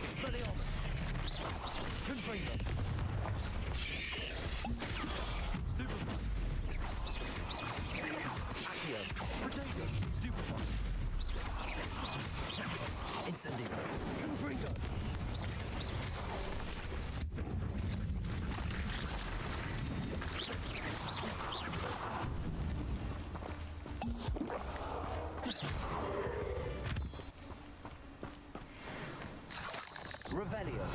[SPEAKER 4] Expelliarmus! Confringo! Stupid one! Accio! Potato! Stupid one! Incendio! Confringo! Revelio.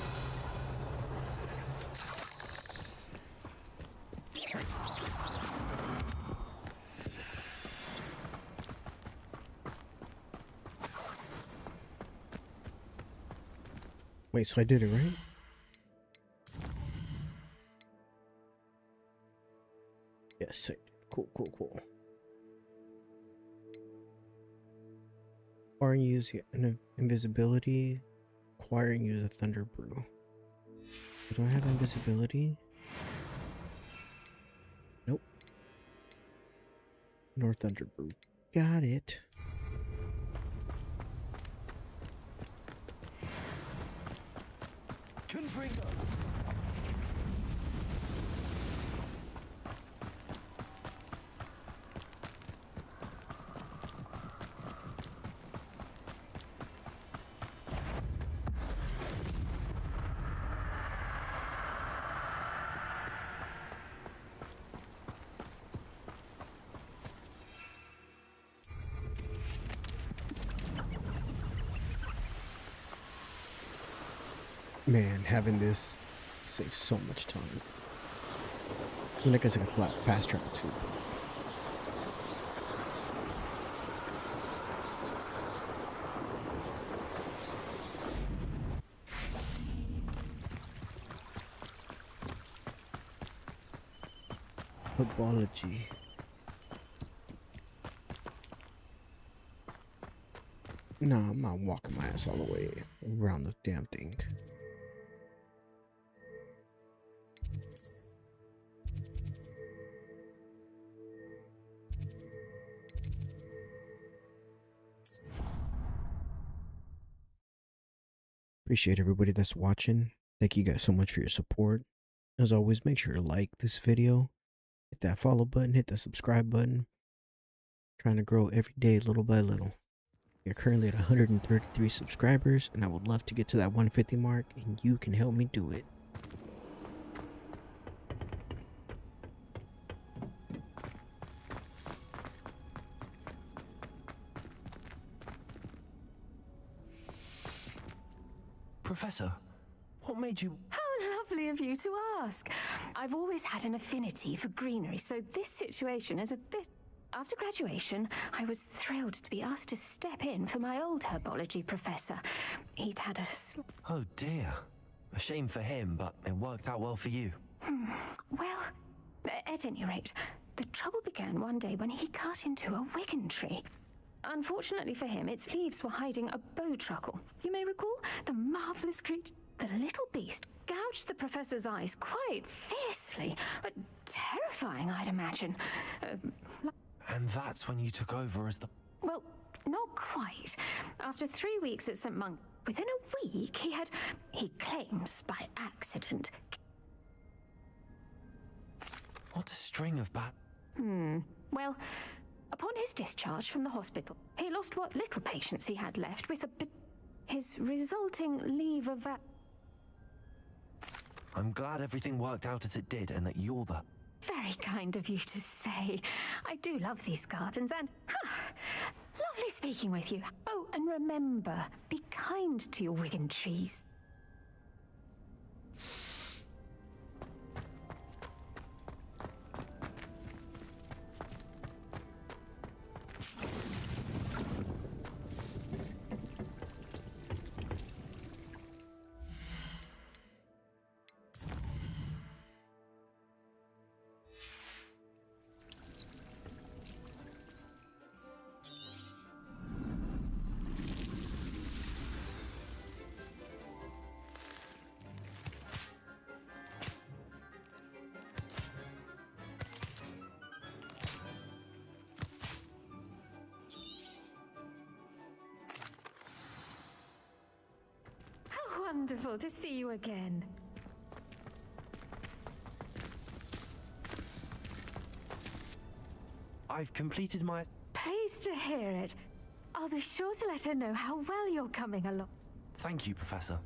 [SPEAKER 1] Wait, so I did it right? Yes, I did. Cool, cool, cool. Acquiring use invisibility. Acquiring use of Thunder Brew. Do I have invisibility? Nope. Nor Thunder Brew. Got it.
[SPEAKER 4] Confringo.
[SPEAKER 1] Man, having this saves so much time. I mean, I guess I can fast travel too. Herbology. No, I'm not walking my ass all the way around the damn thing. Appreciate everybody that's watching. Thank you guys so much for your support. As always, make sure to like this video, hit that follow button, hit that subscribe button. Trying to grow every day little by little. We're currently at 133 subscribers, and I would love to get to that 150 mark, and you can help me do it.
[SPEAKER 10] Professor, what made you...
[SPEAKER 17] How lovely of you to ask. I've always had an affinity for greenery, so this situation is a bit... After graduation, I was thrilled to be asked to step in for my old herbology professor. He'd had a...
[SPEAKER 10] Oh dear. A shame for him, but it worked out well for you.
[SPEAKER 17] Well, at any rate, the trouble began one day when he cut into a Wigan tree. Unfortunately for him, its leaves were hiding a bowtruckle. You may recall the marvelous creature. The little beast gouged the professor's eyes quite fiercely, but terrifying, I'd imagine.
[SPEAKER 10] And that's when you took over as the...
[SPEAKER 17] Well, not quite. After 3 weeks at St. Monk, within a week, he claims by accident.
[SPEAKER 10] What a string of bad...
[SPEAKER 17] Well, Upon his discharge from the hospital, he lost what little patience he had left with his resulting leave of
[SPEAKER 10] I'm glad everything worked out as it did and that you're the...
[SPEAKER 17] Very kind of you to say. I do love these gardens and... lovely speaking with you. Oh, and remember, be kind to your Wigan trees. Wonderful to see you again.
[SPEAKER 10] I've completed my...
[SPEAKER 17] Pleased to hear it. I'll be sure to let her know how well you're coming along.
[SPEAKER 10] Thank you, Professor.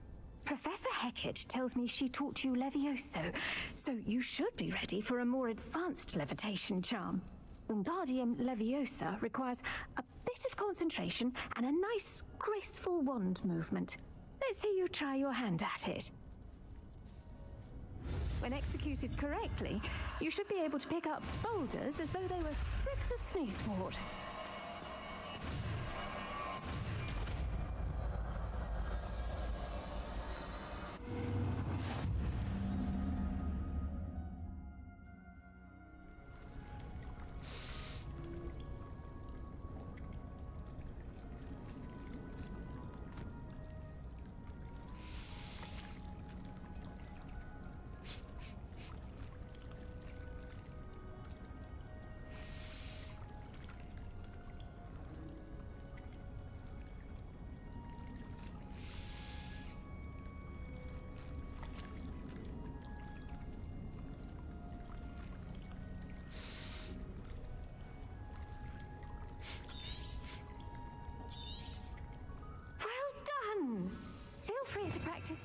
[SPEAKER 17] Professor Hecat tells me she taught you Levioso, so you should be ready for a more advanced levitation charm. Wingardium Leviosa requires a bit of concentration and a nice, graceful wand movement. Let's see you try your hand at it. When executed correctly, you should be able to pick up boulders as though they were sprigs of sneezewort. Feel free to practice.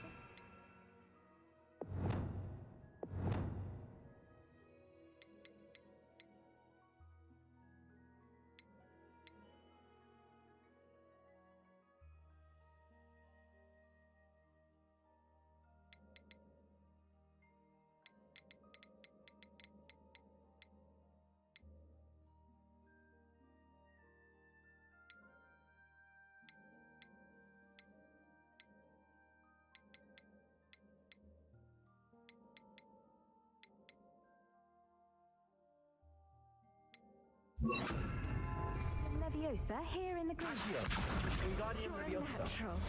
[SPEAKER 17] Leviosa here in the group.
[SPEAKER 4] Wingardium Leviosa.
[SPEAKER 17] Natural.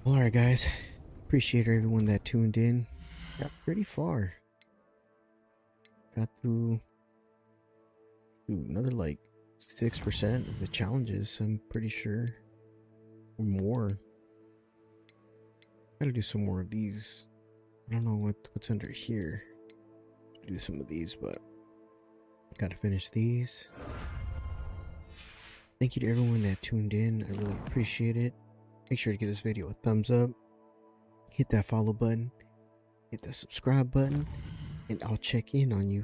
[SPEAKER 1] Alright guys, appreciate everyone that tuned in. Got pretty far. Got through another like 6% of the challenges, I'm pretty sure. Or more. Gotta do some more of these. I don't know what's under here. Do some of these, but gotta finish these. Thank you to everyone that tuned in. I really appreciate it. Make sure to give this video a thumbs up. Hit that follow button. Hit that subscribe button. And I'll check in on you